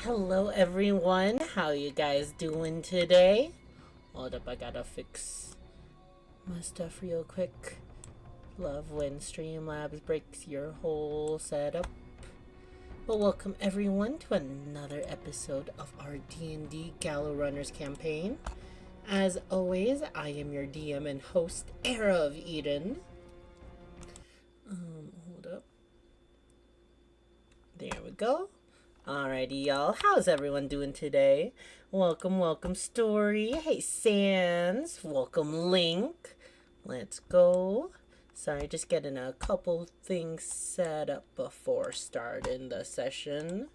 Hello everyone, how you guys doing today? Hold up, I gotta fix my stuff real quick. Love when Streamlabs breaks your whole setup. Well, welcome everyone to another episode of our D&D Gallow Runners campaign. As always, I am your DM and host, Era of Eden. Hold up. There we go. Alrighty, y'all. How's everyone doing today? Welcome, Story. Hey, Sans. Welcome, Link. Let's go. Sorry, just getting a couple things set up before starting the session.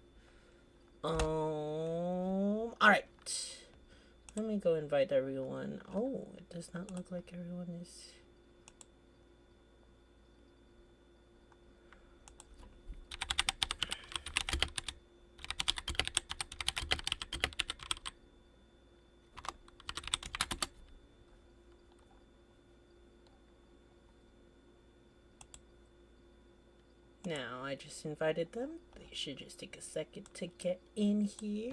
Alright. Let me go invite everyone. Oh, it does not look like everyone is... Now, I just invited them. They should just take a second to get in here.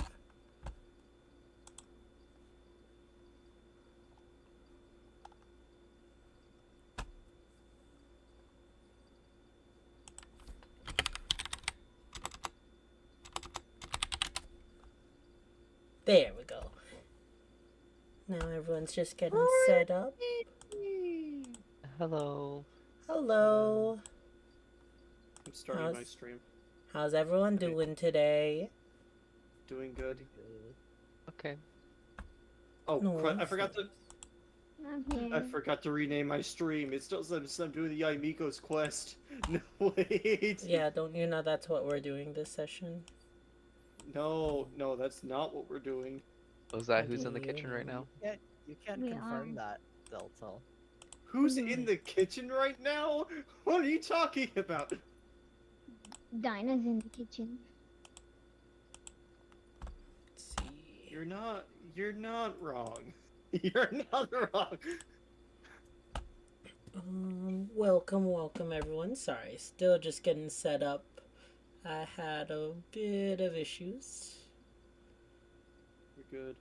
There we go. Now everyone's just getting set up. Hello. Hello. I'm starting my stream. How's everyone doing today? Doing good. Okay. Oh, No, I forgot to. I forgot to rename my stream. It still says I'm doing the Yaimiko's quest. No, wait. Yeah, don't you know that's what we're doing this session? No, that's not what we're doing. Was that who's in the kitchen right now? You can't confirm that, Delta. Who's in the kitchen right now? What are you talking about? Dinah's in the kitchen. Let's see. You're not wrong. You're not wrong. Welcome everyone. Sorry, still just getting set up. I had a bit of issues. You're good.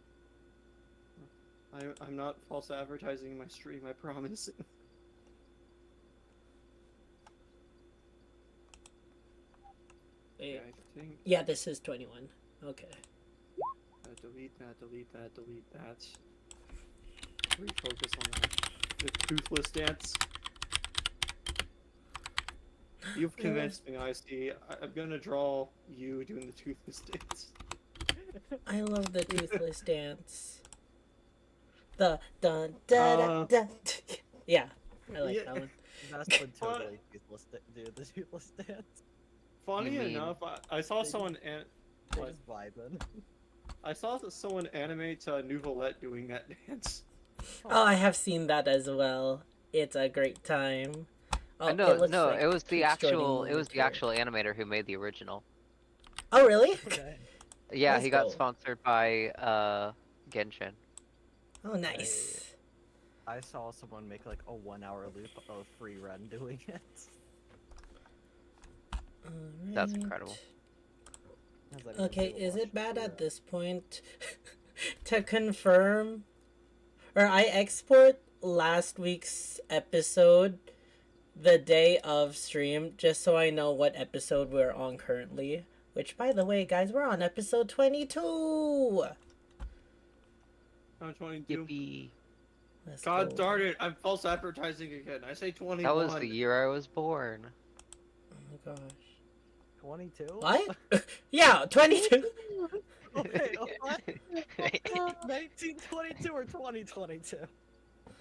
I'm not false advertising my stream, I promise. Yeah, I think. yeah, this is 21. Okay. Delete that. Refocus on the toothless dance. You've convinced me, I see. I'm gonna draw you doing the toothless dance. I love the toothless dance. The dun da da da. Yeah, I like that one. That's would totally toothless do the toothless dance. Funny enough, I saw someone They just vibing. I saw someone animate Nouvelette doing that dance. Oh, I have seen that as well. It's a great time. Oh, No, like it was the actual character. animator who made the original. Oh, really? Okay. Yeah, Let's he got go. sponsored by Genshin. Oh, nice. I saw someone make like a 1-hour loop of free run doing it. That's Alright. incredible. I was like, Okay, "We'll is watch it bad free at run." this point to confirm, or I export last week's episode the day of stream just so I know what episode we're on currently? Which, by the way, guys, we're on episode 22! I'm 22. Yippee. Let's God go. darn it, I'm false advertising again. I say 21. That was the year I was born. Oh my gosh. 22? What? Yeah, 22! Wait, what? 1922 or 2022?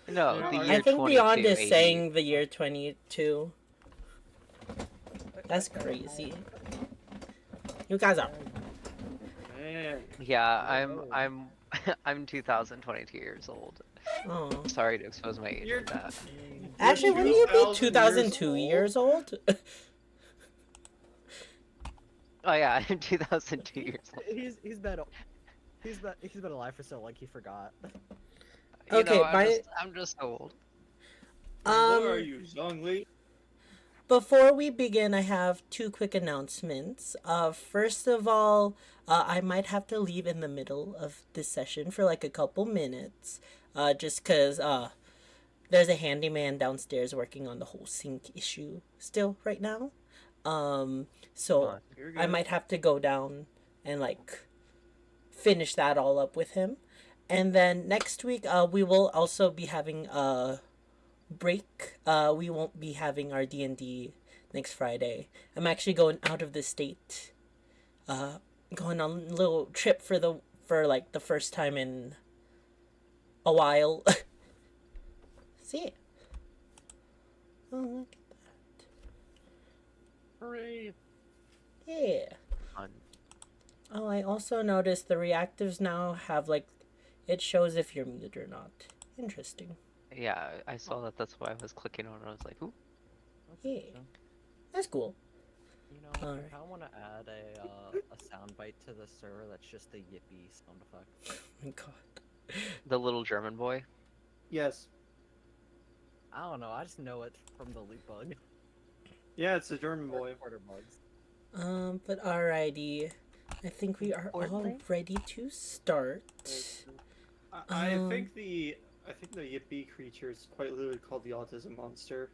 No, Yeah, the I year I think 22 Beyond is AD. saying the year 22. That's crazy. You guys are... Man. Yeah, I'm 2022 years old. Oh. Sorry to expose my age You're- with that. Actually, wouldn't you be 2,000 2002 years old? Oh yeah, I'm 2002 years old. He's been alive for so long he forgot. You Okay, know, by- I'm just old. What are you, Zhongli? before we begin, I have two quick announcements. First of all, I might have to leave in the middle of this session for like a couple minutes, just because there's a handyman downstairs working on the whole sink issue still right now. So Fine. You're I good. might have to go down and like finish that all up with him. And then next week, we will also be having a break. We won't be having our D&D next Friday. I'm actually going out of the state. Going on a little trip for like the first time in a while. See? Oh, look at Hooray! that. Yeah. Fun. Oh, I also noticed the reactives now have like it shows if you're muted or not. Interesting. Yeah, I saw that. That's why I was clicking on it. I was like, ooh. That's Yeah. interesting. That's cool. You know, Alright. I kind of want to add a soundbite to the server that's just the yippee sound effect. Oh my god. The little German boy. Yes. I don't know, I just know it from the loot bug. Yeah, it's a German boy. Quarter bugs. But alrighty. I think we are all ready to start. I Um, think the Yippee creature is quite literally called the autism monster.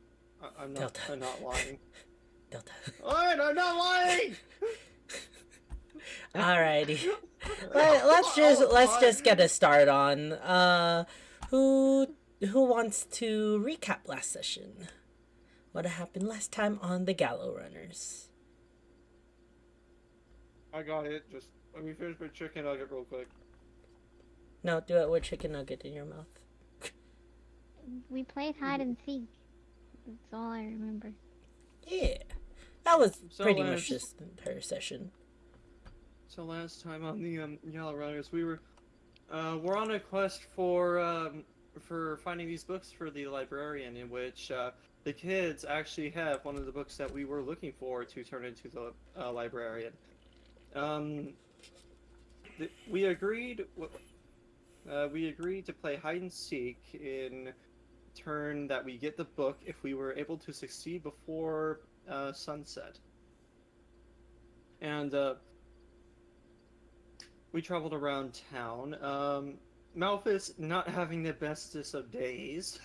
I'm not. Delta. I'm not lying. Delta. Alright, I'm not lying. Alrighty. Let's just get a start on. Who wants to recap last session? What happened last time on the Gallow Runners? I got it. Just let me finish my chicken nugget real quick. No, do it with chicken nugget in your mouth. We played hide and seek. That's all I remember. Yeah. That was So, pretty much just the entire session. So last time on the Yellow Runners, we're on a quest for finding these books for the librarian, in which the kids actually have one of the books that we were looking for to turn into the librarian. We agreed to play hide and seek in turn that we get the book if we were able to succeed before sunset. And we traveled around town. Malphus not having the bestest of days.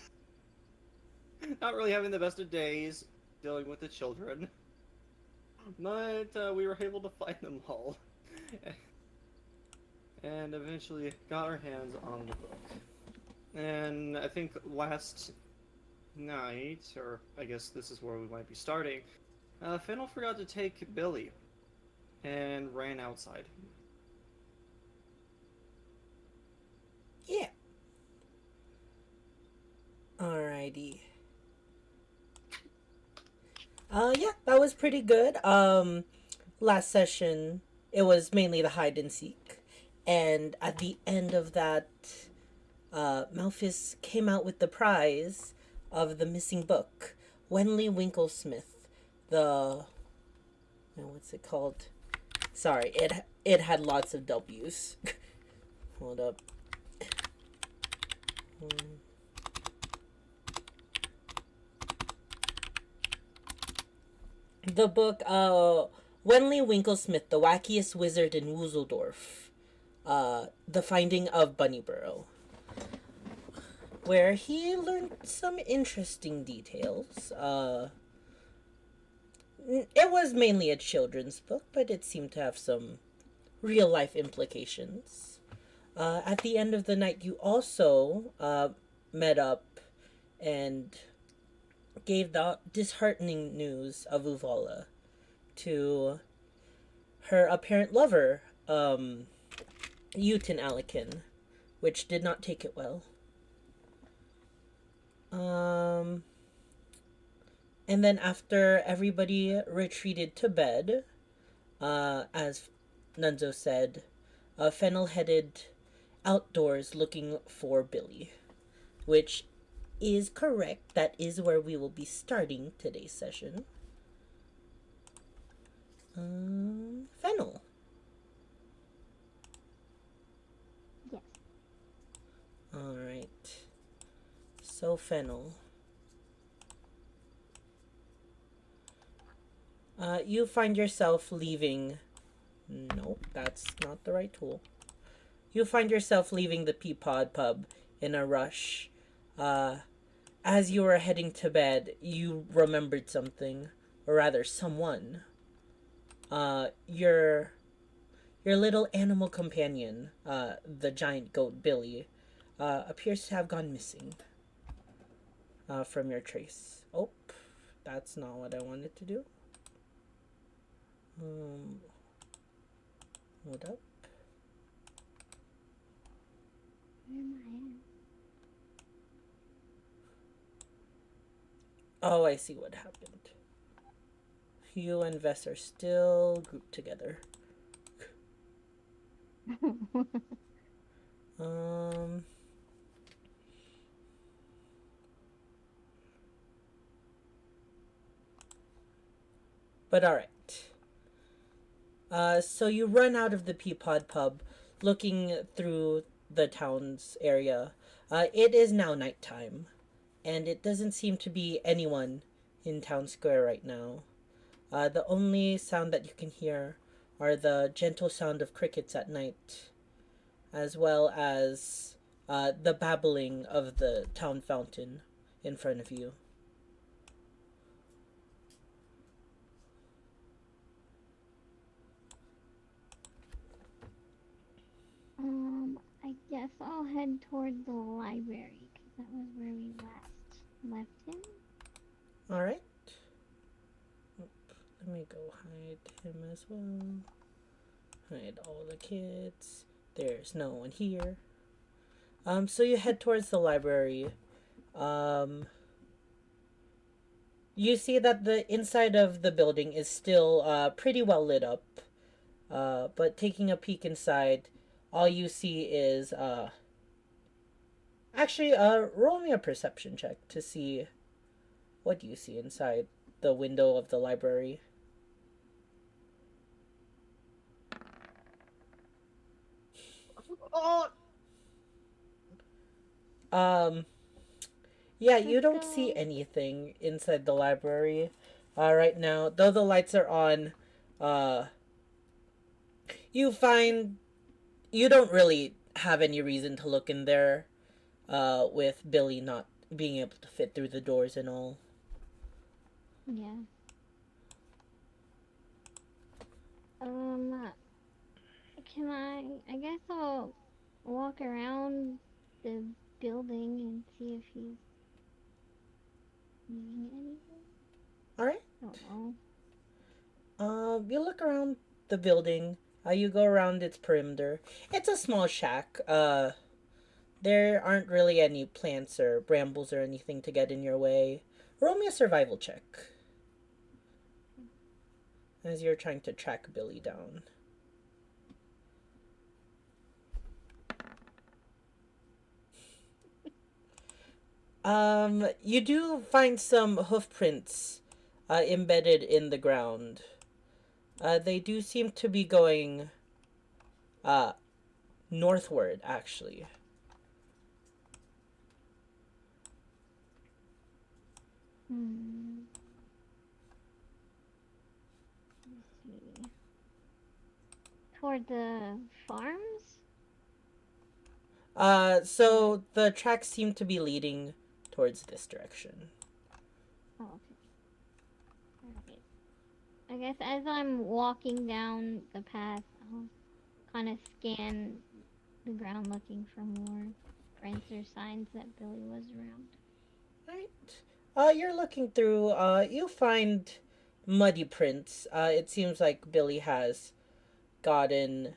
Not really having the best of days dealing with the children. But we were able to find them all. And eventually got our hands on the book. And I think last night, or I guess this is where we might be starting, Fennel forgot to take Billy and ran outside. Yeah. Alrighty. Yeah, that was pretty good. Last session, it was mainly the hide and seek. And at the end of that, Malphus came out with the prize of the missing book. Wenley Winklesmith. What's it called? Sorry, it had lots of W's. Hold up. The book, Wenley Winklesmith, The Wackiest Wizard in Woozeldorf. The Finding of Bunnyburrow. Where he learned some interesting details. It was mainly a children's book, but it seemed to have some real life implications. At the end of the night, you also met up and gave the disheartening news of Uvala to her apparent lover, Uten Alekin, which did not take it well. And then after everybody retreated to bed, as Nunzo said, Fennel headed outdoors looking for Billy, which is correct. That is where we will be starting today's session. Fennel. Yes. Alright. So, Fennel. You find yourself leaving. Nope, that's not the right tool. You find yourself leaving the Peapod pub in a rush. As you were heading to bed, you remembered something, or rather, someone. Your little animal companion, the giant goat Billy, appears to have gone missing from your trace. Oh, that's not what I wanted to do. Hold up. Where am I Oh, I see what happened. You and Vess are still grouped together. at? Um. But alright. So you run out of the Peapod pub, looking through the town's area. It is now nighttime, and it doesn't seem to be anyone in town square right now. The only sound that you can hear are the gentle sound of crickets at night, as well as the babbling of the town fountain in front of you. I guess I'll head toward the library, because that was where we last left him. Alright. Let me go hide him as well. Hide all the kids. There's no one here. So you head towards the library. You see that the inside of the building is still pretty well lit up. But taking a peek inside, all you see is actually roll me a perception check to see what you see inside the window of the library. Oh! Yeah, you Let's don't go. see anything inside the library right now. Though the lights are on, you find you don't really have any reason to look in there with Billy not being able to fit through the doors and all. Yeah. Can I guess I'll walk around the building and see if he's using anything. Alright. I don't know. You look around the building. You go around its perimeter. It's a small shack. There aren't really any plants or brambles or anything to get in your way. Roll me a survival check. As you're trying to track Billy down. You do find some hoof prints embedded in the ground. They do seem to be going northward, actually. Let's see. Toward the farms? So the tracks seem to be leading towards this direction. Oh, okay. Alright. I guess as I'm walking down the path, I'll kind of scan the ground looking for more prints or signs that Billy was around. Right. You're looking through, you find muddy prints. It seems like Billy has gone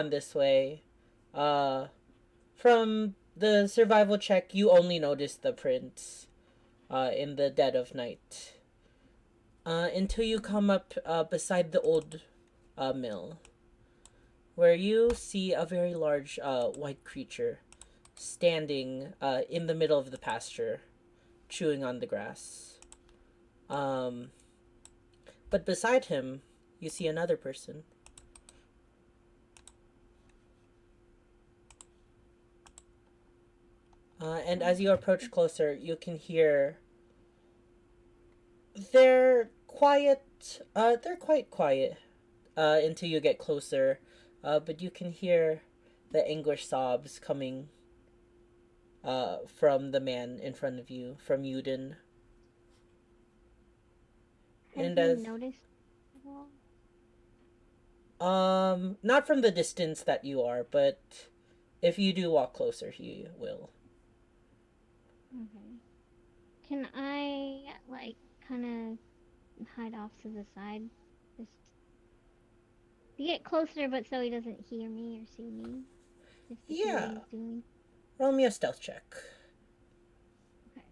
this way. From the survival check, you only notice the prints, in the dead of night. Until you come up, beside the old, mill, where you see a very large, white creature standing, in the middle of the pasture, chewing on the grass. But beside him, you see another person. And as you approach closer, you can hear they're quiet. They're quite quiet until you get closer. But you can hear the anguish sobs coming from the man in front of you, from Yuden. Has And he as noticed at all? not from the distance that you are, but if you do walk closer, he will. Okay. Can I, like, kind of hide off to the side? Just to get closer, but so he doesn't hear me or see me? Just to see what Yeah. he's doing? Roll me a stealth check. Okay.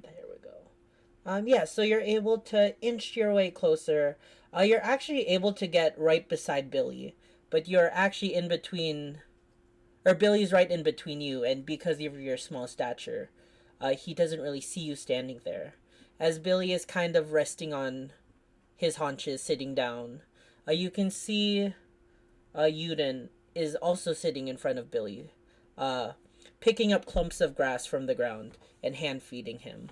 There we go. Yeah, so you're able to inch your way closer. You're actually able to get right beside Billy, but you're actually in between, or Billy's right in between you, and because of your small stature, he doesn't really see you standing there. As Billy is kind of resting on his haunches, sitting down, you can see Yuden is also sitting in front of Billy, uh, picking up clumps of grass from the ground and hand feeding him.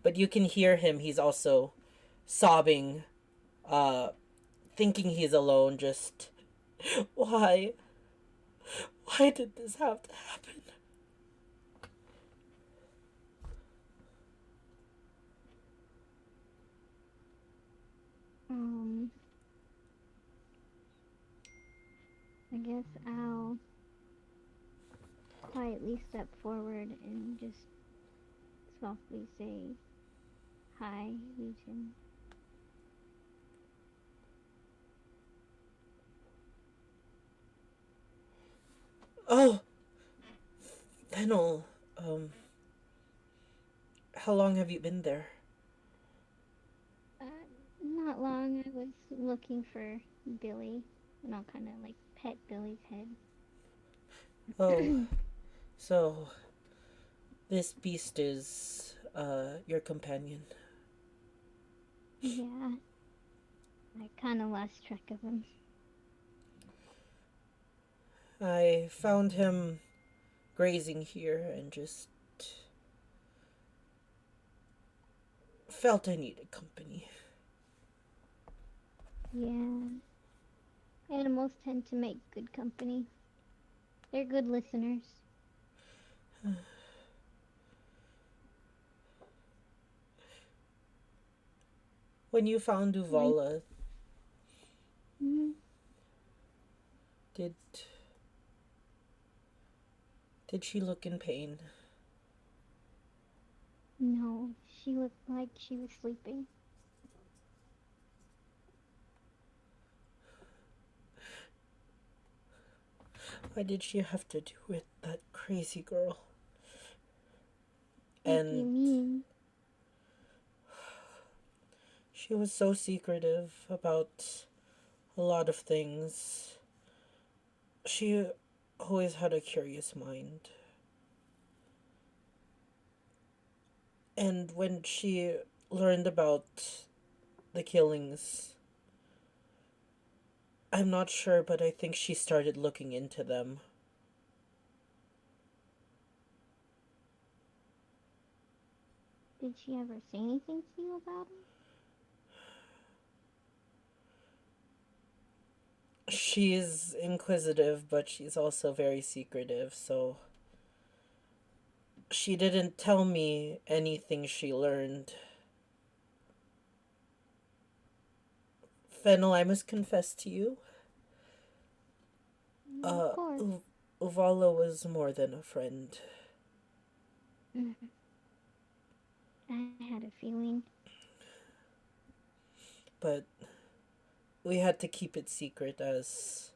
But you can hear him, he's also sobbing, uh, thinking he's alone, just, why? Why did this have to happen? Um, I guess I'll quietly step forward and just softly say, "Hi, Eugene." Oh, Fennel, how long have you been there? Uh, Not long. I was looking for Billy, and I'll kind of like pet Billy's head. Oh, so this beast is, your companion. Yeah, I kind of lost track of him. I found him grazing here and just felt I needed company. Yeah, animals tend to make good company. They're good listeners. When you found Uvala, Mm, did did she look in pain? no, she looked like she was sleeping. Why did she have to do with that crazy girl? What do you And mean? she was so secretive about a lot of things. She always had a curious mind. And when she learned about the killings, I'm not sure, but I think she started looking into them. Did she ever say anything to you about him? She's inquisitive, but she's also very secretive, so she didn't tell me anything she learned. Fennel, I must confess to you, Of course. Uvala was more than a friend. I had a feeling. But we had to keep it secret as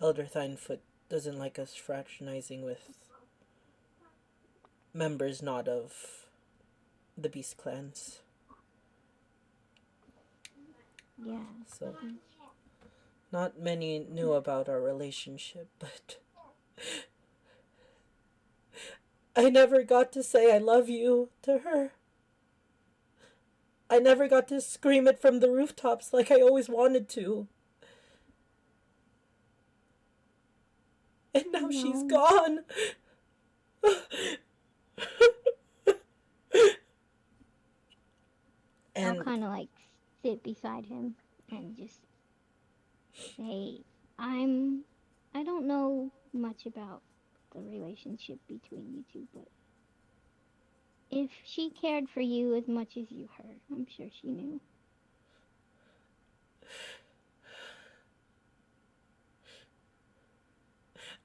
Elder Thinefoot doesn't like us fraternizing with members not of the Beast clans. Yeah. So, not many knew about our relationship, but I never got to say I love you to her. I never got to scream it from the rooftops like I always wanted to. And now she's No. gone. I'll And kind of like sit beside him and just say, I'm. I don't know much about the relationship between you two, but if she cared for you as much as you her, I'm sure she knew.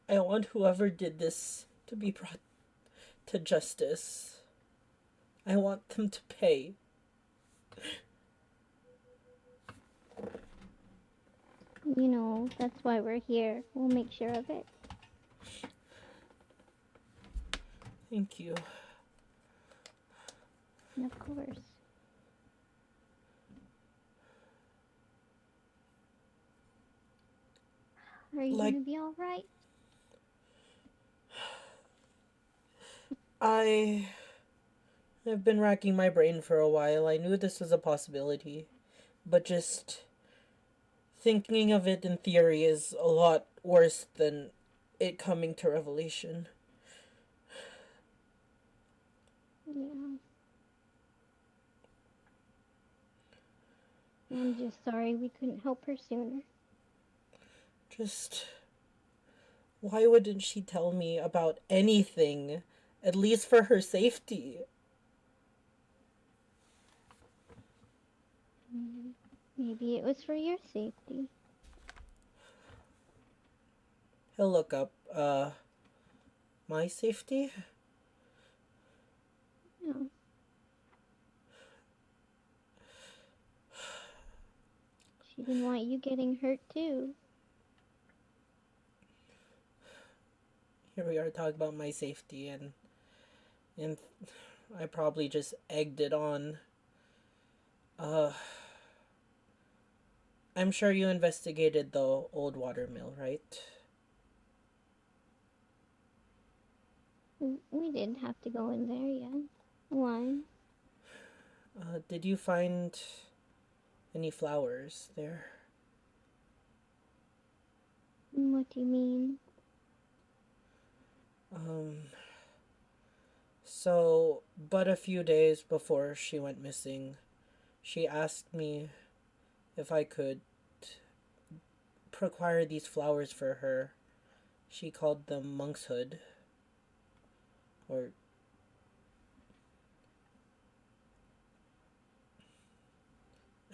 I want whoever did this to be brought to justice. I want them to pay. You know, that's why we're here. We'll make sure of it. Thank you. And of course. Are you Like- gonna be alright? I have been racking my brain for a while. I knew this was a possibility, but just thinking of it in theory is a lot worse than it coming to revelation. Yeah. I'm just sorry we couldn't help her sooner. Just why wouldn't she tell me about anything, at least for her safety? Maybe it was for your safety. He'll look up, my safety? Yeah. She didn't want you getting hurt too. Here we are talking about my safety, and I probably just egged it on. I'm sure you investigated the old water mill, right? We didn't have to go in there yet. Why? Did you find any flowers there? What do you mean? So, but a few days before she went missing, she asked me if I could procure these flowers for her. She called them monkshood. Or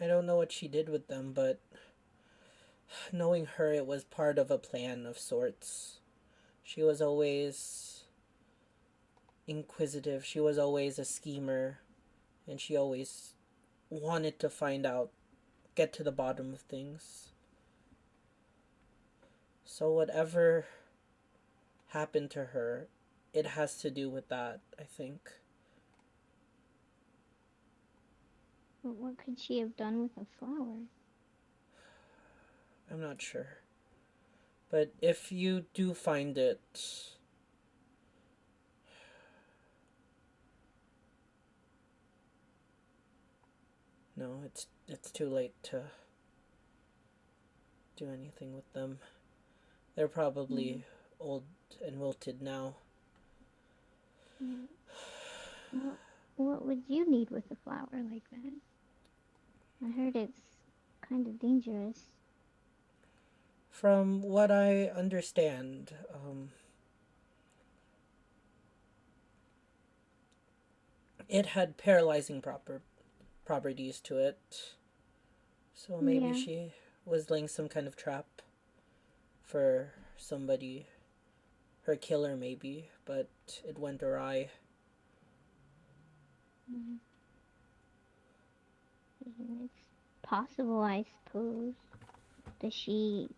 I don't know what she did with them, but knowing her, it was part of a plan of sorts. She was always inquisitive, she was always a schemer, and she always wanted to find out, get to the bottom of things. So, whatever happened to her, it has to do with that, I think. But what could she have done with a flower? I'm not sure. But if you do find it, no, it's too late to do anything with them. They're probably old and wilted now. Well, what would you need with a flower like that? I heard it's kind of dangerous. From what I understand, it had paralyzing properties to it. So maybe Yeah. she was laying some kind of trap for somebody, her killer maybe, but it went awry. It's possible, I suppose. Does she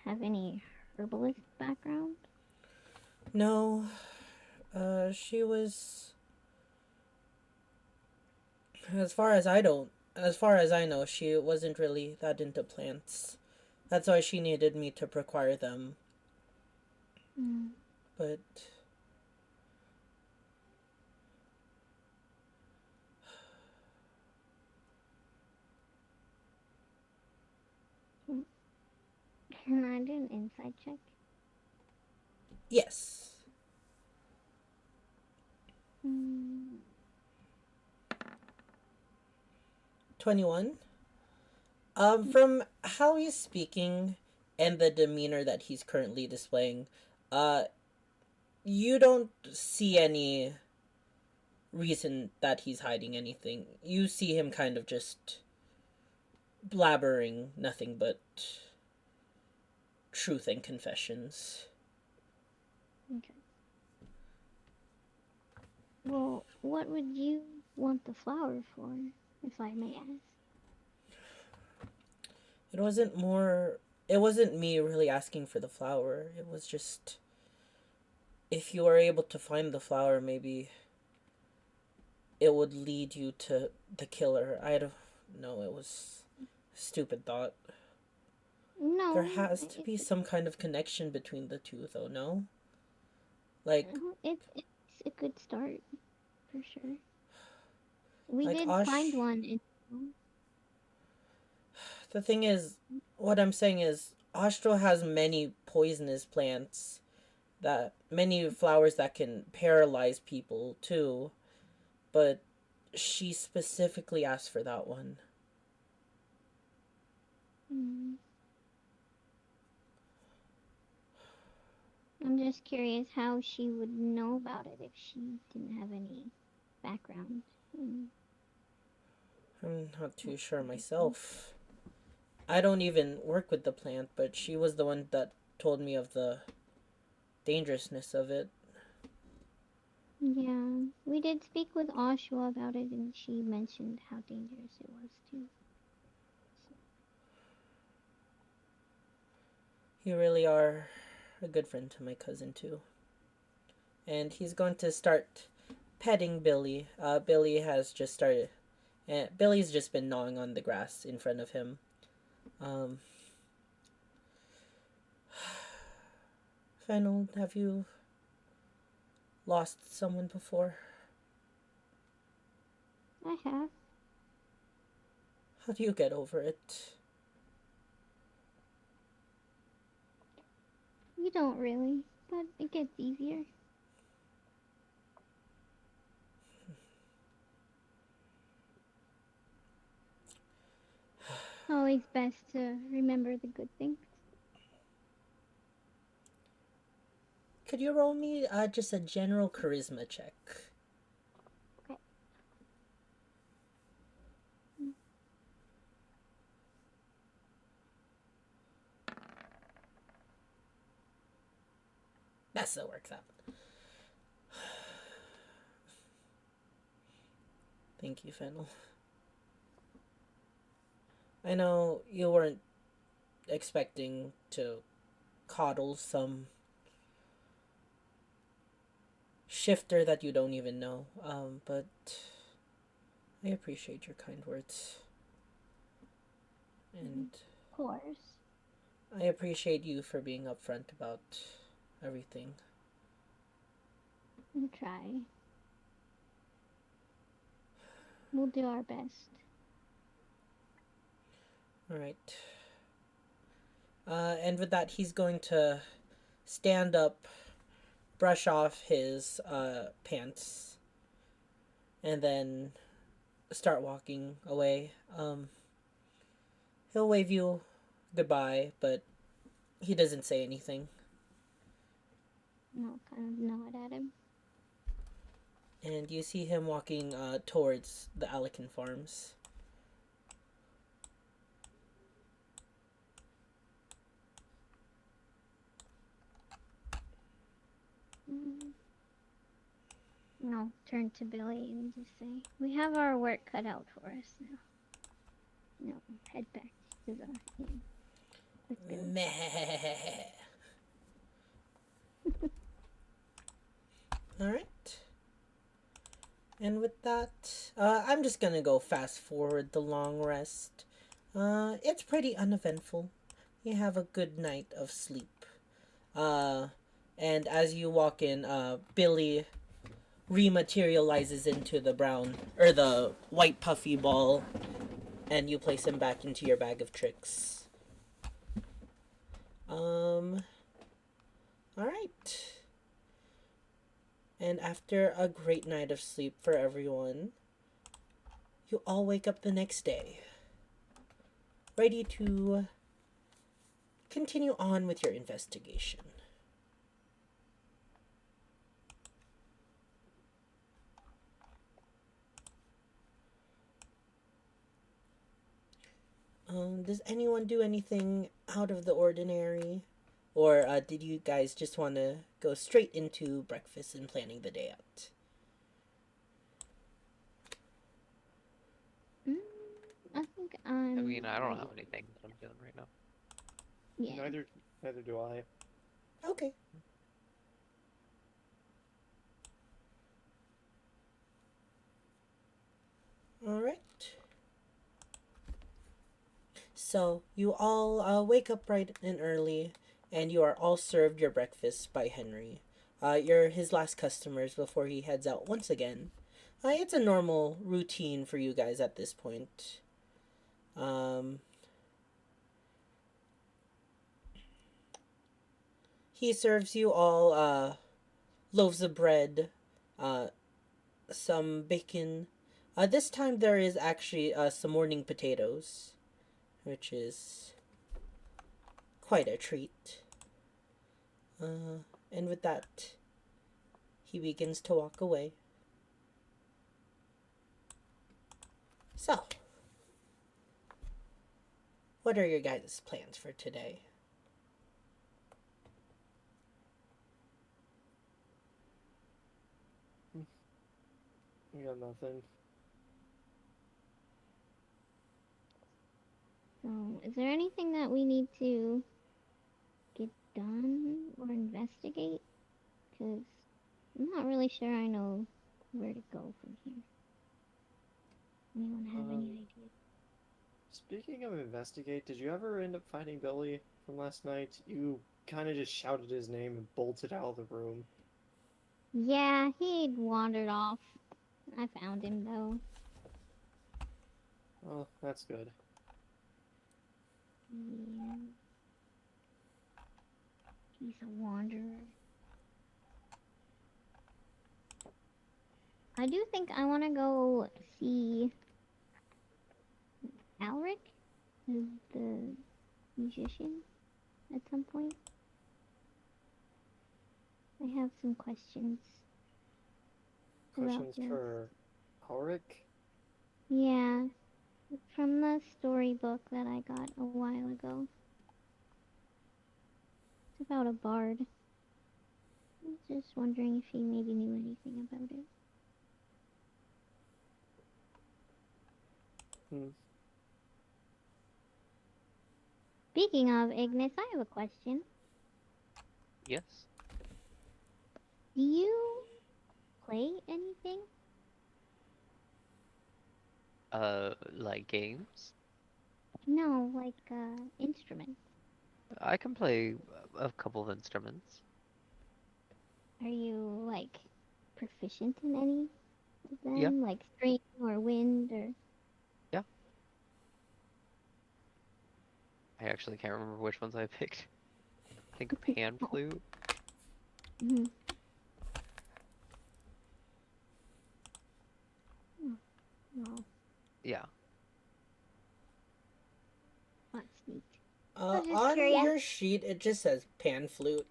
have any herbalist background? No, she was, as far as I know, she wasn't really that into plants. That's why she needed me to procure them. Mm. But Can I do an inside check? yes, Mm, 21. From how he's speaking and the demeanor that he's currently displaying, uh, you don't see any reason that he's hiding anything. You see him kind of just blabbering nothing but truth and confessions. okay. Well, what would you want the flower for, if I may ask? It wasn't more. It wasn't me really asking for the flower. It was just. If you were able to find the flower, maybe it would lead you to the killer. I don't know. It was a stupid thought. No, There has to be some kind of connection between the two, though, no? Like, it's a good start, for sure. We like did Osh. find one in. The thing is, what I'm saying is, Ostro has many poisonous plants, that many flowers that can paralyze people too, but she specifically asked for that one. Mm. I'm just curious how she would know about it if she didn't have any background. Mm. I'm not too sure myself. I don't even work with the plant, but she was the one that told me of the dangerousness of it. Yeah, we did speak with Oshua about it, and she mentioned how dangerous it was too. You really are a good friend to my cousin too. And he's going to start petting Billy. Billy has just started. Billy's just been gnawing on the grass in front of him. Fennel, have you lost someone before? I have. How do you get over it? You don't really, but it gets easier. Always best to remember the good things. Could you roll me just a general charisma check? Okay. That still works out. Thank you, Fennel. I know you weren't expecting to coddle some shifter that you don't even know, but I appreciate your kind words. And Of course. I appreciate you for being upfront about everything. We'll try. We'll do our best. Alright. And with that, he's going to stand up, brush off his pants, and then start walking away. He'll wave you goodbye, but he doesn't say anything. No, kind of nod at him. And you see him walking towards the Alican farms. No, turn to Billy and just say, "We have our work cut out for us now. No, head back to the inn. Let's go." Meh. Alright. And with that, I'm just gonna go fast forward the long rest. It's pretty uneventful. You have a good night of sleep. And as you walk in, Billy rematerializes into the brown, or the white puffy ball, and you place him back into your bag of tricks. Alright. And after a great night of sleep for everyone, you all wake up the next day, ready to continue on with your investigation. Does anyone do anything out of the ordinary? Or did you guys just want to go straight into breakfast and planning the day out? Mm, I think I I'm. mean, I don't ready. have anything that I'm doing right now. Yeah. Neither do I. Okay. Alright. So, you all wake up bright and early, and you are all served your breakfast by Henry. You're his last customers before he heads out once again. It's a normal routine for you guys at this point. Um, he serves you all loaves of bread, uh, some bacon. This time there is actually some morning potatoes, which is quite a treat. And with that, he begins to walk away. So, what are your guys' plans for today? We got nothing. So, is there anything that we need to get done or investigate? Because I'm not really sure I know where to go from here. Anyone have any Um, ideas? Speaking of investigate, did you ever end up finding Billy from last night? You kind of just shouted his name and bolted out of the room. Yeah, he'd wandered off. I found him though. Oh, that's good. Yeah, he's a wanderer. I do think I want to go see Alric, the musician, at some point. I have some questions about Questions this. for Ulrich? Yeah, from the storybook that I got a while ago. It's about a bard. I was just wondering if he maybe knew anything about it. Hmm. Speaking of Ignis, I have a question. Yes. Do you play anything? Like games? No, like instruments. I can play a couple of instruments. Are you like proficient in any of Yeah, them? Like string or wind or yeah. I actually can't remember which ones I picked. I think a pan flute. Mhm. Oh, well, Yeah. that's neat. I was just On curious. your sheet, it just says pan flute.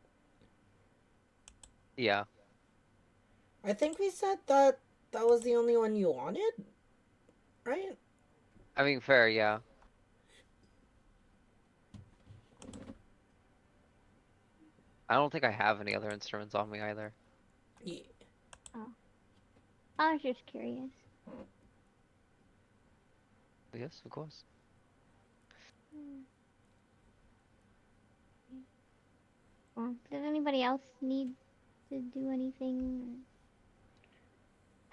Yeah. I think we said that that was the only one you wanted, right? I mean, fair, yeah. I don't think I have any other instruments on me either. Yeah. Oh, I was just curious. Yes, of course. Hmm. Well, does anybody else need to do anything?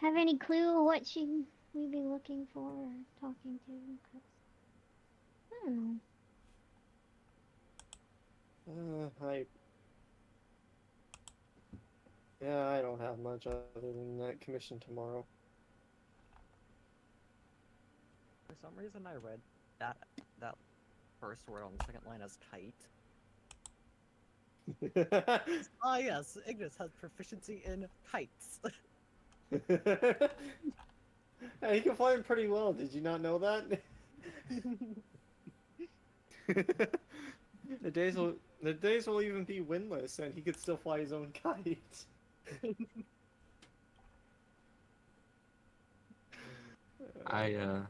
Or have any clue what she we be looking for or talking to? 'Cause I don't know. I Yeah, I don't have much other than that commission tomorrow. For some reason, I read that that first word on the second line as kite. Ah, yes, Ignis has proficiency in heights. He can fly pretty well. Did you not know that? the days will even be windless, and he could still fly his own kite. I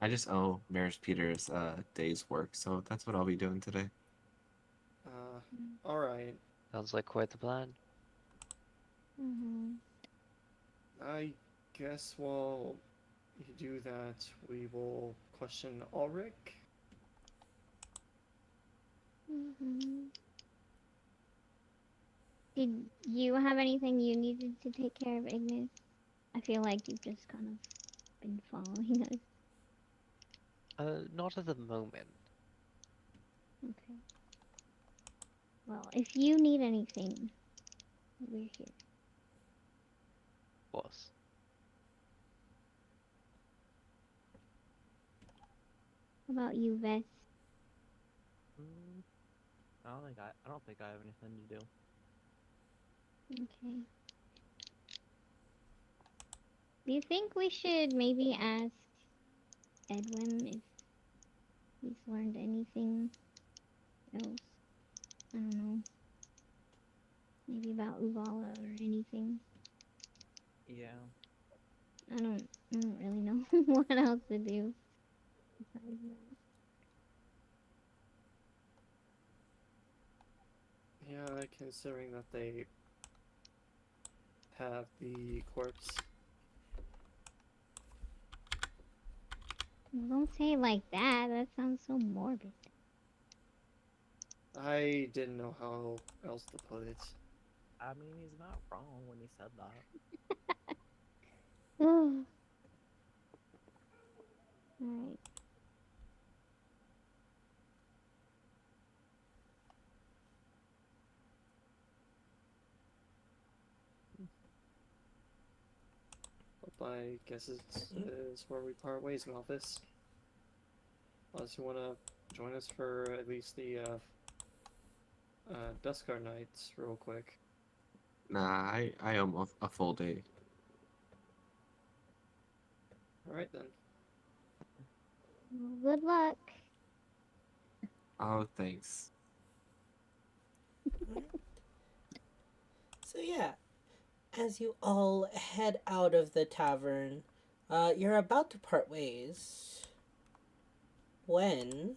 just owe Maris Peters day's work, so that's what I'll be doing today. All right. Sounds like quite the plan. Mm-hmm. I guess while you do that, we will question Ulrich. Mm-hmm. Did you have anything you needed to take care of, Ignis? I feel like you've just kind of been following us. Not at the moment. Okay. Well, if you need anything, we're here. Boss. How about you, Vess? I don't think I have anything to do. Okay. Do you think we should maybe ask Edwin if he's learned anything else? I don't know. Maybe about Uvala or anything. Yeah. I don't really know what else to do besides that. Yeah, considering that they have the corpse. Well, don't say it like that. That sounds so morbid. I didn't know how else to put it. I mean, he's not wrong when he said that. Alright. But I guess it's where we part ways, Malthus. Unless you want to join us for at least the Duskar Nights real quick. Nah, I am a full day. Alright then. Well, good luck. Oh, thanks. So yeah, as you all head out of the tavern, you're about to part ways when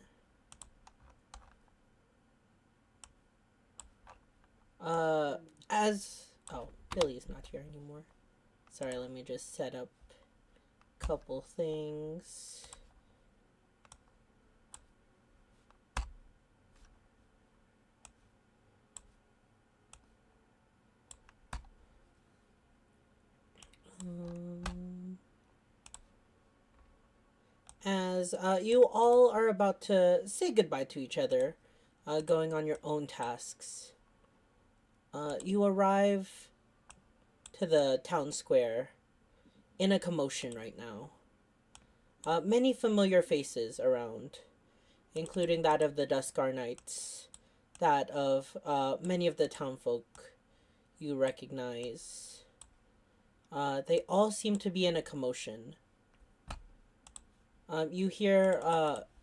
Billy's not here anymore. Sorry, let me just set up a couple things. As you all are about to say goodbye to each other, going on your own tasks, you arrive to the town square in a commotion right now. Many familiar faces around, including that of the Duskar Knights, that of many of the townfolk you recognize. They all seem to be in a commotion. You hear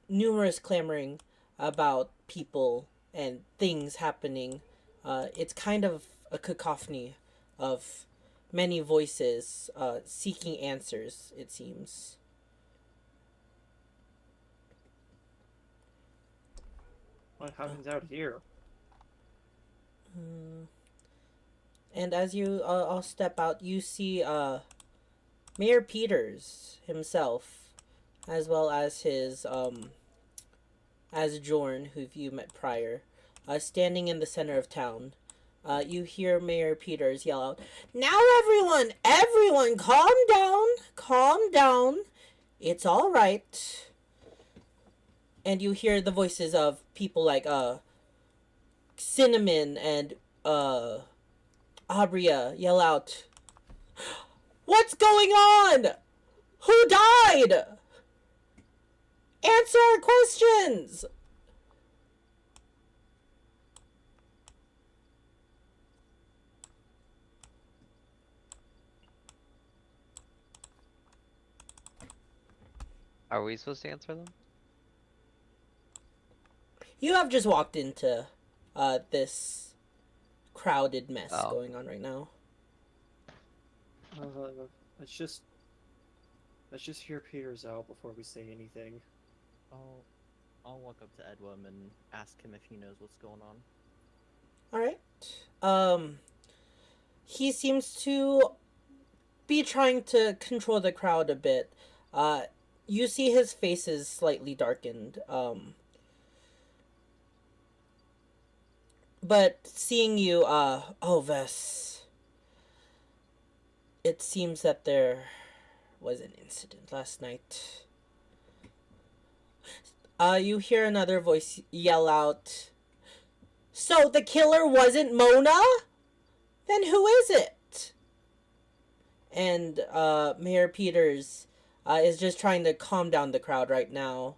numerous clamoring about people and things happening. It's kind of a cacophony of many voices seeking answers, it seems. What happens out here? And as you all step out, you see Mayor Peters himself, as well as his as Jorn, who you met prior, standing in the center of town. You hear Mayor Peters yell out, "Now everyone, calm down. It's all right." And you hear the voices of people like Cinnamon and Abria yell out, "What's going on? Who died? Answer our questions!" Are we supposed to answer them? You have just walked into this crowded mess Oh. going on right now. Let's just hear Peters out before we say anything. I'll walk up to Edwin and ask him if he knows what's going on. All right. He seems to be trying to control the crowd a bit. You see his face is slightly darkened. But seeing you, oh, Vess, it seems that there was an incident last night. You hear another voice yell out, "So the killer wasn't Mona? Then who is it?" And Mayor Peters is just trying to calm down the crowd right now.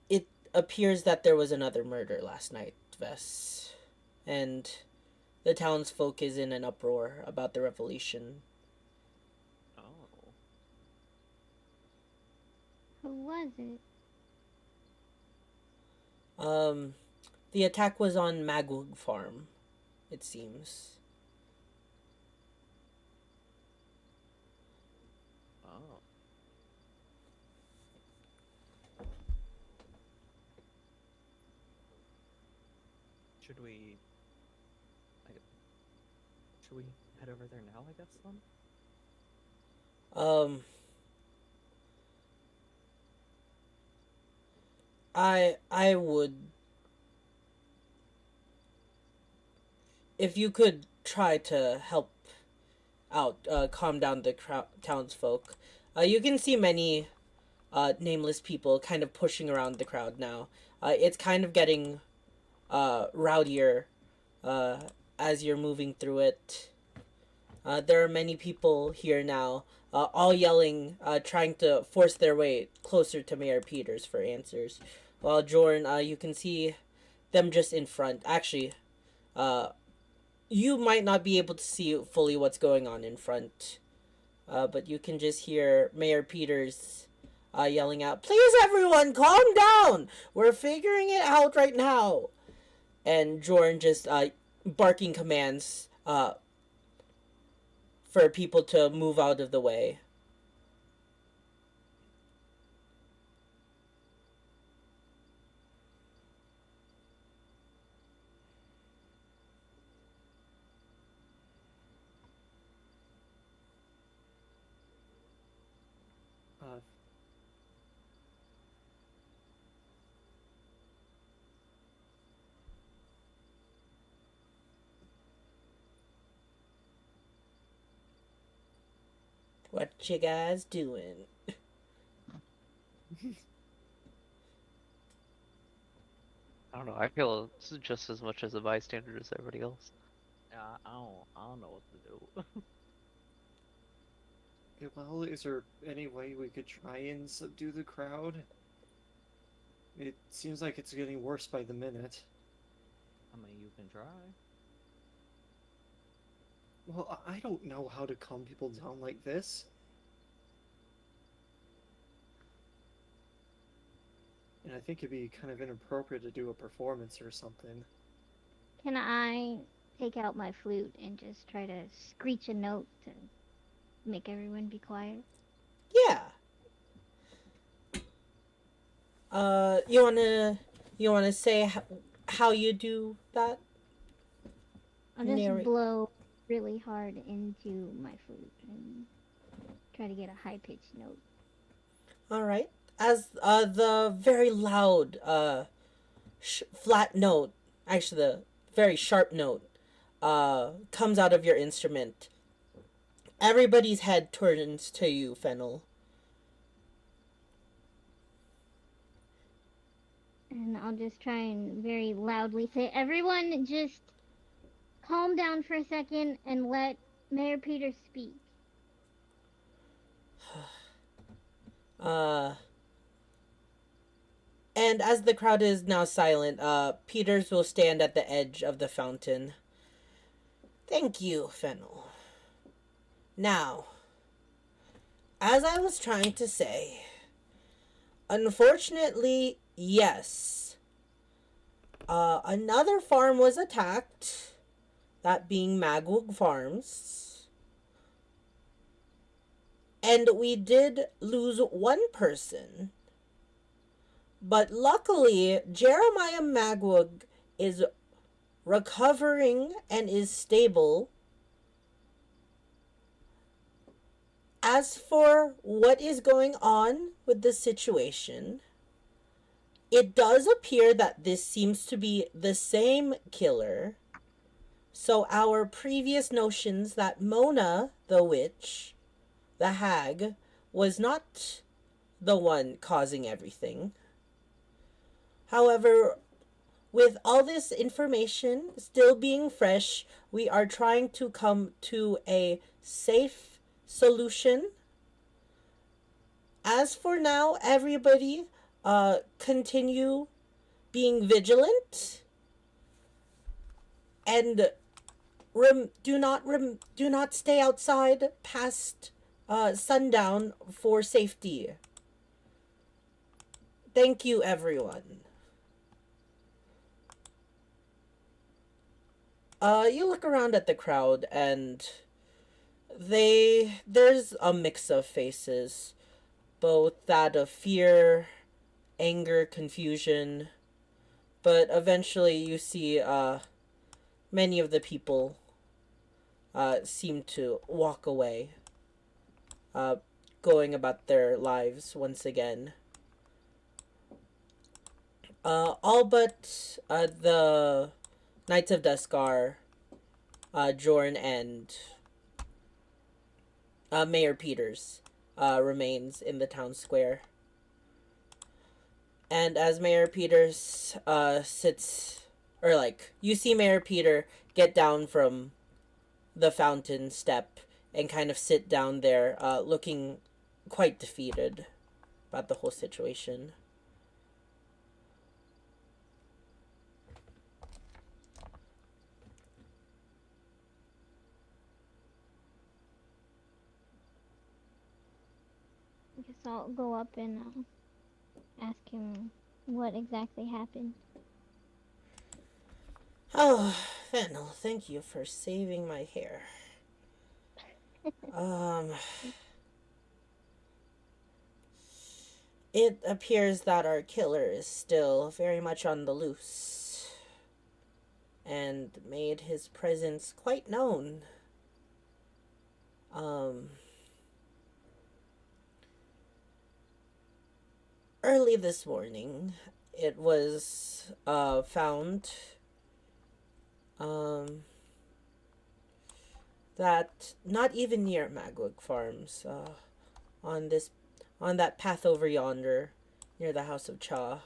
It appears that there was another murder last night, Vess. And the townsfolk is in an uproar about the revelation. Oh. Who was it? The attack was on Magwig Farm, it seems. Oh. Should we head over there now, I guess, then? I would, if you could try to help out, calm down the townsfolk. You can see many nameless people kind of pushing around the crowd now. It's kind of getting rowdier as you're moving through it. There are many people here now, all yelling, trying to force their way closer to Mayor Peters for answers. While Jorn, you can see them just in front. Actually, you might not be able to see fully what's going on in front, but you can just hear Mayor Peters yelling out, "Please, everyone, calm down! We're figuring it out right now." And Jorn just barking commands for people to move out of the way. What you guys doing? I don't know. I feel just as much as a bystander as everybody else. I don't know what to do. Well, is there any way we could try and subdue the crowd? It seems like it's getting worse by the minute. I mean, you can try. Well, I don't know how to calm people down like this. And I think it'd be kind of inappropriate to do a performance or something. Can I take out my flute and just try to screech a note to make everyone be quiet? Yeah. You wanna say how you do that? I'll just Narrate. blow really hard into my flute and try to get a high-pitched note. All right. As the very loud flat note, actually the very sharp note, comes out of your instrument, everybody's head turns to you, Fennel. And I'll just try and very loudly say, "Everyone just calm down for a second and let Mayor Peters speak." And as the crowd is now silent, Peters will stand at the edge of the fountain. "Thank you, Fennel. Now, as I was trying to say, unfortunately, yes. Another farm was attacked, that being Magwig Farms. And we did lose one person. But luckily, Jeremiah Magwig is recovering and is stable. As for what is going on with the situation, it does appear that this seems to be the same killer. So our previous notions that Mona, the witch, the hag, was not the one causing everything. However, with all this information still being fresh, we are trying to come to a safe solution. As for now, everybody continue being vigilant and do not stay outside past sundown for safety. Thank you, everyone. You look around at the crowd and there's a mix of faces, both that of fear, anger, confusion, but eventually you see many of the people seem to walk away, going about their lives once again. All but the Knights of Deskar, Jorn, and Mayor Peters remains in the town square. And as Mayor Peters sits, or like, you see Mayor Peter get down from the fountain step and kind of sit down there, looking quite defeated about the whole situation. I guess I'll go up and ask him what exactly happened. Oh, Fennel, thank you for saving my hair. It appears that our killer is still very much on the loose and made his presence quite known. Early this morning, it was found that not even near Magwig Farms, on that path over yonder, near the House of Cha,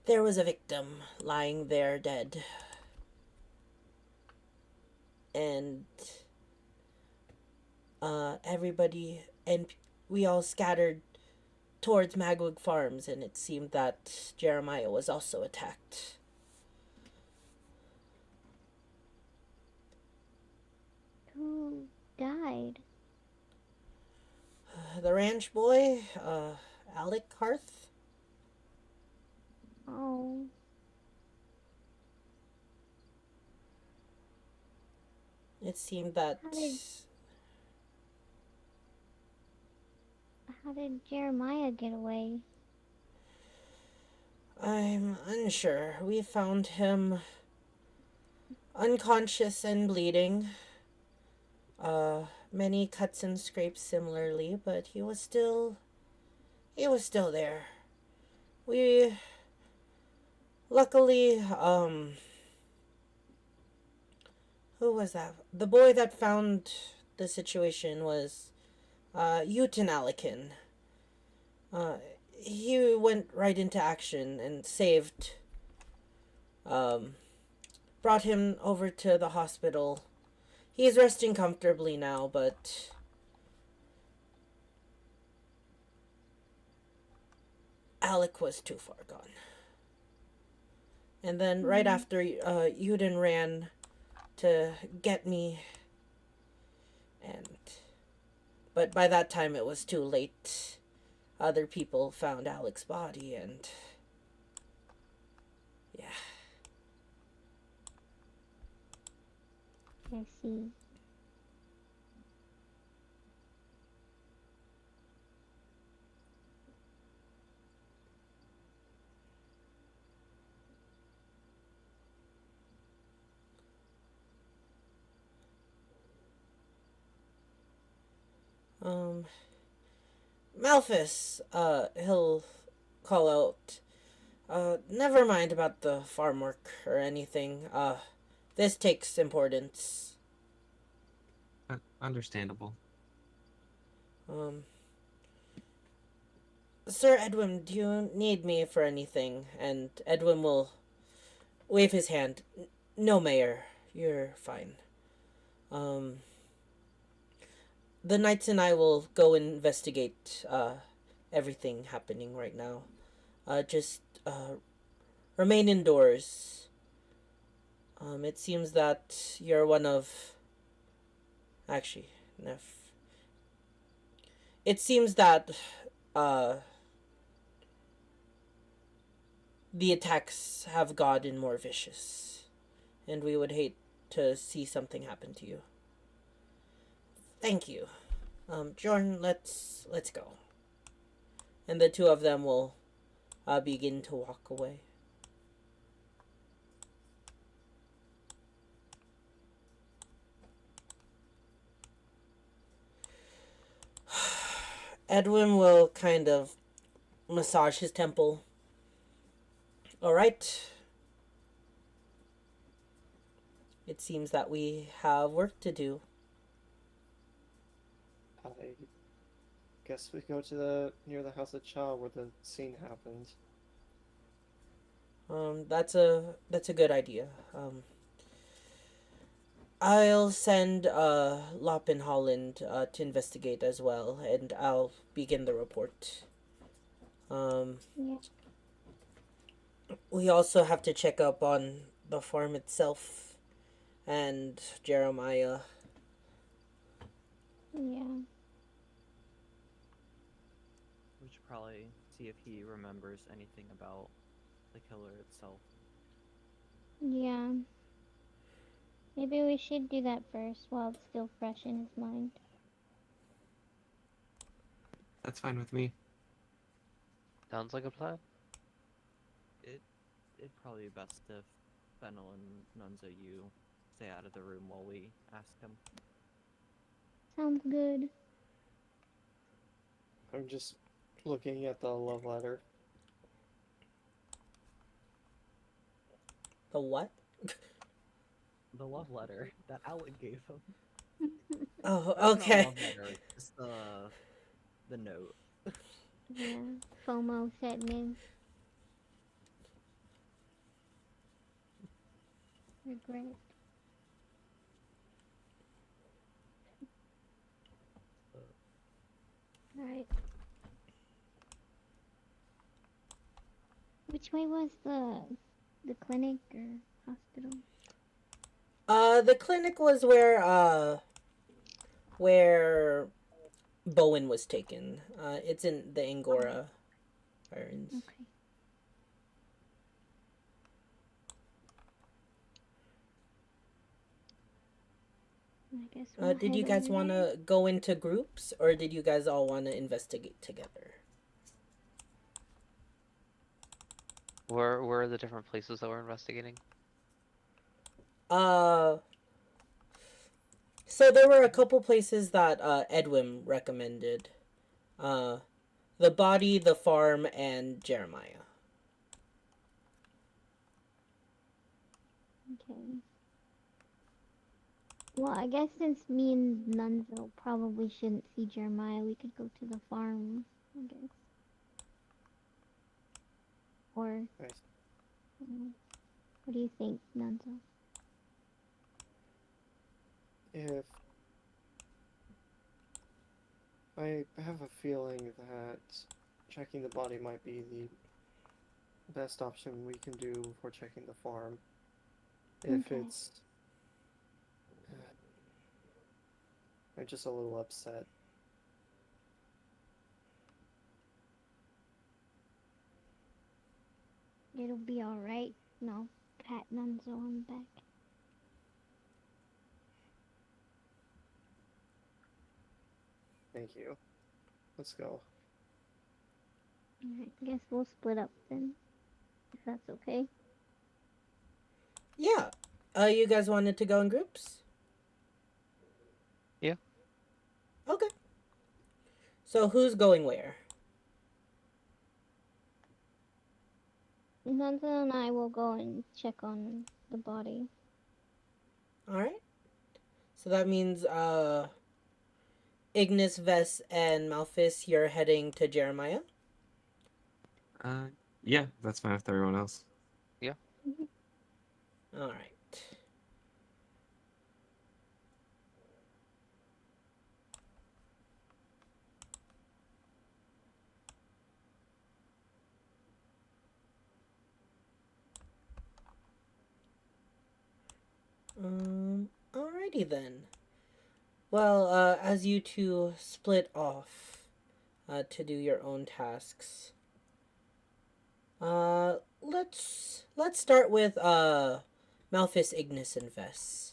there was a victim lying there dead. And everybody, and we all scattered towards Magwig Farms, and it seemed that Jeremiah was also attacked. Who died? The ranch boy, Alec Harth. Oh. It seemed that... How did Jeremiah get away? I'm unsure. We found him unconscious and bleeding. Many cuts and scrapes similarly, but he was still there. We luckily, who was that? The boy that found the situation was Uten Alekin. He went right into action and saved, brought him over to the hospital. He's resting comfortably now, but Alec was too far gone. And then right after Uden ran to get me, and but by that time it was too late. Other people found Alec's body, and yeah. I see. Um, Malphus, he'll call out, never mind about the farm work or anything. This takes importance. Understandable. Um, Sir Edwin, do you need me for anything? And Edwin will wave his hand. No, Mayor, you're fine. Um, the Knights and I will go investigate, everything happening right now. Just, remain indoors. It seems that you're one of... Actually, it seems that, uh, the attacks have gotten more vicious, and we would hate to see something happen to you. Thank you. Jordan, let's go. And the two of them will begin to walk away. Edwin will kind of massage his temple. All right. It seems that we have work to do. I guess we go to the near the house of Cha where the scene happened. That's a good idea. I'll send Lop and Holland to investigate as well, and I'll begin the report. Yeah. We also have to check up on the farm itself and Jeremiah. Yeah. We should probably see if he remembers anything about the killer itself. Yeah. Maybe we should do that first while it's still fresh in his mind. That's fine with me. Sounds like a plan. It'd probably be best if Fennel and Nunza, you stay out of the room while we ask him. Sounds good. I'm just looking at the love letter. The what? The love letter that Alec gave him. Oh, Not okay. love letter, just the note. Yeah. FOMO setting in. Regret. Alright. Which way was the clinic or hospital? The clinic was where Bowen was taken. It's in the Angora Irons. Okay. I guess we'll Did you head guys over want there. to go into groups, or did you guys all want to investigate together? Where are the different places that we're investigating? So there were a couple places that Edwin recommended. The body, the farm, and Jeremiah. Okay. Well, I guess since me and Nunzo probably shouldn't see Jeremiah, we could go to the farm, I guess. Or, Nice. what do you think, Nunzo? If I have a feeling that checking the body might be the best option we can do for checking the farm. If Okay. it's I'm just a little upset. It'll be alright. No, pat Nunzo on the back. Thank you. Let's go. Alright, guess we'll split up then. If that's okay. Yeah. You guys wanted to go in groups? Yeah. Okay. So who's going where? Nunzo and I will go and check on the body. Alright. So that means, Ignis, Vess, and Malphus, you're heading to Jeremiah? Yeah, that's fine with everyone else. Alright. Alrighty then. Well, as you two split off to do your own tasks, let's start with Malphus, Ignis, and Vess.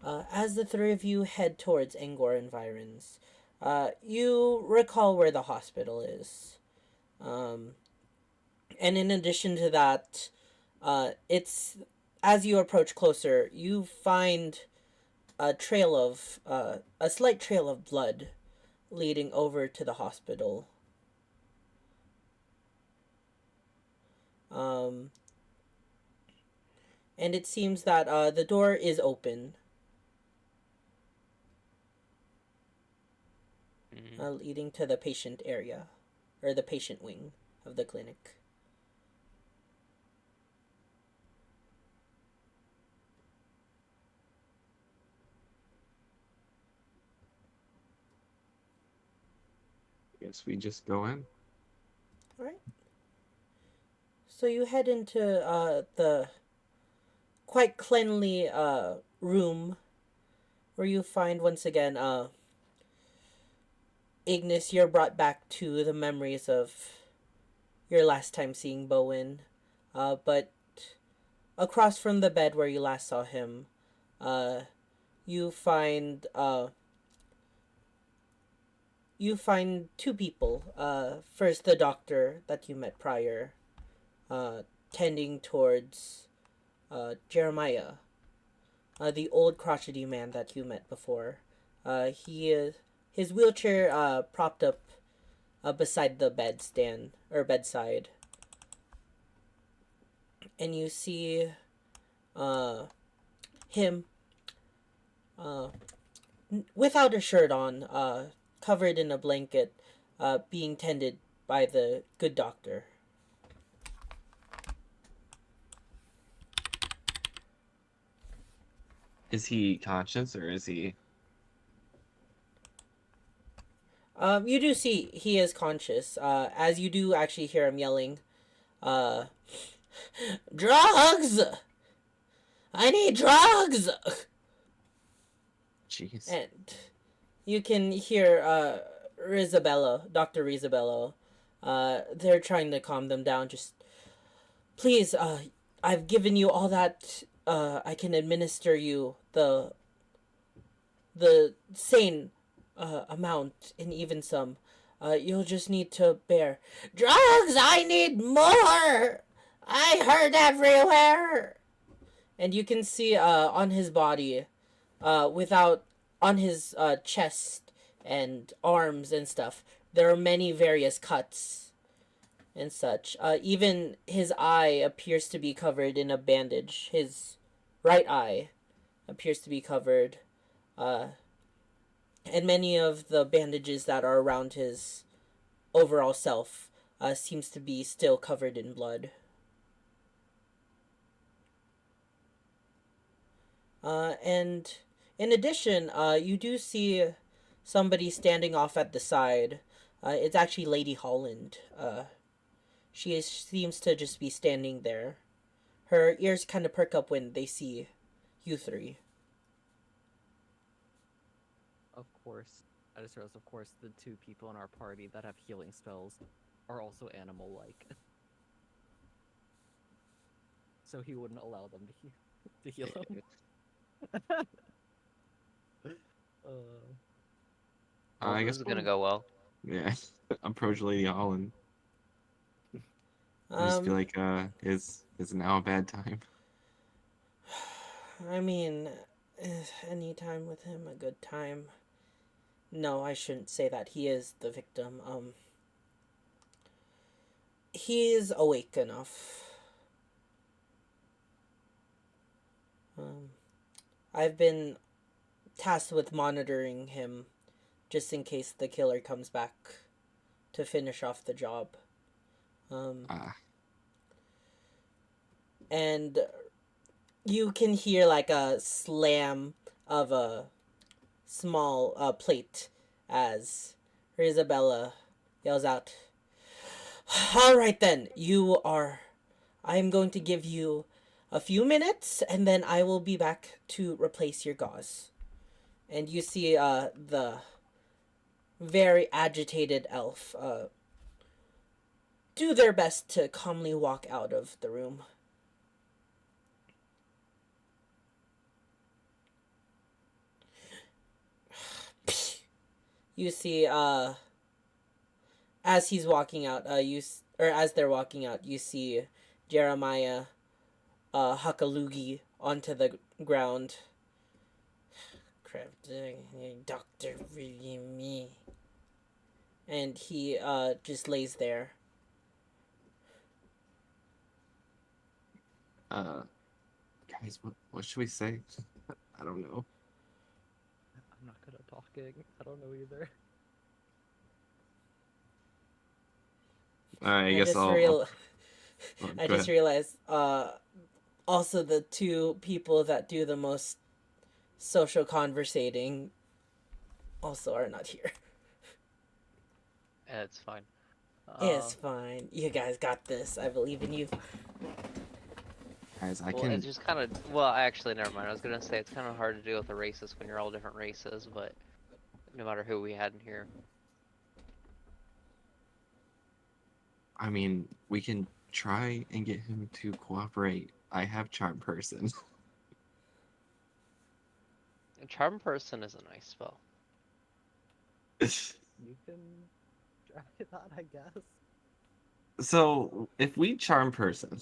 As the three of you head towards Angor environs, you recall where the hospital is. And in addition to that, it's as you approach closer, you find a slight trail of blood leading over to the hospital. And it seems that the door is open, leading to the patient area, or the patient wing of the clinic. Guess we just go in. Alright. So you head into the quite cleanly room where you find once again Ignis, you're brought back to the memories of your last time seeing Bowen. But across from the bed where you last saw him, you find two people. First, the doctor that you met prior, tending towards Jeremiah, the old crotchety man that you met before. His wheelchair propped up beside the bedside, and you see him without a shirt on, covered in a blanket, being tended by the good doctor. Is he conscious or is he? You do see he is conscious, as you do actually hear him yelling, drugs! I need drugs! Jeez. And you can hear, Dr. Rizabello, they're trying to calm them down. Just, please, I've given you all that, I can administer you the sane amount and even some. You'll just need to bear. Drugs! I need more! I heard everywhere! And you can see on his body, on his chest and arms and stuff, there are many various cuts and such. Even his eye appears to be covered in a bandage. His right eye appears to be covered. And many of the bandages that are around his overall self seems to be still covered in blood. And in addition, you do see somebody standing off at the side. It's actually Lady Holland. Seems to just be standing there. Her ears kind of perk up when they see you three. of course, I just realized, of course, the 2 people in our party that have healing spells are also animal-like. So he wouldn't allow them to heal him. Well, I this guess is gonna we'll, go well. yeah, approach Lady Holland. I just feel like is now a bad time. I mean, is any time with him a good time? No, I shouldn't say that. He is the victim. He's awake enough. I've been tasked with monitoring him just in case the killer comes back to finish off the job. And you can hear like a slam of a small plate as Isabella yells out, "All right then, I'm going to give you a few minutes and then I will be back to replace your gauze." And you see the very agitated elf do their best to calmly walk out of the room. You see, as he's walking out, as they're walking out, you see Jeremiah huck a loogie onto the ground. Crap, Dr. Me. And he just lays there. Guys, what should we say? I don't know. I'm not good at talking. I don't know either. I guess just I'll I go just ahead. realized also the 2 people that do the most social conversating also are not here. It's fine. It's fine. You guys got this. I believe in you. Guys, I Well, can. it's just kind of. Well, actually, never mind. I was gonna say it's kind of hard to deal with the racists when you're all different races, but no matter who we had in here. I mean, we can try and get him to cooperate. I have charm person. A charm person is a nice spell. You can try that, I guess. So if we charm person,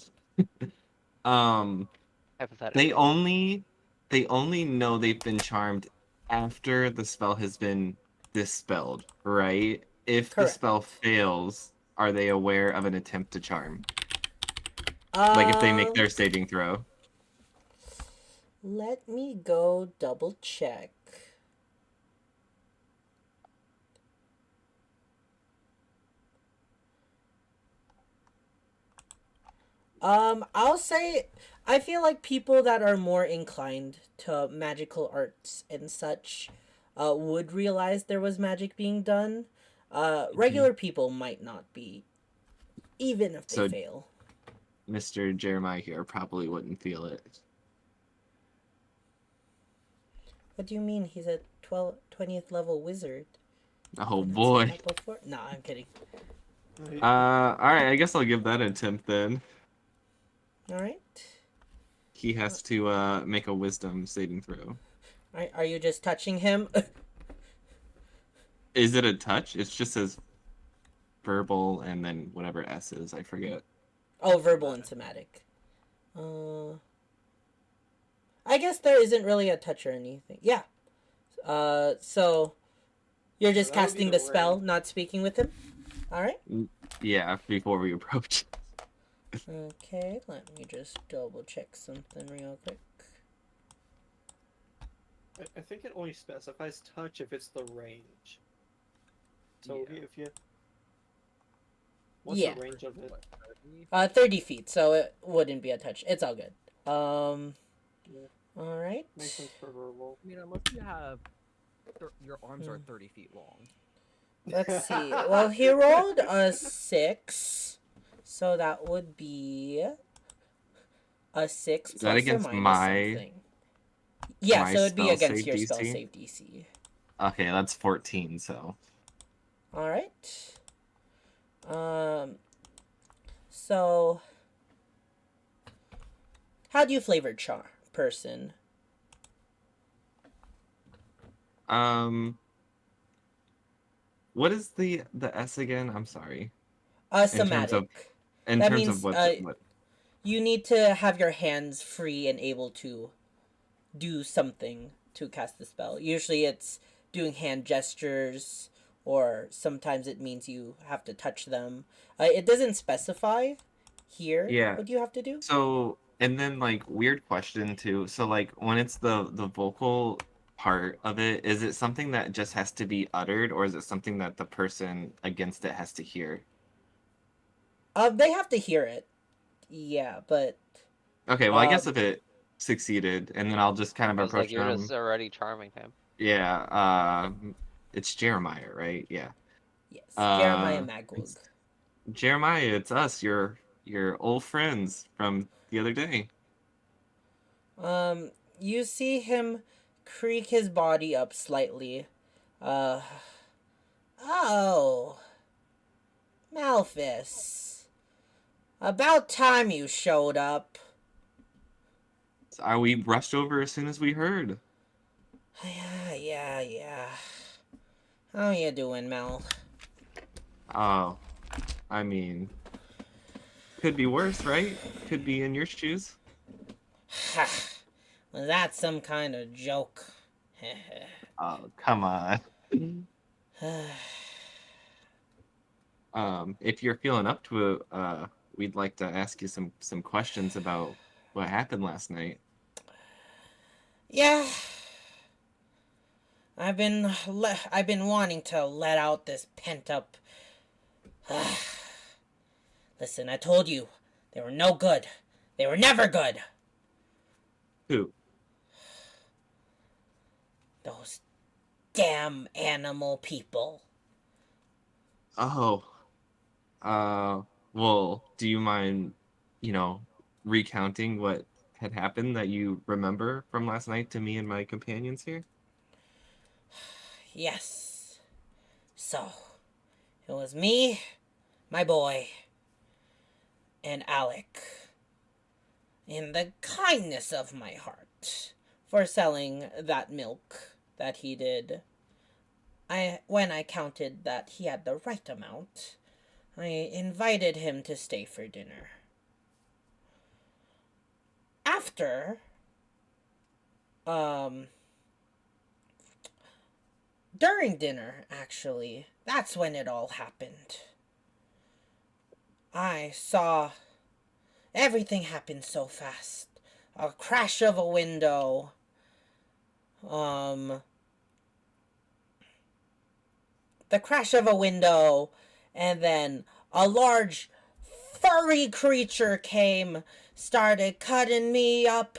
Hypothetically. they only know they've been charmed after the spell has been dispelled, right? If the Correct. spell fails, are they aware of an attempt to charm? Like if they make their saving throw. Let me go double check. I'll say I feel like people that are more inclined to magical arts and such would realize there was magic being done. Regular people might not be, even if they So- fail. Mr. Jeremiah here probably wouldn't feel it. What do you mean? He's a 20th level wizard. Oh I've not boy. seen that before. No, I'm kidding. Alright, I guess I'll give that an attempt then. Alright. He has to make a wisdom saving throw. Are you just touching him? Is it a touch? It just says verbal and then whatever S is, I forget. Oh, verbal and somatic. I guess there isn't really a touch or anything. Yeah. So you're just That would be casting the the spell, ring. not speaking with him? Alright. Yeah, before we approach. Okay, let me just double check something real quick. I think it only specifies touch if it's the range. So Yeah. if you... What's Yeah. the range of it? 30 feet, so it wouldn't be a touch. It's all good. Yeah. Alright. Makes sense for verbal. I mean, unless you have your arms are 30 feet long. Let's see. Well, he rolled a 6, so that would be a 6 Is plus that against or minus my- something. Yeah, my so it'd be spell against save your spell DC? save DC. Okay, that's 14. So All right. So how do you flavor char person? um, what is the S again? I'm sorry. In terms of Somatic. in That terms of means what? you need to have your hands free and able to do something to cast the spell. Usually it's doing hand gestures, or sometimes it means you have to touch them. It doesn't specify here Yeah. what you have to do. So, and then like weird question too. So like when it's the vocal part of it, is it something that just has to be uttered, or is it something that the person against it has to hear? They have to hear it. Yeah, but Okay, well I guess um, if it succeeded, and then I'll just kind of I was like, approach you're them. just already charming him. Yeah, it's Jeremiah, right? Yeah. yes, Jeremiah Uh, Magwug. it's Jeremiah, it's us, your old friends from the other day. You see him creak his body up slightly. Uh, oh, Malphus. About time you showed up. We rushed over as soon as we heard. Yeah. How you doing, Mel? Oh, I mean, could be worse, right? Could be in your shoes. Was that some kind of joke? Oh, come on. If you're feeling up to it, we'd like to ask you some questions about what happened last night. Yeah, I've been wanting to let out this pent up. Listen, I told you they were no good. They were never good. Who? Those damn animal people. Oh, uh, well, do you mind, you know, recounting what had happened that you remember from last night to me and my companions here? Yes. So, it was me, my boy, and Alec, in the kindness of my heart, for selling that milk that he did. When I counted that he had the right amount, I invited him to stay for dinner. After, um, during dinner, actually, that's when it all happened. I saw everything happen so fast. A crash of a window, um, the crash of a window, and then a large furry creature came, started cutting me up,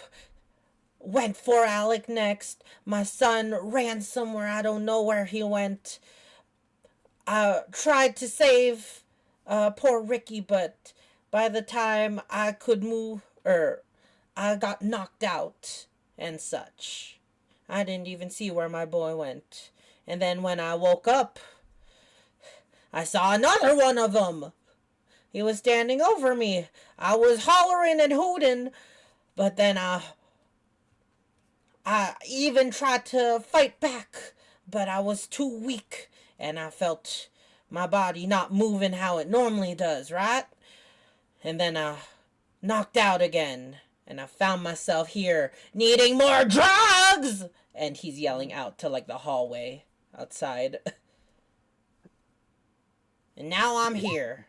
went for Alec next. My son ran somewhere, I don't know where he went. I tried to save poor Ricky, but by the time I could move, I got knocked out and such. I didn't even see where my boy went. And then when I woke up, I saw another one of them. He was standing over me. I was hollering and hooting, but then I even tried to fight back, but I was too weak, and I felt my body not moving how it normally does, right? And then I knocked out again, and I found myself here needing more drugs! And he's yelling out to like the hallway outside. And now I'm here.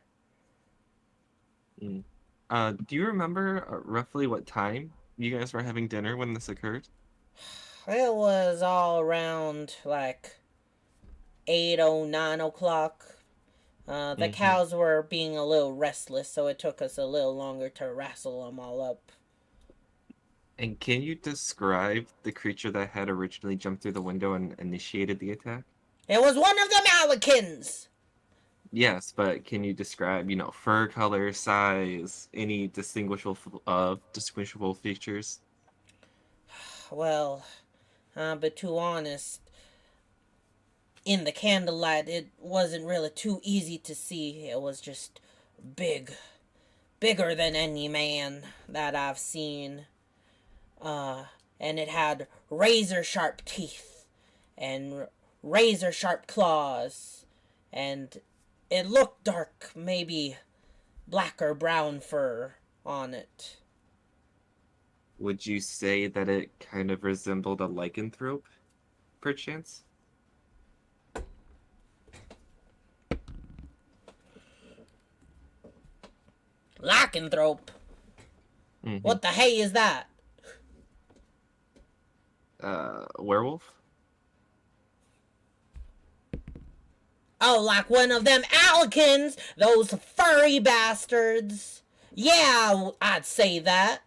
Mm. Do you remember roughly what time you guys were having dinner when this occurred? It was all around like 8 or 9 o'clock. The Hmm. cows were being a little restless, so it took us a little longer to wrestle them all up. And can you describe the creature that had originally jumped through the window and initiated the attack? It was one of the Malikins! Yes, but can you describe, fur color, size, any distinguishable features? Well, but to honest, in the candlelight, it wasn't really too easy to see. It was just big, bigger than any man that I've seen. And it had razor sharp teeth and razor sharp claws, and it looked dark, maybe black or brown fur on it. Would you say that it kind of resembled a lycanthrope, perchance? Lycanthrope? Mhm. What the hey is that? Werewolf? Oh, like one of them Alikins, those furry bastards. Yeah, I'd say that.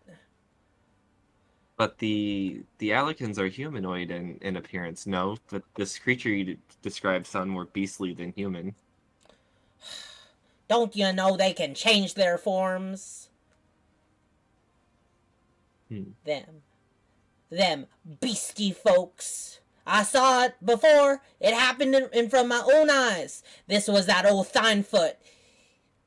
But the Alikins are humanoid in appearance, no? But this creature you described sound more beastly than human. Don't you know they can change their forms? Them beastie folks. I saw it before. It happened in front of my own eyes. This was that old Thinefoot.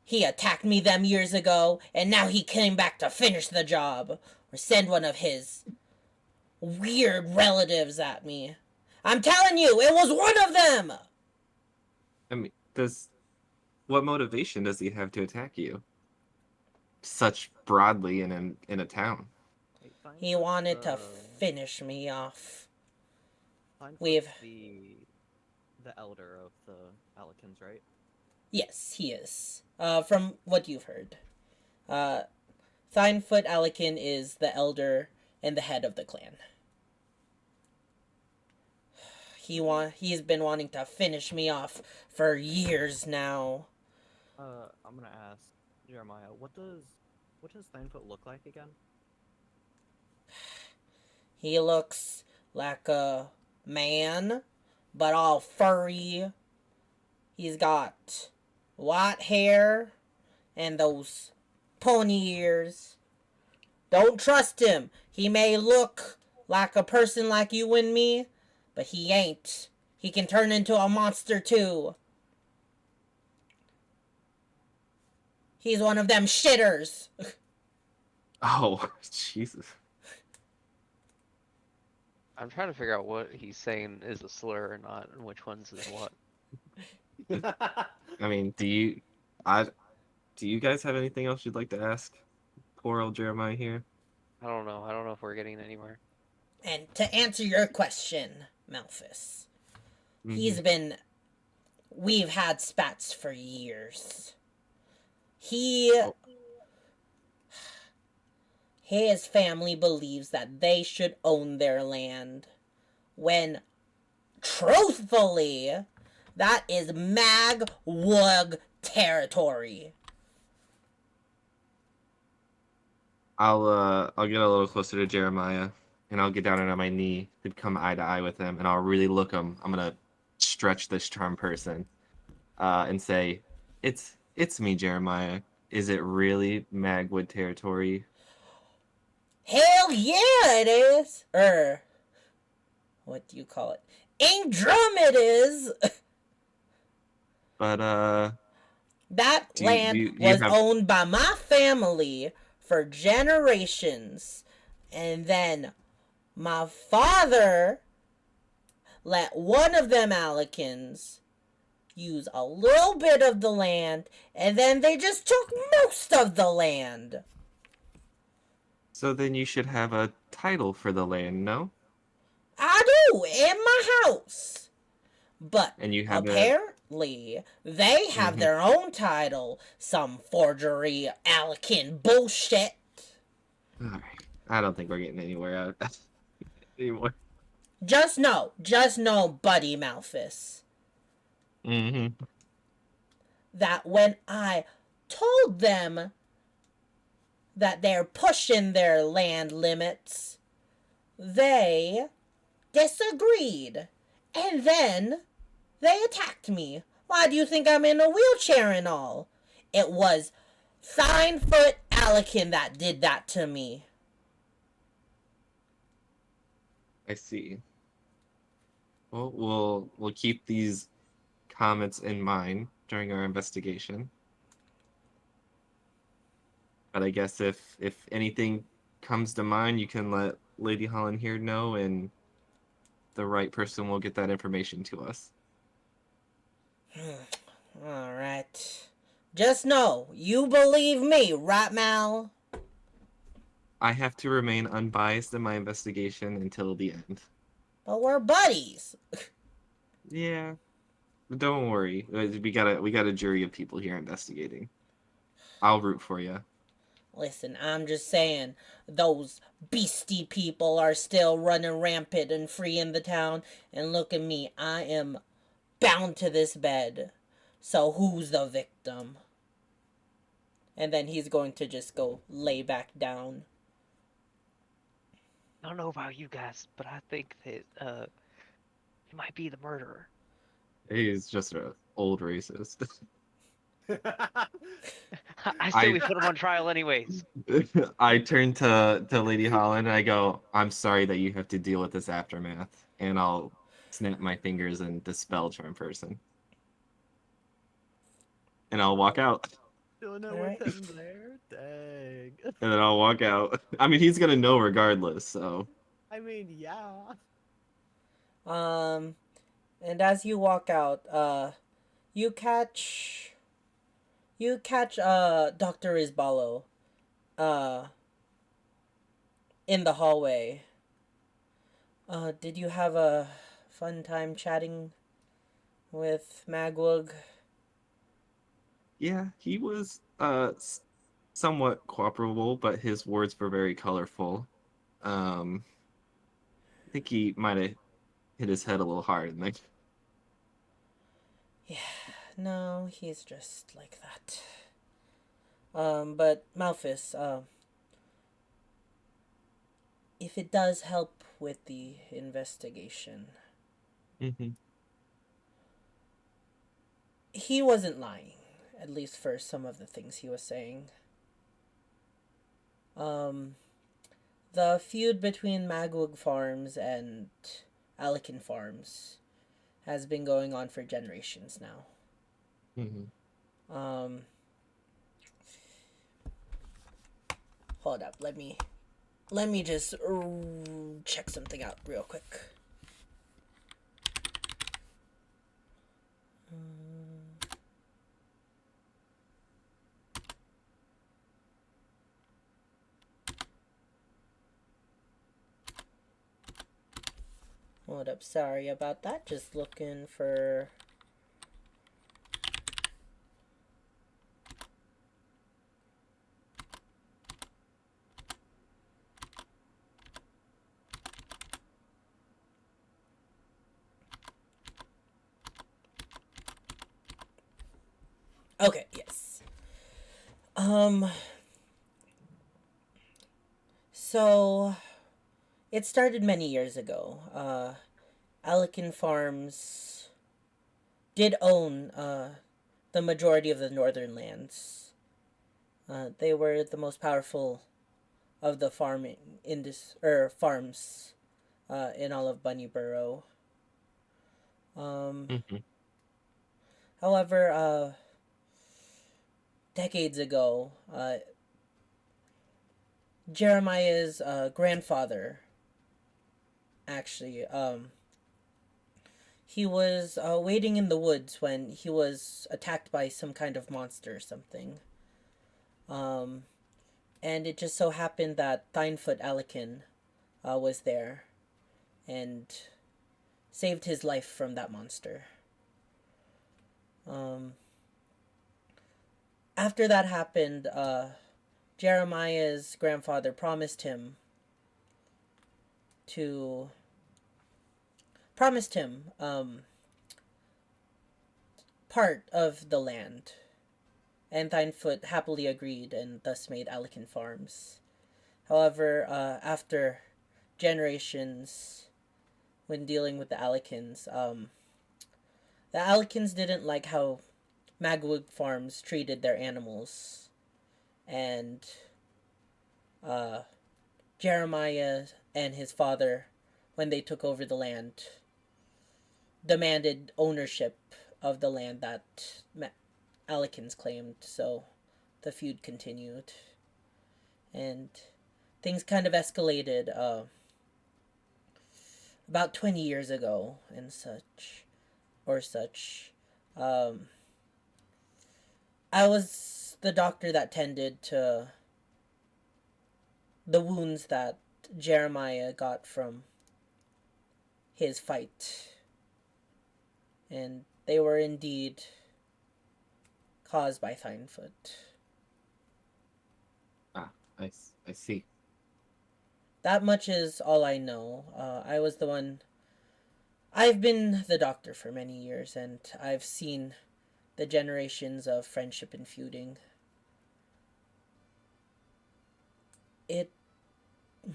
He attacked me them years ago, and now he came back to finish the job. Or send one of his weird relatives at me. I'm telling you, it was one of them! I mean, what motivation does he have to attack you? Such broadly in a town. Wait, fine, He but, wanted to finish me off. Fine, We've... the elder of the Alikins, right? Yes, he is. From what you've heard. Thinefoot Alikin is the elder and the head of the clan. He's been wanting to finish me off for years now. I'm gonna ask Jeremiah, what does Thinefoot look like again? He looks like a man, but all furry. He's got white hair and those pony ears. Don't trust him. He may look like a person like you and me, but he ain't. He can turn into a monster too. He's one of them shitters. Oh, Jesus. I'm trying to figure out what he's saying is a slur or not, and which ones is what. I mean, do you guys have anything else you'd like to ask poor old Jeremiah here? I don't know. I don't know if we're getting anywhere. And to answer your question, Malphus, we've had spats for years. His family believes that they should own their land, when, truthfully, that is Mag-Wug territory. I'll get a little closer to Jeremiah, and I'll get down on my knee to come eye to eye with him, and I'll really look him. I'm gonna stretch this charm person, and say, "It's me, Jeremiah. Is it really Magwood territory?" Hell yeah, it is. What do you call it? Ingdrum it is. But that land was owned by my family for generations, and then my father let one of them Alikins use a little bit of the land, and then they just took most of the land. So then you should have a title for the land, no? I do, in my house. But and you have apparently they have their own title. Some forgery Alikin bullshit. Alright. I don't think we're getting anywhere out of that anymore. Just know, buddy Malphus, that when I told them that they're pushing their land limits, they disagreed. And then they attacked me. Why do you think I'm in a wheelchair and all? It was Thinefoot Alikin that did that to me. I see. Well, we'll keep these comments in mind during our investigation. But I guess if anything comes to mind, you can let Lady Holland here know, and the right person will get that information to us. All right. Just know, you believe me, right, Mal? I have to remain unbiased in my investigation until the end. But we're buddies. Yeah, don't worry. We got a jury of people here investigating. I'll root for you. Listen, I'm just saying, those beastie people are still running rampant and free in the town. And look at me, I am bound to this bed. So who's the victim? And then he's going to just go lay back down. I don't know about you guys, but I think that he might be the murderer. He's just an old racist. I say I we put him on trial anyways. I turn to Lady Holland and I go, "I'm sorry that you have to deal with this aftermath," and I'll snap my fingers and dispel charm person, and I'll walk out. Doing it Alright. with him there? Dang. And then I'll walk out. I mean, he's gonna know regardless. So I mean, yeah. And as you walk out, you catch Dr. Isbalo in the hallway. Did you have a fun time chatting with Magwug? yeah, he was somewhat cooperable, but his words were very colorful. I think he might have hit his head a little hard, and like, Yeah, no, he's just like that. But Malphus, if it does help with the investigation, mm-hmm. he wasn't lying, at least for some of the things he was saying. The feud between Magwug Farms and Alican Farms has been going on for generations now. Mm-hmm. Hold up, let me just check something out real quick. Hold up, sorry about that. Just looking for... Okay, yes. So it started many years ago. Alican Farms did own the majority of the northern lands. They were the most powerful of the farms in all of Bunnyborough. Mm-hmm. However, decades ago, Jeremiah's grandfather actually he was waiting in the woods when he was attacked by some kind of monster or something. And it just so happened that Thinefoot Alican was there and saved his life from that monster. After that happened, Jeremiah's grandfather promised him part of the land, and Thinefoot happily agreed and thus made Alican Farms. However, after generations, when dealing with the Alicans didn't like how Magwig Farms treated their animals, and Jeremiah and his father, when they took over the land, demanded ownership of the land that Alikins claimed, so the feud continued. And things kind of escalated about 20 years ago and such. Or such. I was the doctor that tended to the wounds that Jeremiah got from his fight. And they were indeed caused by Thinefoot. I see. That much is all I know. I was the one. I've been the doctor for many years, and I've seen the generations of friendship and feuding. It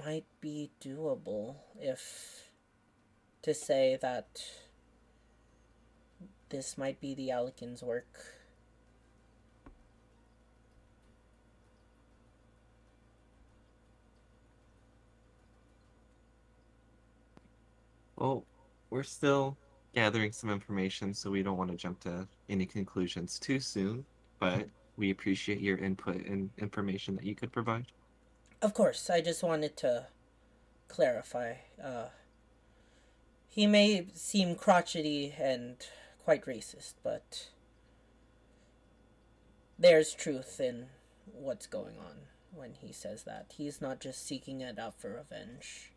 might be doable if to say that this might be the Alikins' work. Well, we're still gathering some information, so we don't want to jump to any conclusions too soon, but we appreciate your input and information that you could provide. Of course, I just wanted to clarify. He may seem crotchety and quite racist, but there's truth in what's going on when he says that. He's not just seeking it out for revenge.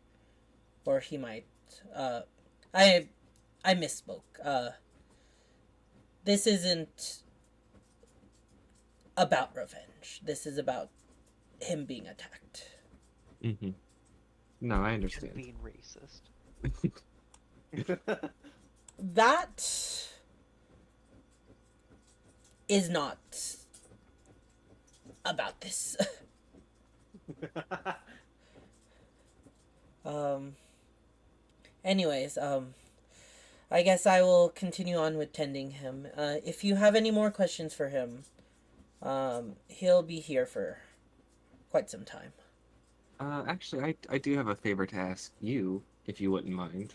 Or he might. I misspoke. This isn't about revenge. This is about him being attacked. Mm-hmm. No, I Just understand. being racist. That is not about this. Anyways, I guess I will continue on with tending him. If you have any more questions for him, he'll be here for quite some time. Actually, I do have a favor to ask you, if you wouldn't mind.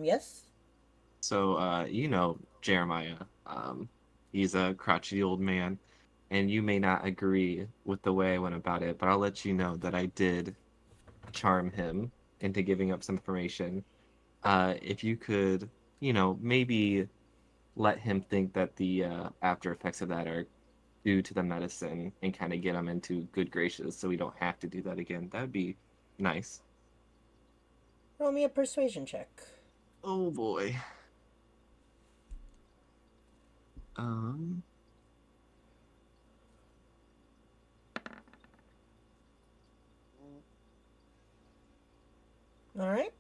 Yes? So, you know Jeremiah. He's a crotchety old man, and you may not agree with the way I went about it, but I'll let you know that I did charm him into giving up some information. If you could, maybe let him think that the after effects of that are due to the medicine and kind of get him into good graces so we don't have to do that again, that'd be nice. Roll me a persuasion check. Oh boy. Alright.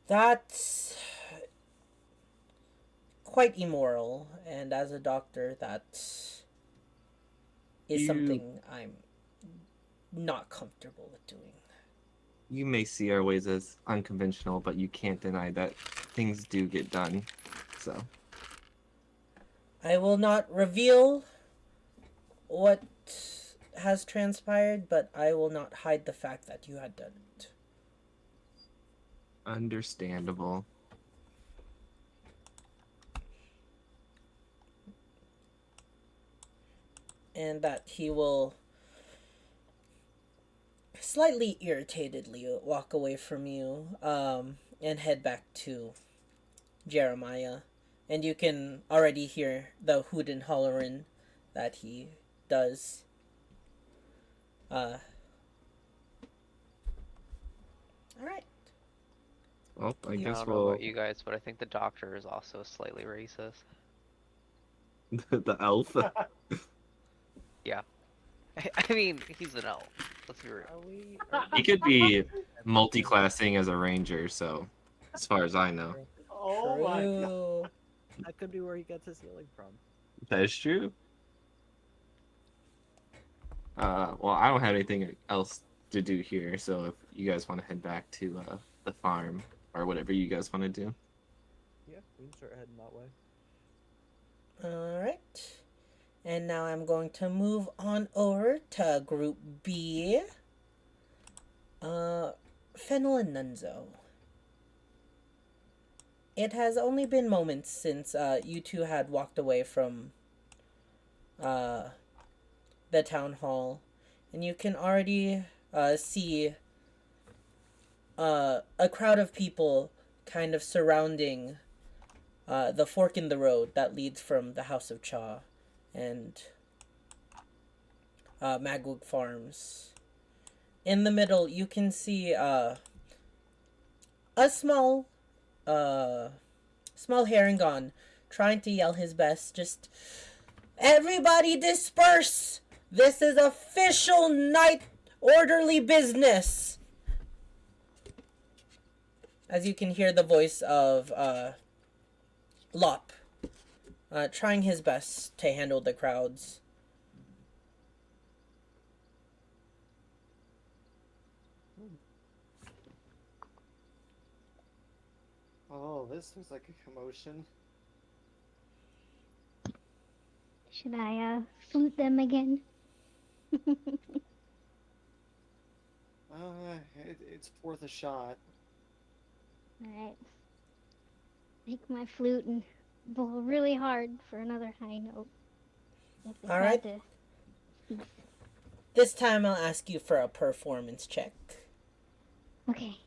That's quite immoral, and as a doctor, that is something I'm not comfortable with doing. You may see our ways as unconventional, but you can't deny that things do get done. So, I will not reveal what has transpired, but I will not hide the fact that you had done it. understandable. And that he will slightly irritatedly walk away from you and head back to Jeremiah. And you can already hear the hoot and hollering that he does. Alright. Well, I I guess don't know we'll about you guys, but I think the doctor is also slightly racist. the elf. Yeah. I mean, he's an elf. Let's be real. He could be multi-classing as a ranger, so as far as I know. Oh my god. True. That could be where he gets his healing from. That is true. Well, I don't have anything else to do here, so if you guys want to head back to the farm or whatever you guys want to do. Yeah, we can start heading that way. Alright. And now I'm going to move on over to Group B. Fennel and Nunzo. It has only been moments since you two had walked away from the town hall, and you can already see a crowd of people kind of surrounding the fork in the road that leads from the House of Cha and Magwig Farms. In the middle, you can see a small Harengon trying to yell his best. Just, everybody disperse! This is official night orderly business! As you can hear the voice of Lop trying his best to handle the crowds. Oh, this looks like a commotion. Should I flute them again? It's worth a shot. Alright. Make my flute and blow really hard for another high note. Get the crowd Alright. to cease. This time I'll ask you for a performance check. Okay.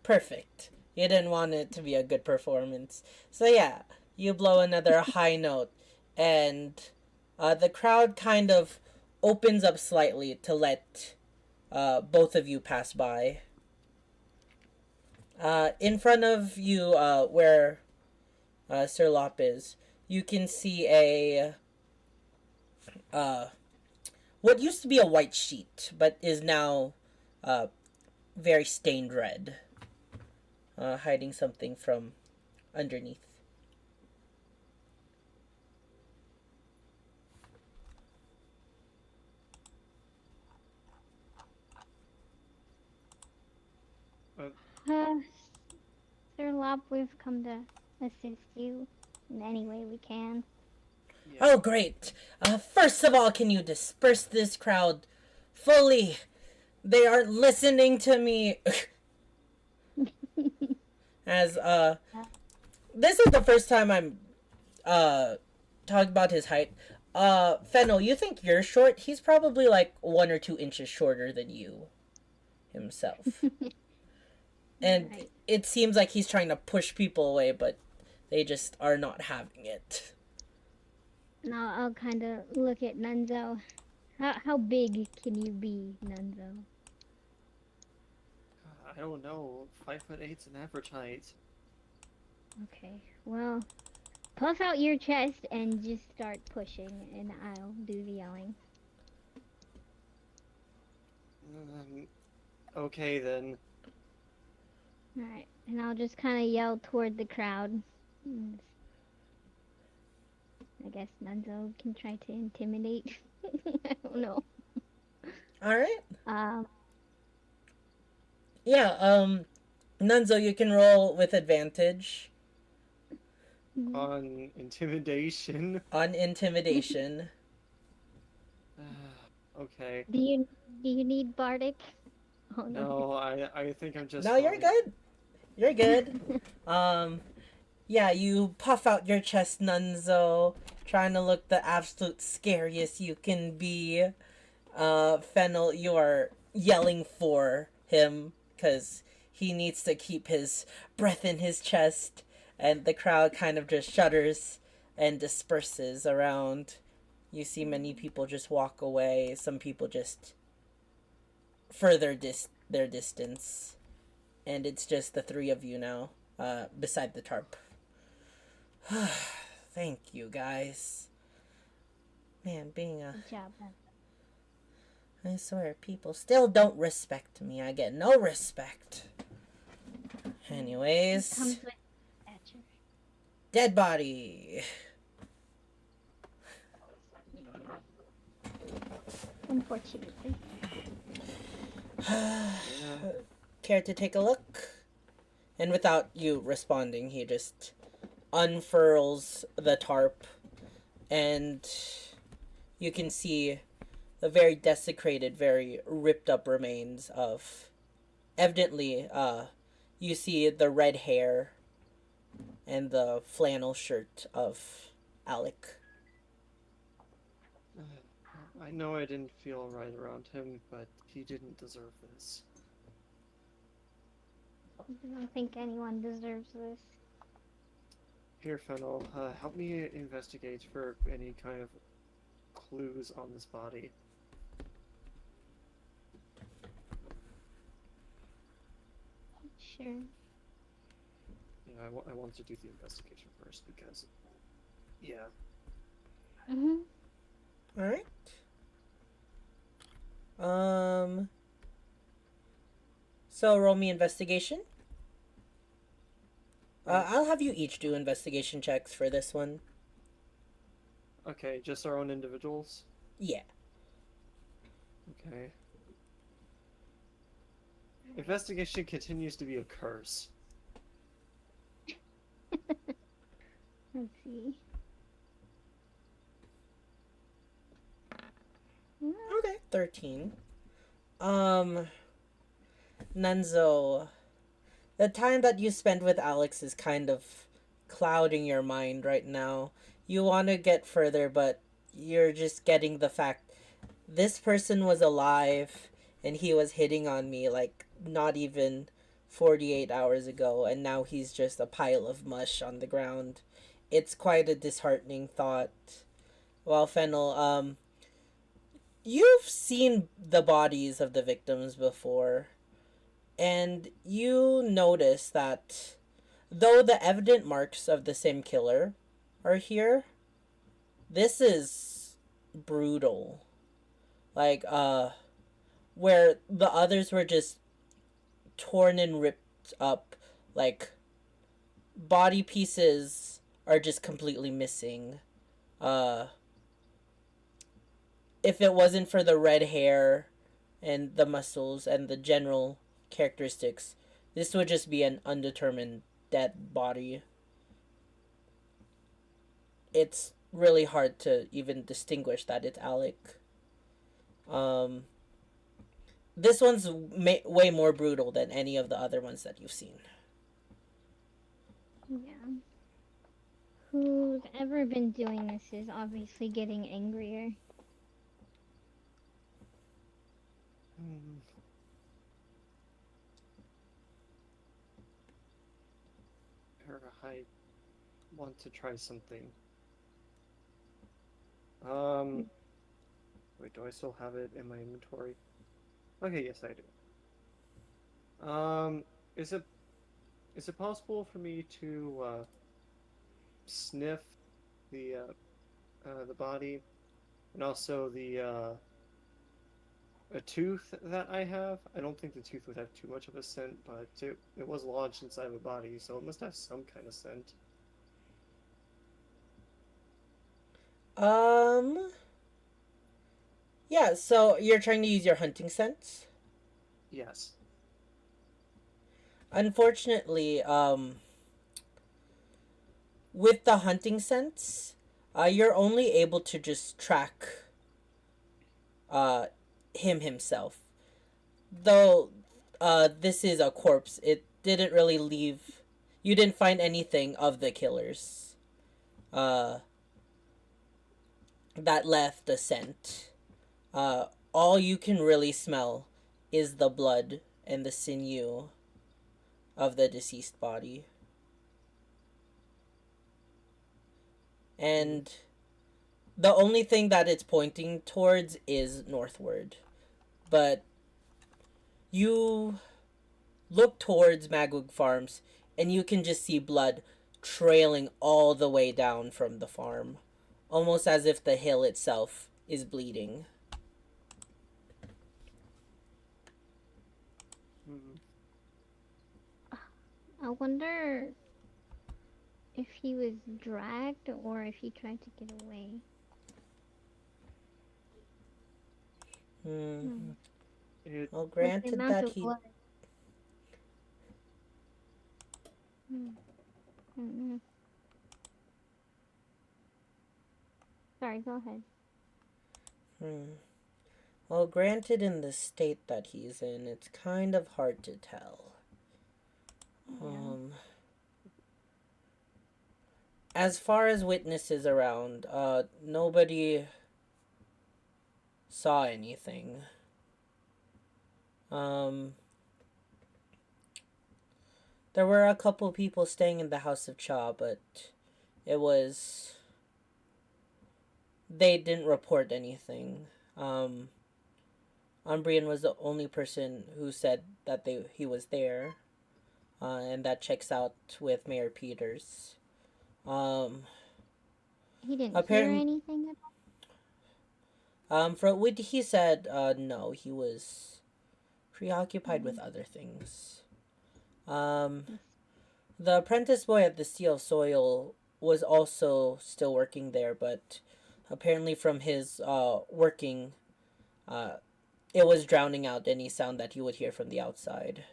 Perfect. You didn't want it to be a good performance. So yeah, you blow another high note, and the crowd kind of opens up slightly to let both of you pass by. In front of you, where Sir Lop is, you can see a what used to be a white sheet, but is now very stained red, hiding something from underneath. Uh, Sir Lop, we've come to assist you in any way we can. Yeah. Oh, great. First of all, can you disperse this crowd fully? They aren't listening to me. As, this is the first time I'm, talking about his height. Fennel, you think you're short? He's probably like 1 or 2 inches shorter than you himself. And Right. it seems like he's trying to push people away, but they just are not having it. Now I'll kind of look at Nunzo. How big can you be, Nunzo? I don't know. 5'8's an average height. Okay, well, puff out your chest and just start pushing, and I'll do the yelling. Okay then. Alright, and I'll just kind of yell toward the crowd. I guess Nunzo can try to intimidate. I don't know. Alright. Um, Yeah, Nunzo, you can roll with advantage On intimidation. on intimidation. Okay. do you need Bardic? Oh No, I think I'm just No, you're fine. good. You're good. Yeah, you puff out your chest, Nunzo, trying to look the absolute scariest you can be. Fennel, you are yelling for him because he needs to keep his breath in his chest, and the crowd kind of just shudders and disperses around. You see many people just walk away. Some people just further their distance, and it's just the 3 of you now, beside the tarp. Thank you, guys. Man, being a... Good job, man. I swear, people still don't respect me. I get no respect. Anyways, Comes with stature. dead body. Unfortunately. Care to take a look? And without you responding, he just unfurls the tarp, and you can see the very desecrated, very ripped up remains of, evidently, you see the red hair and the flannel shirt of Alec. I know I didn't feel right around him, but he didn't deserve this. I don't think anyone deserves this. Here, Fennel, help me investigate for any kind of clues on this body. Sure. Yeah, I want to do the investigation first because, yeah. Mhm. Alright. So roll me investigation. I'll have you each do investigation checks for this one. Okay, just our own individuals? Yeah. Okay. Investigation continues to be a curse. Let's see. Okay. 13. Nunzo, the time that you spent with Alex is kind of clouding your mind right now. You want to get further, but you're just getting the fact this person was alive and he was hitting on me like not even 48 hours ago, and now he's just a pile of mush on the ground. It's quite a disheartening thought. Well, Fennel, you've seen the bodies of the victims before, and you notice that though the evident marks of the same killer are here, this is brutal. Like, where the others were just torn and ripped up, like, body pieces are just completely missing. If it wasn't for the red hair and the muscles and the general characteristics, this would just be an undetermined dead body. It's really hard to even distinguish that it's Alec. This one's way more brutal than any of the other ones that you've seen. Yeah. Who's ever been doing this is obviously getting angrier. I want to try something. Wait, do I still have it in my inventory? Okay, yes I do. Is it possible for me to sniff the body and also the a tooth that I have? I don't think the tooth would have too much of a scent, but it was lodged inside of a body, so it must have some kind of scent. Yeah, so you're trying to use your hunting sense? Yes. Unfortunately, with the hunting sense, you're only able to just track him himself. Though this is a corpse, it didn't really leave. You didn't find anything of the killers that left a scent. All you can really smell is the blood and the sinew of the deceased body. And the only thing that it's pointing towards is northward. But you look towards Magwig Farms and you can just see blood trailing all the way down from the farm, almost as if the hill itself is bleeding. I wonder if he was dragged or if he tried to get away. It, Well, With the granted amount that of he. blood. Hmm. Mm-mm. Sorry, go ahead. Hmm. Well, granted, in the state that he's in, it's kind of hard to tell. Yeah. As far as witnesses around, nobody saw anything. Um, there were a couple people staying in the House of Cha, but it was they didn't report anything. Umbrian was the only person who said that he was there, and that checks out with Mayor Peters. Um, He didn't hear apparently, anything at for what he said, no, he was preoccupied with all? other things. Um, Yes. the apprentice boy at the Seal of Soil was also still working there, but apparently from his working, uh, it was drowning out any sound that he would hear from the outside.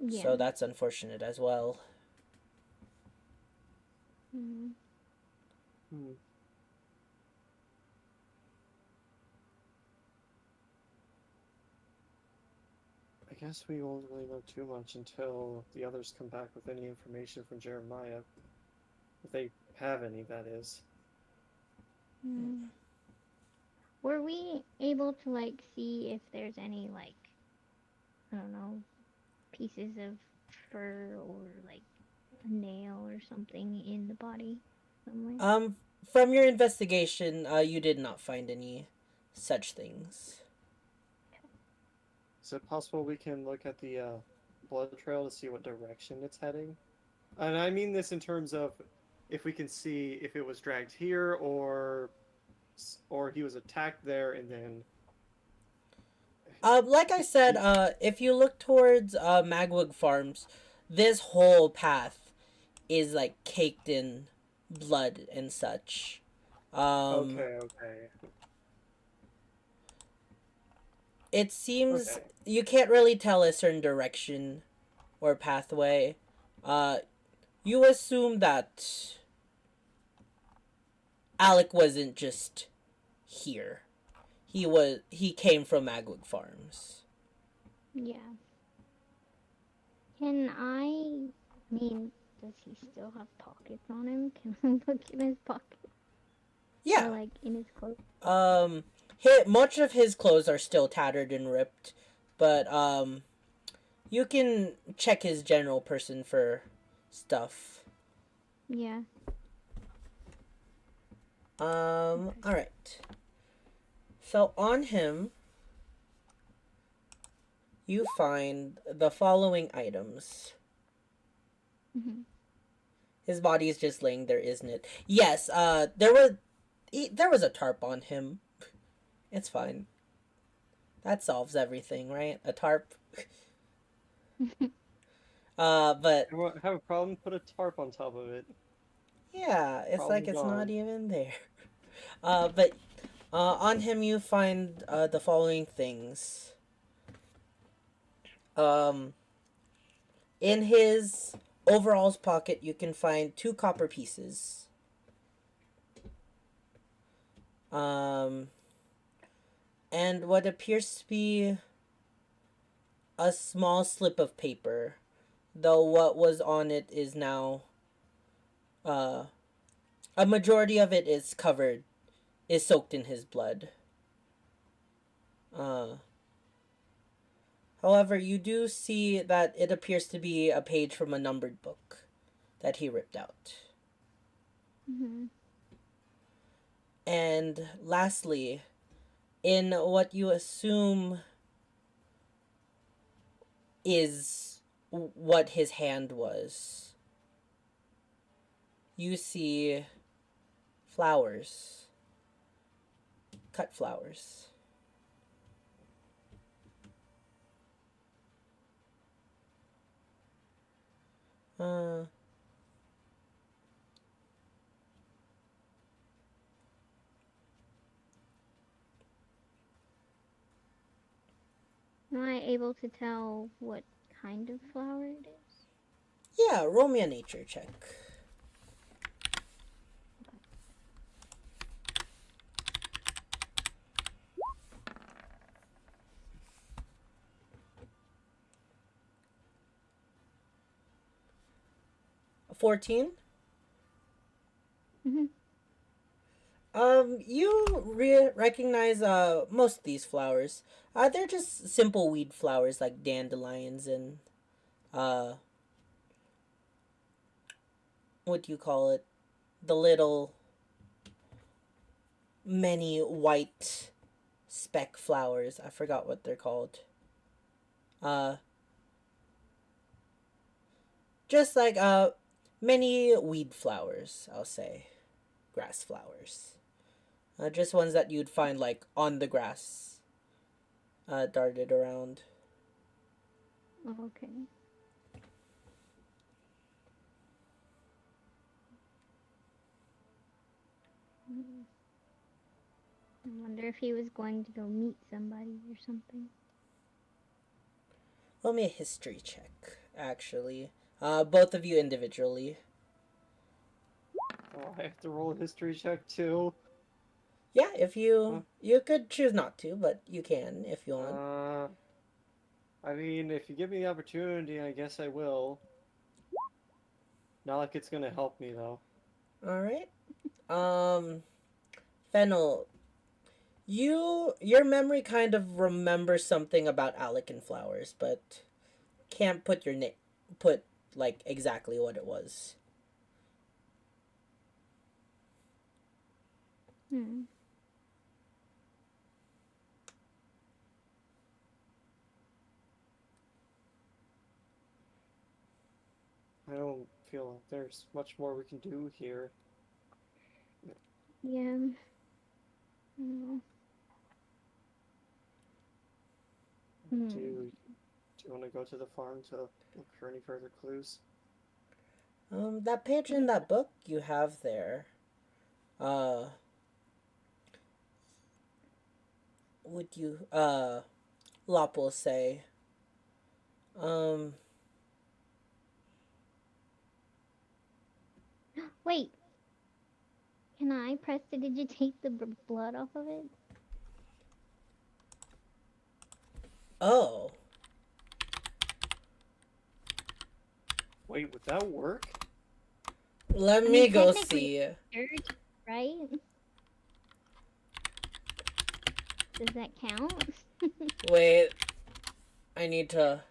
Yeah. So that's unfortunate as well. Mm. hmm. I guess we won't really know too much until the others come back with any information from Jeremiah. If they have any, that is. Mm. Were we able to like see if there's any like I don't know pieces of fur or like a nail or something in the body somewhere? From your investigation, you did not find any such things. Is it possible we can look at the blood trail to see what direction it's heading? And I mean this in terms of if we can see if it was dragged here or he was attacked there and then. Like I said, if you look towards Magwig Farms, this whole path is like caked in blood and such. Um, Okay, okay, it seems okay. you can't really tell a certain direction or pathway. Uh, you assume that Alec wasn't just here. He came from Magwig Farms. Yeah. Can I mean, does he still have pockets on him? Can I look in his pocket or Yeah. like in his clothes? Much of his clothes are still tattered and ripped, but you can check his general person for stuff. Yeah. All right. So on him, you find the following items. Mm-hmm. His body is just laying there, isn't it? Yes. There was a tarp on him. It's fine. That solves everything, right? A tarp. But Have a problem? Put a tarp on top of it. yeah, it's like Problem it's not gone. even there. But on him you find the following things. Um, in his overalls pocket, you can find 2 copper pieces. Um, and what appears to be a small slip of paper, though what was on it is now uh, a majority of it is soaked in his blood. Uh, However, you do see that it appears to be a page from a numbered book that he ripped out. Mm-hmm. And lastly, in what you assume is what his hand was, you see flowers, cut flowers. Uh, Am I able to tell what kind of flower it is? Yeah, roll me a nature check. A 14? Mm-hmm. You recognize most of these flowers. They're just simple weed flowers like dandelions and uh, what do you call it? The little many white speck flowers. I forgot what they're called. Uh, just like many weed flowers, I'll say, grass flowers. Just ones that you'd find like on the grass, darted around. Okay. Mm. I wonder if he was going to go meet somebody or something. Roll me a history check, actually. Both of you individually. Oh, I have to roll a history check too. Yeah, if Huh? you could choose not to, but you can if you want. I mean, if you give me the opportunity, I guess I will. Not like it's gonna help me though. All right. Fennel, your memory kind of remembers something about Alec and flowers, but can't put like exactly what it was. Hmm. I don't feel like there's much more we can do here. Yeah. Mm. Hmm. Do you want to go to the farm to look for any further clues? That page in that book you have there. Uh, would you Lop will say. Um, Wait. Can I prestidigitate the blood off of it? oh, Wait, would that work? let I me mean, go technically, see. Dirty, right? Does that count? Wait, I need to.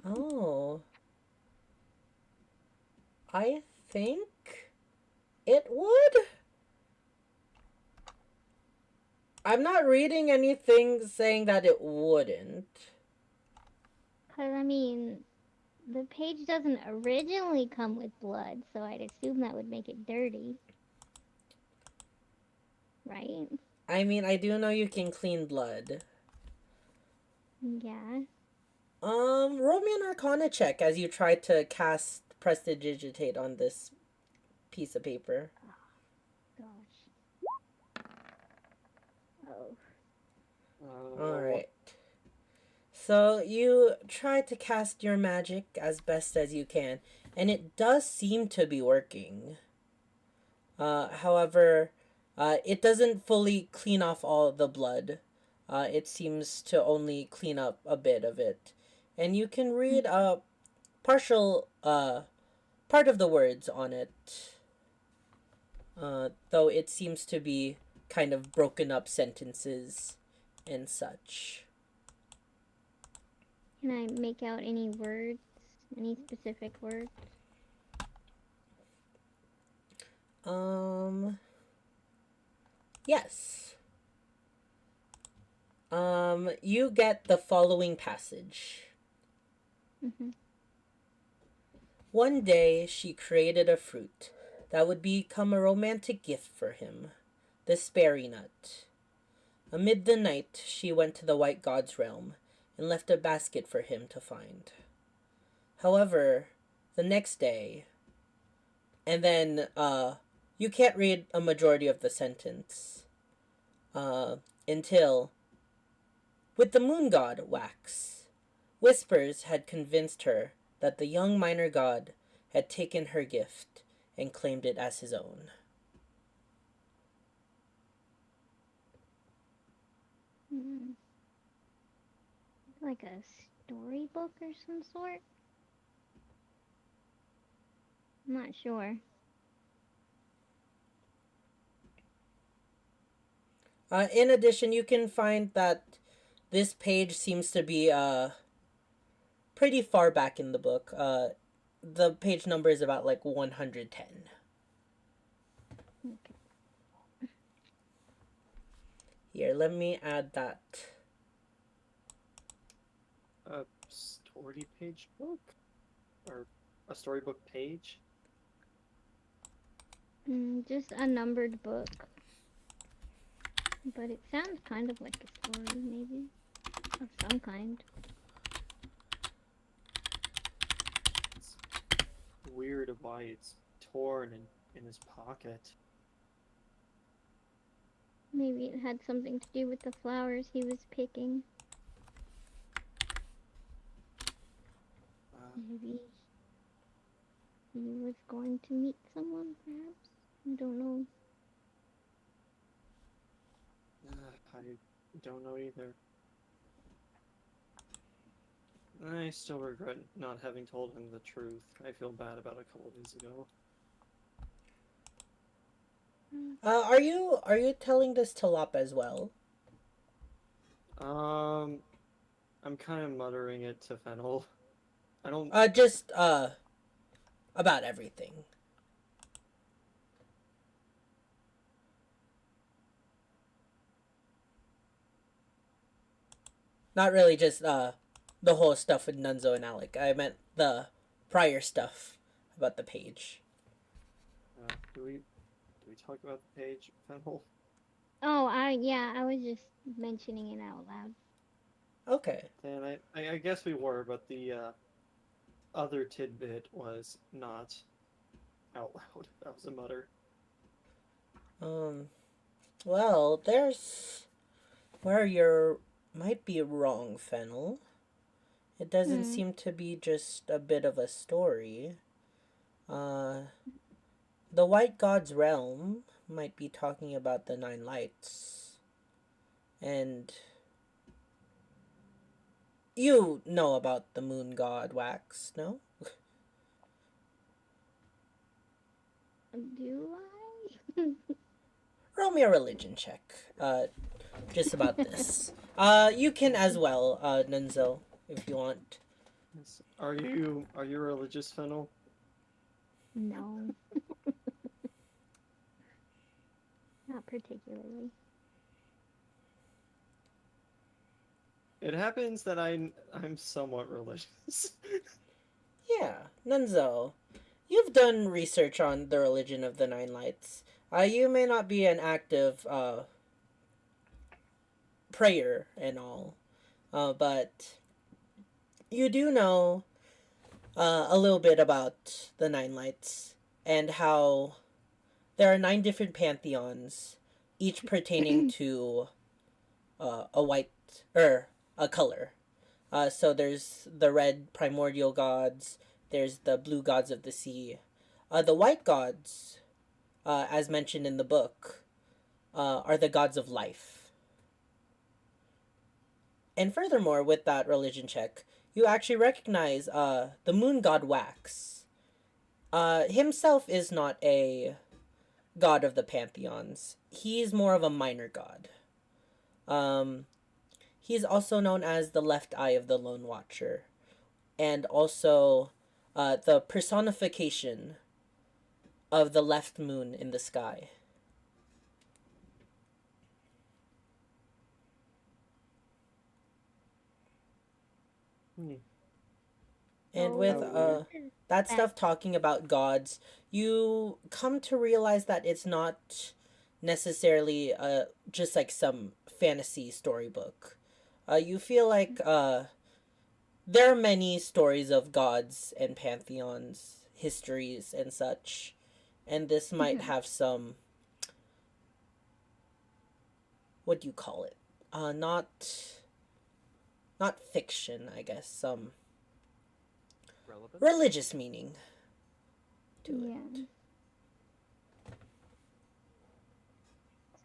Oh, I think it would. I'm not reading anything saying that it wouldn't. Because, I mean, the page doesn't originally come with blood, so I'd assume that would make it dirty. Right? I mean, I do know you can clean blood. Yeah. Roll me an Arcana check as you try to cast Prestidigitate on this piece of paper. Gosh. Oh. Alright. So you try to cast your magic as best as you can, and it does seem to be working. However, it doesn't fully clean off all the blood. It seems to only clean up a bit of it. And you can read a partial part of the words on it. Though it seems to be kind of broken up sentences and such. Can I make out any words? Any specific words? Yes. You get the following passage. Mm-hmm. One day she created a fruit that would become a romantic gift for him, the sperry nut. Amid the night, she went to the white god's realm and left a basket for him to find. However, the next day, And then you can't read a majority of the sentence until, with the moon god Wax, whispers had convinced her that the young minor god had taken her gift and claimed it as his own. Hmm. Like a storybook or some sort? I'm not sure. In addition, you can find that this page seems to be pretty far back in the book. The page number is about like 110. Okay. Here, let me add that. A story page book? Or a storybook page? Just a numbered book. But it sounds kind of like a story, maybe. Of some kind. It's weird why it's torn in his pocket. Maybe it had something to do with the flowers he was picking. Maybe he was going to meet someone, perhaps? I don't know. I don't know either. I still regret not having told him the truth. I feel bad about a couple days ago. Are you telling this to Lop as well? I'm kind of muttering it to Fennel. I don't. Just about everything. Not really just the whole stuff with Nunzo and Alec. I meant the prior stuff about the page. Do we talk about the page, Fennel? Oh, I was just mentioning it out loud. Okay. And I guess we were, but the other tidbit was not out loud. That was a mutter. Well, there's where you're might be wrong, Fennel. It doesn't seem to be just a bit of a story. The White God's realm might be talking about the Nine Lights. And you know about the moon god Wax, no? Do I? Roll me a religion check. Just about this. You can as well, Nunzo, if you want. Yes. Are you religious, Fennel? No. Not particularly. It happens that I'm somewhat religious. Yeah, Nunzo. You've done research on the religion of the Nine Lights. You may not be an active prayer and all, but you do know a little bit about the Nine Lights and how there are 9 different pantheons, each pertaining to a white or a color. So there's the red primordial gods. There's the blue gods of the sea. The white gods, as mentioned in the book, are the gods of life. And furthermore, with that religion check, you actually recognize the moon god Wax. Himself is not a god of the pantheons. He's more of a minor god. He's also known as the left eye of the Lone Watcher, and also the personification of the left moon in the sky. And with that stuff talking about gods, you come to realize that it's not necessarily just like some fantasy storybook. You feel like there are many stories of gods and pantheons, histories, and such. and this might have some, what do you call it? Not fiction, I guess, some Relevant? religious meaning to Yeah. it.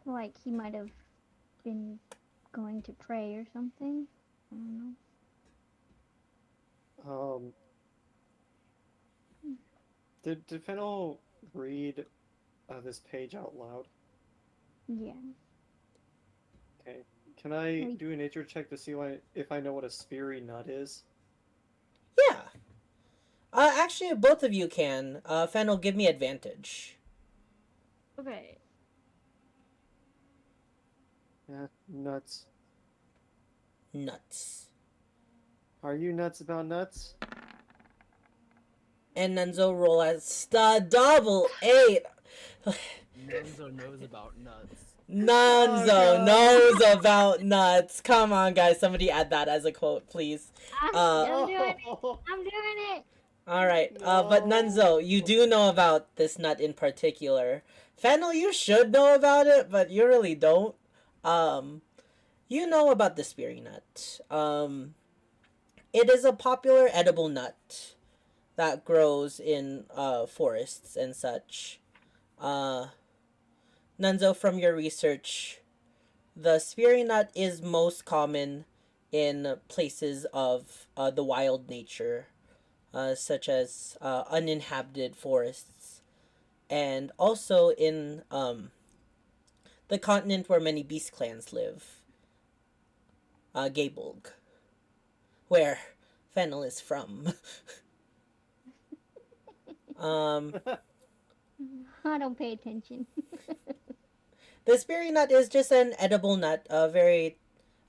So, like, he might have been going to pray or something. I don't know. Did Fennel read this page out loud? Yeah. Okay. Can I Wait. do a nature check to see if I know what a speary nut is? Yeah. Actually, both of you can. Fennel, give me advantage. Okay. Yeah, nuts. Nuts. Are you nuts about nuts? And Nunzo roll as double 8. Nunzo knows about nuts. Nunzo God. knows about nuts. Come on, guys. Somebody add that as a quote, please. I'm doing it. I'm doing it. All right. But No. Nunzo, you do know about this nut in particular. Fennel, you should know about it, but you really don't. You know about the speary nut. It is a popular edible nut that grows in forests and such. Nunzo, from your research, the speary nut is most common in places of the wild nature, such as uninhabited forests, and also in the continent where many beast clans live, Gabolg, where Fennel is from. um, I don't pay attention. the speary nut is just an edible nut, very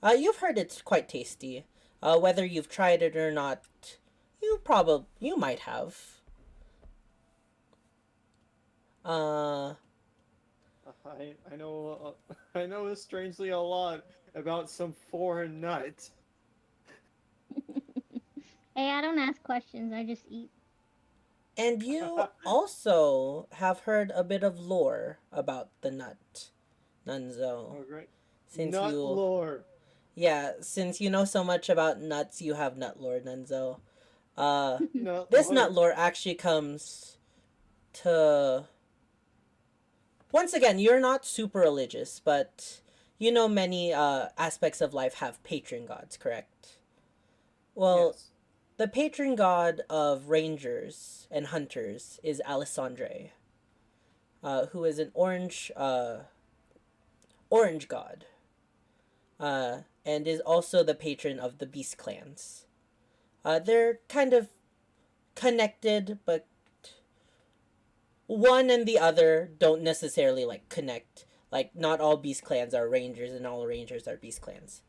you've heard it's quite tasty. Whether you've tried it or not, you might have. I know I know strangely a lot about some foreign nut. Hey, I don't ask questions. I just eat. And you also have heard a bit of lore about the nut, Nunzo. Oh great. Since Nut you lore. Yeah, since you know so much about nuts, you have nut lore, Nunzo. Nut This lore. nut lore actually comes to, once again, you're not super religious, but you know many aspects of life have patron gods, correct? Well, Yes. the patron god of rangers and hunters is Alessandre, who is an orange god, and is also the patron of the beast clans. They're kind of connected, but one and the other don't necessarily like connect. Like, not all beast clans are rangers and all rangers are beast clans.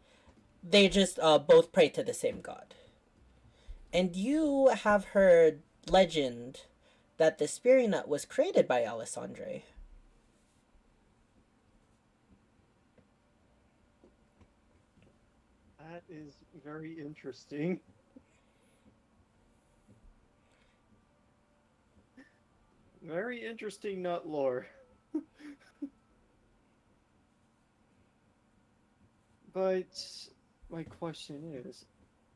They just both pray to the same god. And you have heard legend that the speary nut was created by Alessandre. That is very interesting. Very interesting nut lore. But my question is,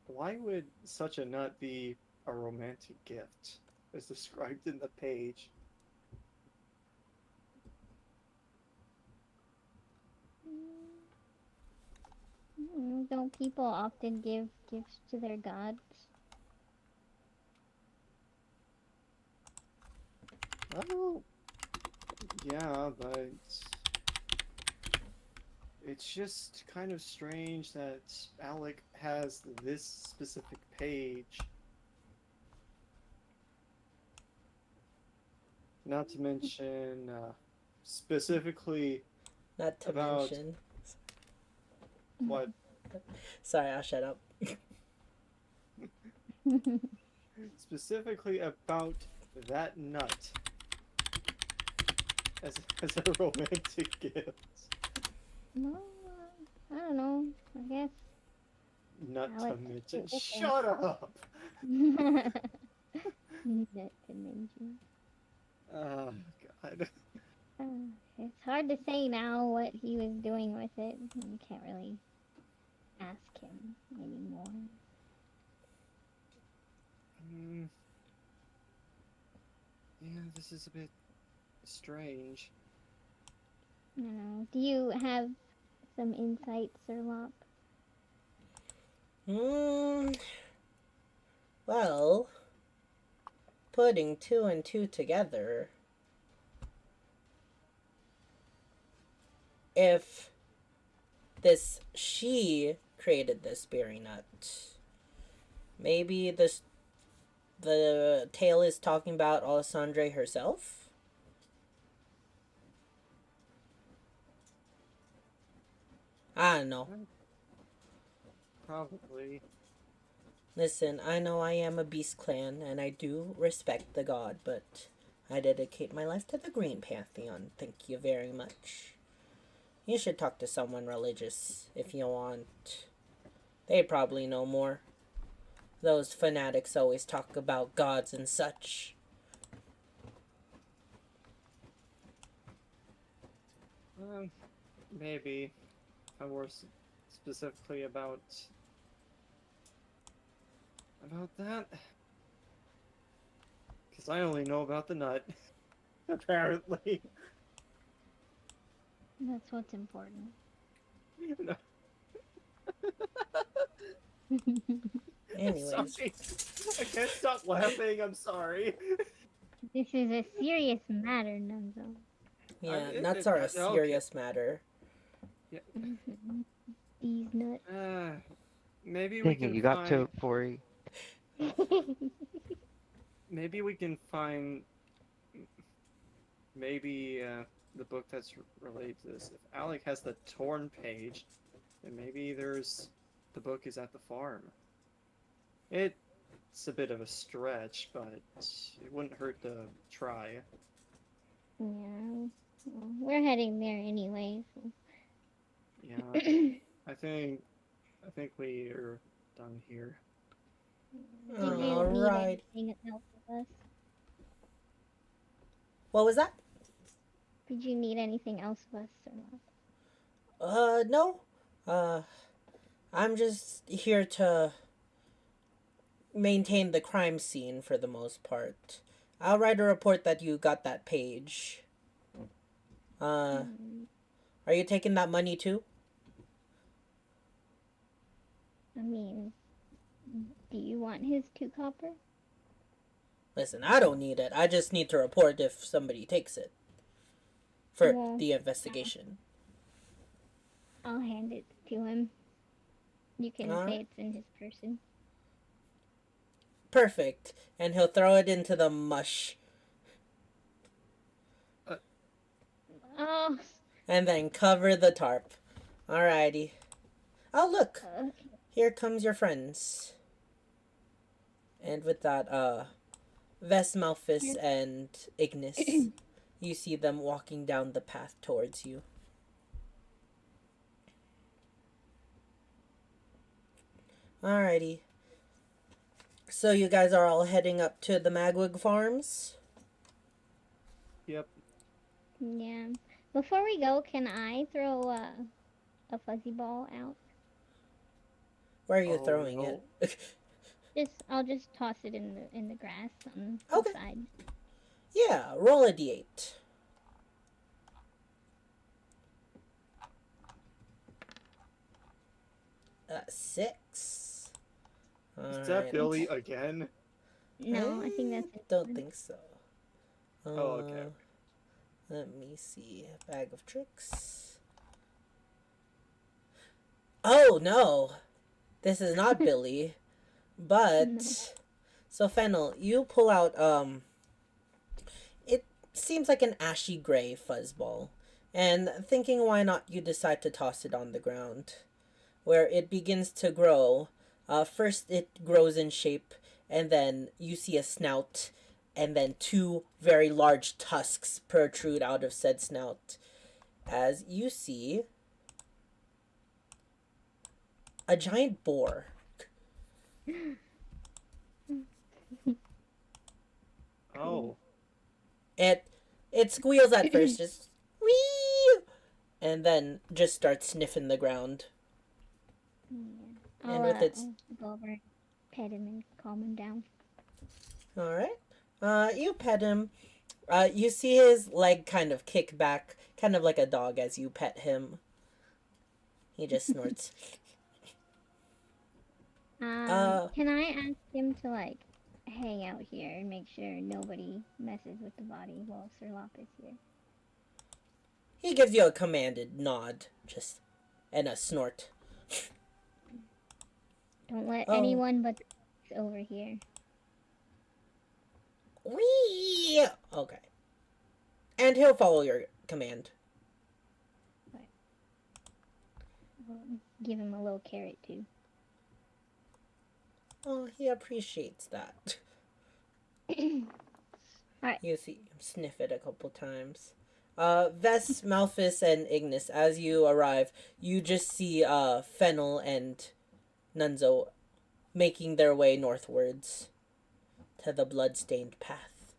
why would such a nut be a romantic gift, as described in the page? Don't people often give gifts to their gods? Oh, yeah, but it's just kind of strange that Alec has this specific page. Not to mention, specifically Not to about mention. what? Sorry, I'll shut up. Specifically about that nut as a romantic gift. Well, I don't know. I guess. Not to Alec mention. took it Shut up! Not to mention. Oh, god. It's hard to say now what he was doing with it. You can't really ask him anymore. Mm, yeah, this is a bit strange. I don't know. Do you have some insight, Sir Lop? Hmm. Well, putting two and two together, if this she created this berry nut, maybe the tale is talking about Alessandre herself. I don't know. Probably. Listen, I know I am a beast clan and I do respect the god, but I dedicate my life to the Green Pantheon. Thank you very much. You should talk to someone religious if you want. They probably know more. Those fanatics always talk about gods and such. Maybe. If I were specifically about that. Because I only know about the nut, apparently. That's what's important. No, Anyways, sorry. I can't stop laughing. I'm sorry. This is a serious matter, Nunzo. yeah, nuts are a Okay. serious matter. Yeah. These nuts. Maybe we Dang it, can you got to find. it before he... Maybe we can find. Maybe the book that's related to this. If Alec has the torn page, then maybe the book is at the farm. It's a bit of a stretch, but it wouldn't hurt to try. Yeah. Well, we're heading there anyway. So. Yeah, I think we are done here. Did you need Alright. anything else of us? What was that? Did you need anything else of us or not? No. I'm just here to maintain the crime scene for the most part. I'll write a report that you got that page. Are you taking that money too? I mean, do you want his 2 copper? Listen, I don't need it. I just need to report if somebody takes it. For Well, the investigation. I'll hand it to him. You can Alright. say it's in his person. Perfect. And he'll throw it into the mush. Oh, And then cover the tarp. Alrighty. Oh, look. okay. Here comes your friends. And with that, Vesmalphus and Ignis, you see them walking down the path towards you. Alrighty. So you guys are all heading up to the Magwig Farms? Yep. Yeah. Before we go, can I throw a fuzzy ball out? Where are you Oh, throwing no. it? I'll just toss it in the grass on Okay. the side. Yeah, roll a d8. Six. Is that Billy again? No, I think that's it. Don't think so. Oh, okay. Let me see. Bag of tricks. Oh no, this is not Billy. But No. so Fennel, you pull out it seems like an ashy gray fuzzball, and thinking why not, you decide to toss it on the ground, where it begins to grow. First it grows in shape, and then you see a snout, and then 2 very large tusks protrude out of said snout, as you see a giant boar. Oh. It It squeals at first, just wee, and then just starts sniffing the ground. Yeah. And with its I'll go over, pet him, and calm him down. all right, you pet him. You see his leg kind of kick back, kind of like a dog as you pet him. He just snorts. Can I ask him to like hang out here and make sure nobody messes with the body while Sir Lop is here? He gives you a commanded nod, just and a snort. Don't let Oh. anyone but the over here. Wee. Okay. And he'll follow your command. I'll give him a little carrot too. Oh, he appreciates that. Alright. You see him sniff it a couple times. Vess, Malphus, and Ignis, as you arrive, you just see Fennel and Nunzo making their way northwards to the blood-stained path.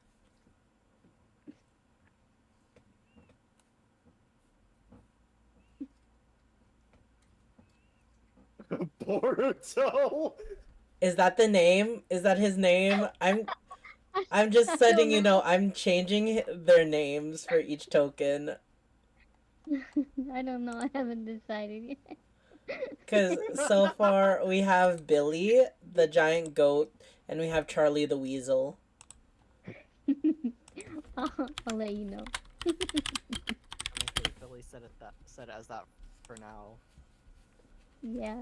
Boruto. Is that the name? Is that his name? I'm just letting you know I'm changing their names for each token. I don't know. I haven't decided yet. Because so far we have Billy, the giant goat, and we have Charlie the weasel. I'll let you know. I mean, hey, Billy said it as that for now. Yeah.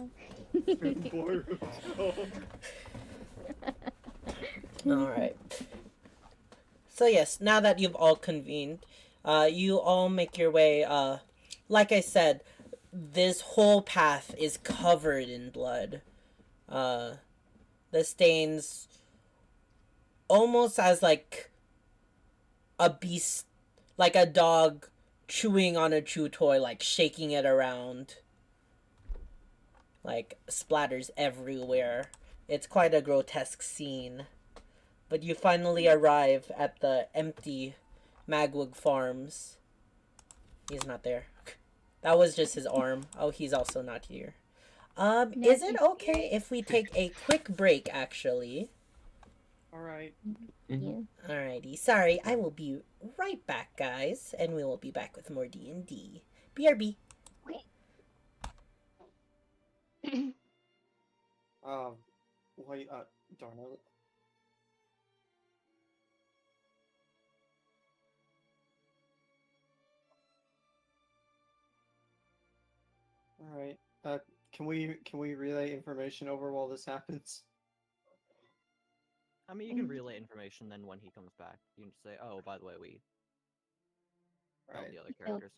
Boruto. Alright. So yes, now that you've all convened, you all make your way, like I said, this whole path is covered in blood. The stains almost as like a beast, like a dog chewing on a chew toy, like shaking it around. Like splatters everywhere. It's quite a grotesque scene. But you finally arrive at the empty Magwig Farms. He's not there. That was just his arm. Oh, he's also not here. Is it okay if we take a quick break, actually? Alright. Yeah. Alrighty. Sorry, I will be right back, guys. And we will be back with more D&D. BRB. Wait, darn it. Alright, can we relay information over while this happens? I mean, you can relay information, then when he comes back, you can just say, "Oh, by the way, we killed Right. the other characters."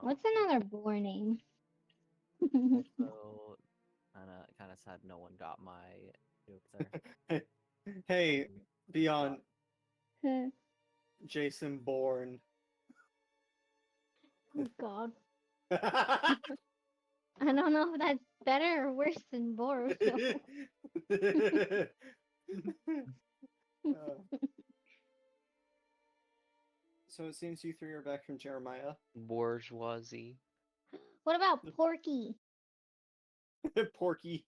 What's another boar name? Also, kind of sad no one got my joke there. Hey, beyond Jason Bourne. Oh God. I don't know if that's better or worse than Boruto. So it seems you three are back from Jeremiah. Bourgeoisie. What about Porky? Porky.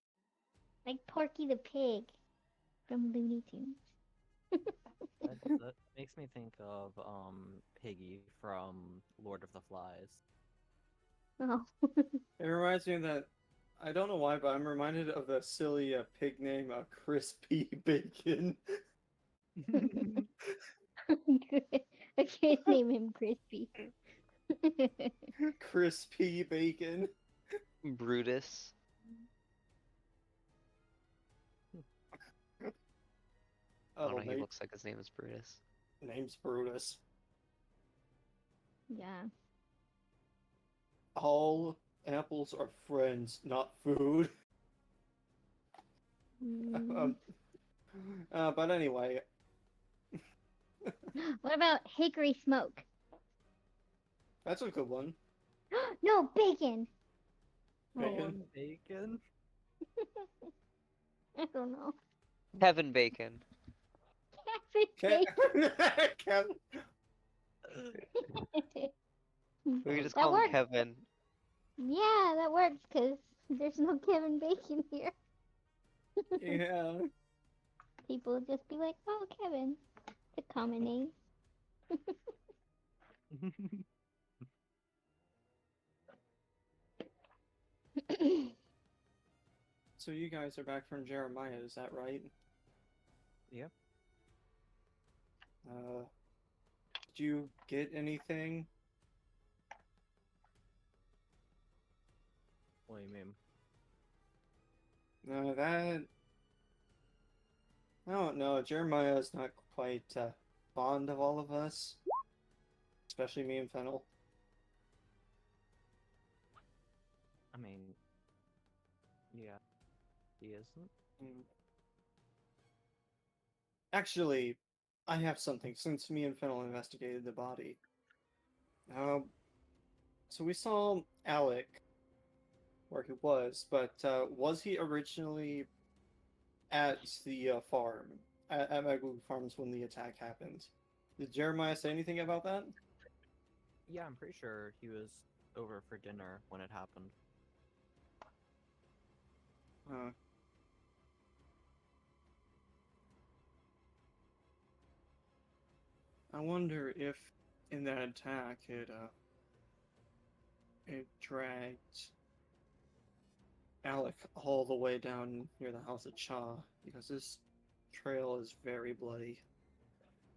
Like Porky the Pig from Looney Tunes. That makes me think of Piggy from Lord of the Flies. Oh. It reminds me of that. I don't know why, but I'm reminded of the silly pig name, Crispy Bacon. I can't name him Crispy. Crispy Bacon. Brutus. I don't know, he looks like his name is Brutus. Name's Brutus. Yeah. All apples are friends, not food. But anyway. What about Hickory Smoke? That's a good one. No, Bacon! Bacon. Bacon? I don't know. Kevin Bacon. Kevin Bacon. We could just That call him works. Kevin. Yeah, that works because there's no Kevin Bacon here. Yeah. People would just be like, "Oh, Kevin." It's a common name. So you guys are back from Jeremiah, is that right? Yeah. Did you get anything? What do you mean? No, that. I don't know. Jeremiah is not quite fond of all of us, especially me and Fennel. I mean, yeah, he isn't. Mm. Actually, I have something since me and Fennel investigated the body. So we saw Alec where he was, but was he originally at the farm, at Magoo Farms when the attack happened? Did Jeremiah say anything about that? Yeah, I'm pretty sure he was over for dinner when it happened. Uh, I wonder if in that attack it dragged Alec all the way down near the house of Cha, because this trail is very bloody.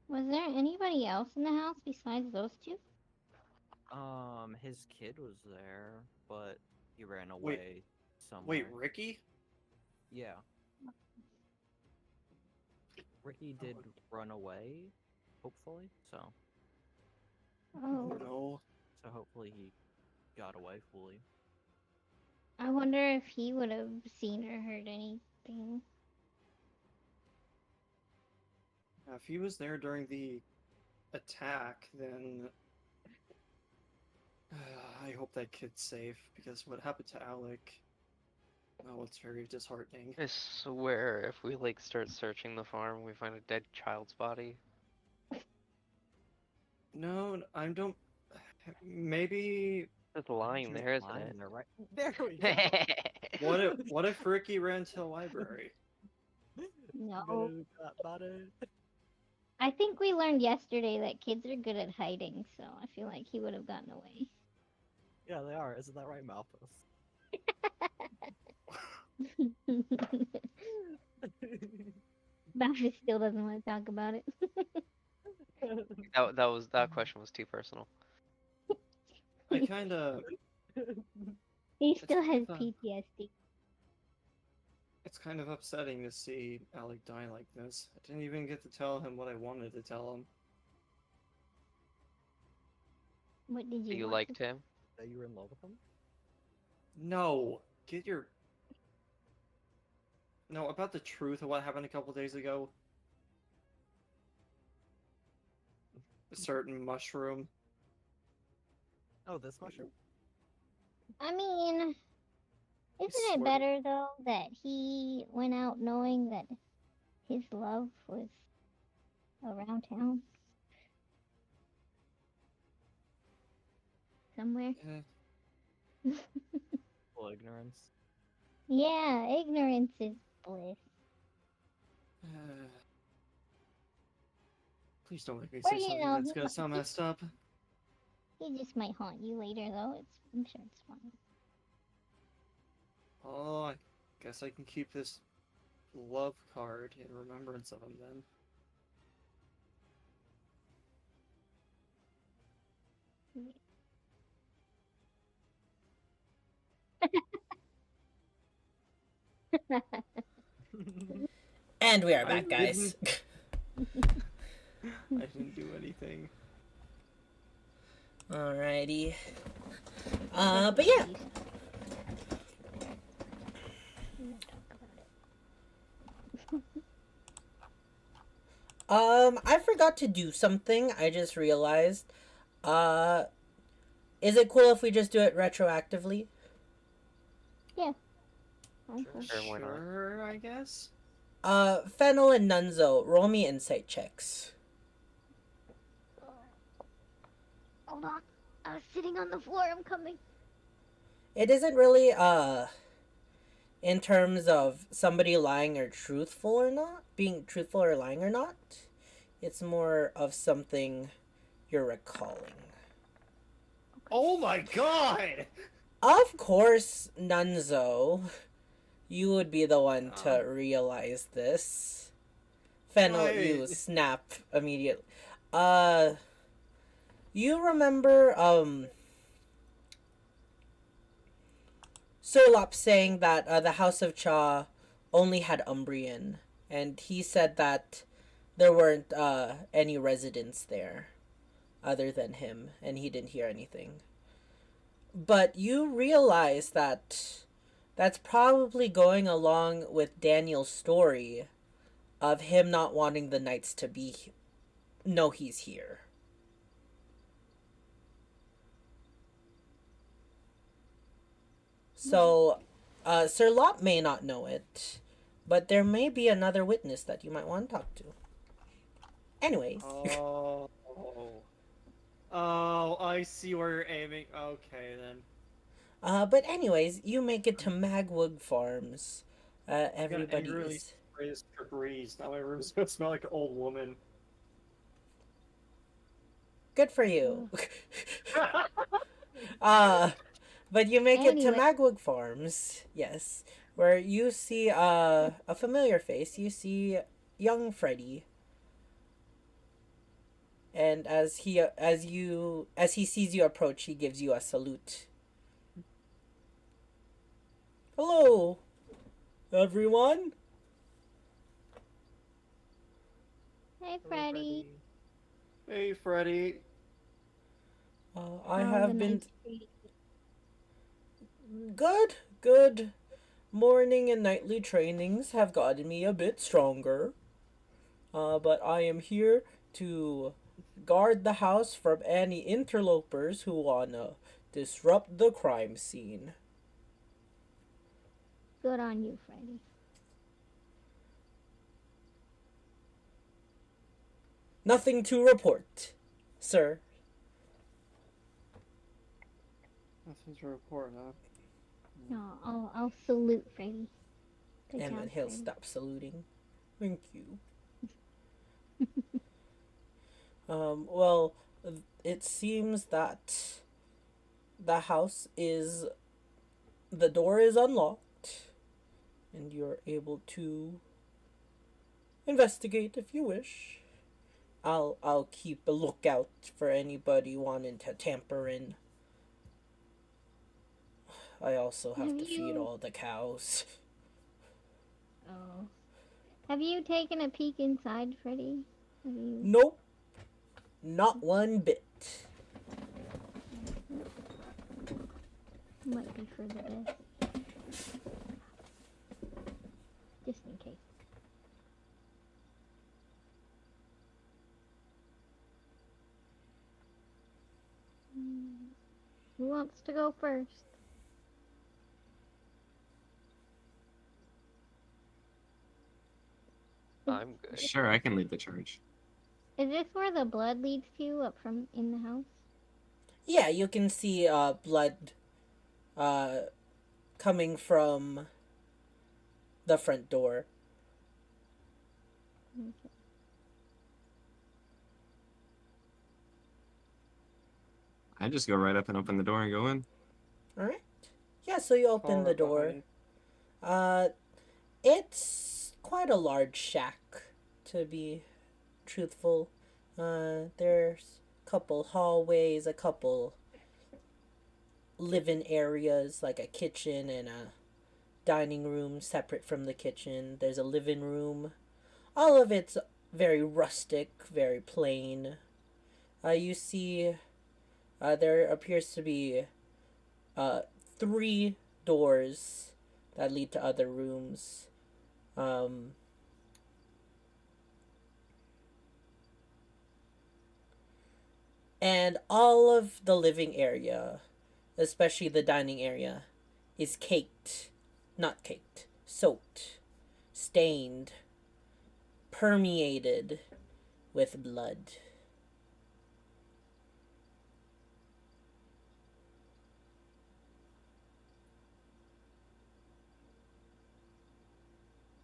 Was there anybody else in the house besides those two? His kid was there, but he ran Wait, away Wait, somewhere. Ricky? Yeah. Ricky did run away, hopefully. So Oh, No. hopefully he got away fully. I wonder if he would have seen or heard anything. If he was there during the attack, then I hope that kid's safe, because what happened to Alec, oh, it's very disheartening. I swear, if we like start searching the farm, we find a dead child's body. No, I don't. Maybe. It's lying Just there, isn't lying it? there, right? There we go. What if Ricky ran to the library? No. About it. I think we learned yesterday that kids are good at hiding, so I feel like he would have gotten away. Yeah, they are. Isn't that right, Malphus? Bowser still doesn't want to talk about it. That question was too personal. I kind of. He It's still has kind of, PTSD. it's kind of upsetting to see Alec die like this. I didn't even get to tell him what I wanted to tell him. What did So you you want liked him? That you were in love with him? No, get your. No, about the truth of what happened a couple days ago. A certain mushroom. Oh, this mushroom? I mean, isn't it swear to- better though that he went out knowing that his love was around town? Somewhere? Full ignorance. Yeah, ignorance is bliss. Please don't make me Or, say you something know, that's gonna sound messed up. he just might haunt you later though. I'm sure it's fine. Oh, I guess I can keep this love card in remembrance of him then. And we are I back, guys. I didn't do anything. Alrighty. But yeah. I forgot to do something. I just realized. Is it cool if we just do it retroactively? Yeah. I'm cool. Sure, why not? Sure, I guess. Fennel and Nunzo, roll me insight checks. Hold on. I was sitting on the floor. I'm coming. It isn't really in terms of somebody lying or truthful or not, being truthful or lying or not. It's more of something you're recalling. Oh my god! Of course, Nunzo, you would be the one to realize this. Fennel, you Right. snap immediately. You remember, Sirlop saying that the House of Cha only had Umbrian, and he said that there weren't any residents there other than him, and he didn't hear anything. But you realize that that's probably going along with Daniel's story of him not wanting the knights to know he's here. So, Sir Lot may not know it, but there may be another witness that you might want to talk to. Anyways. Oh. Oh, I see where you're aiming. Okay, then. But anyways, you make it to Magwood Farms. I'm gonna Everybody angrily is... spray this Febreze. Now my room's gonna smell like an old woman. Good for you. But you make it to Anyway. Magwood Farms, yes, where you see a familiar face. You see young Freddy, and as he sees you approach, he gives you a salute. Hello, everyone. Hey, Freddy. Hey, Freddy. I How's have the been night treating you? good. Morning and nightly trainings have gotten me a bit stronger. But I am here to guard the house from any interlopers who wanna disrupt the crime scene. Good on you, Freddy. Nothing to report, sir. Nothing to report, huh? No, I'll salute Freddy. Good And job, then he'll Freddy. stop saluting. Thank you. Well, it seems that the door is unlocked, and you're able to investigate if you wish. I'll keep a lookout for anybody wanting to tamper in. I also have to feed all the cows. Oh. Have you taken a peek inside, Freddy? Nope. Not one bit. Might be for the best. Just in case. Who wants to go first? I'm good. Sure, I can lead the charge. Is this where the blood leads to up from in the house? Yeah, you can see blood coming from the front door. Okay. I just go right up and open the door and go in. Alright. Yeah, so you open the door. It's quite a large shack, to be truthful. There's a couple hallways, a couple living areas, like a kitchen and a dining room separate from the kitchen. There's a living room. All of it's very rustic, very plain. You see, there appears to be 3 doors that lead to other rooms. And all of the living area, especially the dining area, is soaked, stained, permeated with blood.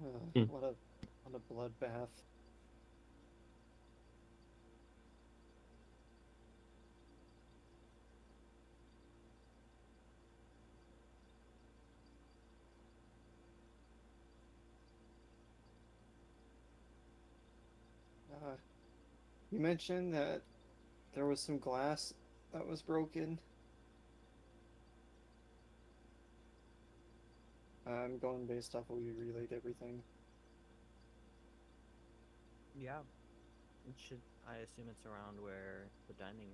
Hmm. What a bloodbath. Uh, you mentioned that there was some glass that was broken. I'm going based off what you relayed everything. Yeah, it should. I assume it's around where the dining.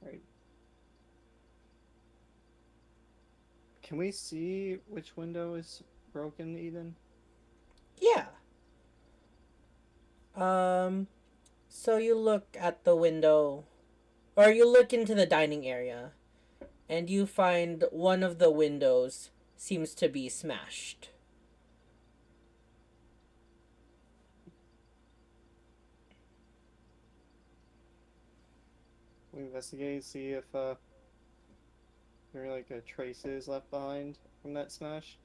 Right. Can we see which window is broken, Eden? Yeah. So you look at the window, or you look into the dining area, and you find one of the windows seems to be smashed. We investigate, see if there are like traces left behind from that smash.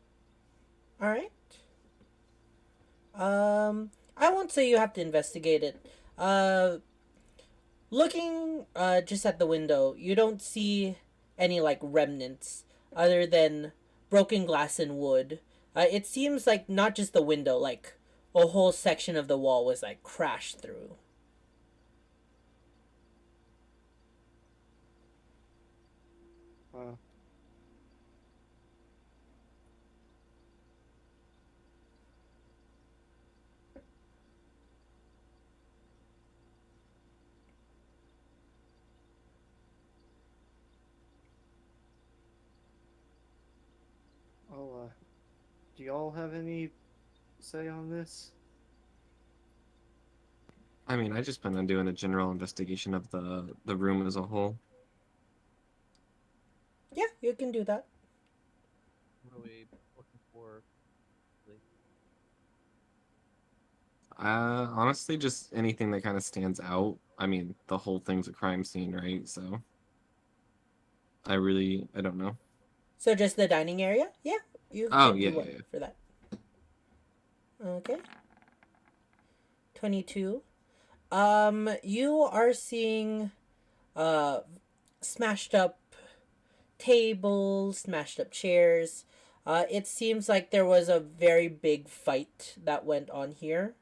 All right. I won't say you have to investigate it. Looking just at the window, you don't see any like remnants other than broken glass and wood. It seems like not just the window, like a whole section of the wall was like crashed through. Uh, do y'all have any say on this? I mean, I just plan on doing a general investigation of the room as a whole. Yeah, you can do that. What are we looking for? Like, Honestly, just anything that kind of stands out. I mean, the whole thing's a crime scene, right? So I don't know. So just the dining area? Yeah, you Oh could yeah, do yeah, one yeah. for that. Okay. 22. You are seeing uh smashed up tables, smashed up chairs. It seems like there was a very big fight that went on here,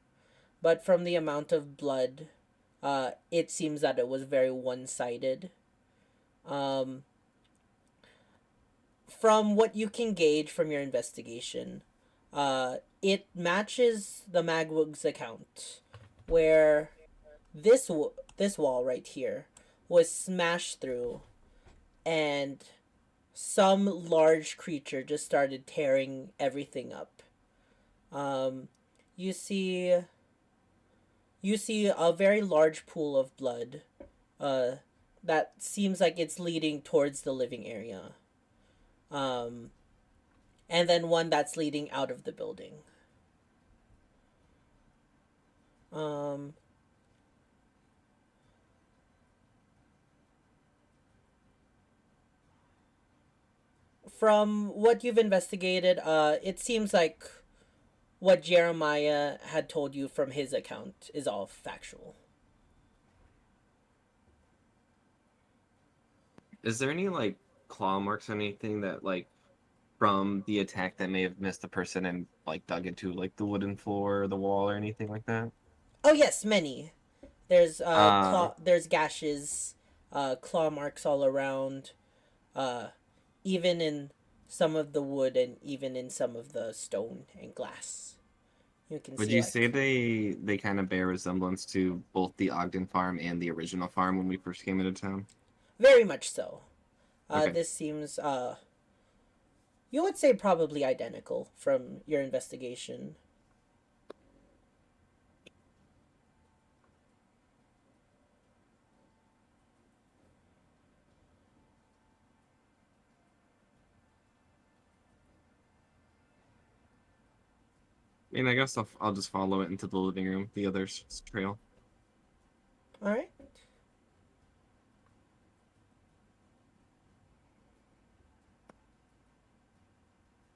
but from the amount of blood, it seems that it was very one sided. Um, from what you can gauge from your investigation, it matches the Magwug's account, where this wall right here was smashed through, and some large creature just started tearing everything up. Um, you see, you see a very large pool of blood. Uh, that seems like it's leading towards the living area. Um, and then one that's leading out of the building. Um, from what you've investigated, it seems like what Jeremiah had told you from his account is all factual. Is there any like claw marks or anything that like from the attack that may have missed the person and like dug into like the wooden floor or the wall or anything like that? Oh yes, many. Uh, There's gashes, claw marks all around, uh, even in some of the wood and even in some of the stone and glass. You can would see you say like they kind of bear resemblance to both the Ogden farm and the original farm when we first came into town? very much so. Okay. This seems you would say probably identical from your investigation. I mean, I guess I'll just follow it into the living room, the other trail. All right.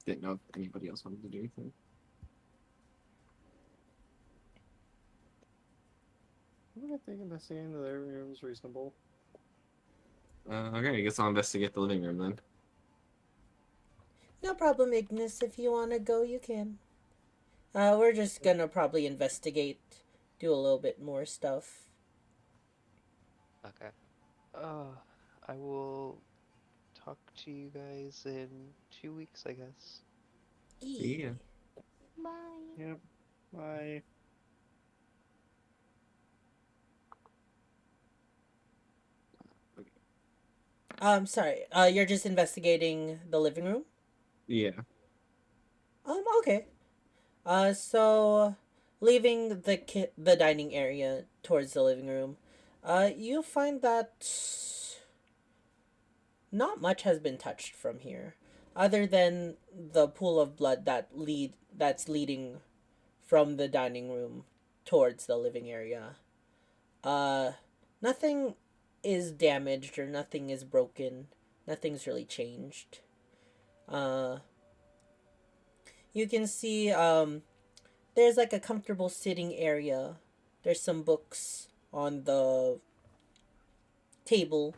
didn't know if anybody else wanted to do anything. I think investigating the living room is reasonable. Okay, I guess I'll investigate the living room then. No problem, Ignis. If you want to go, you can. We're just gonna probably investigate, do a little bit more stuff. Okay. I will talk to you guys in 2 weeks, I guess. See ya. Bye. Yep. Bye. Sorry. You're just investigating the living room? Yeah. Okay. So leaving the dining area towards the living room, you find that not much has been touched from here, other than the pool of blood that's leading from the dining room towards the living area. Uh, Nothing is damaged or nothing is broken. Nothing's really changed. Uh, you can see there's like a comfortable sitting area. There's some books on the table,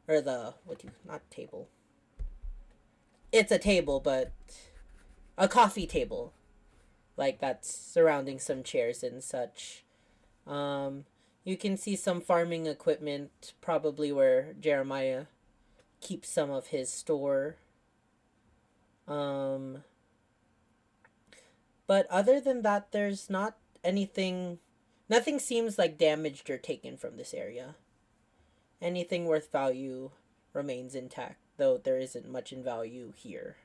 or the what do you not table. It's a table, but a coffee table, like that's surrounding some chairs and such. Um, you can see some farming equipment, probably where Jeremiah keeps some of his store. Um, but other than that, there's not anything. Nothing seems like damaged or taken from this area. Anything worth value remains intact, though there isn't much in value here.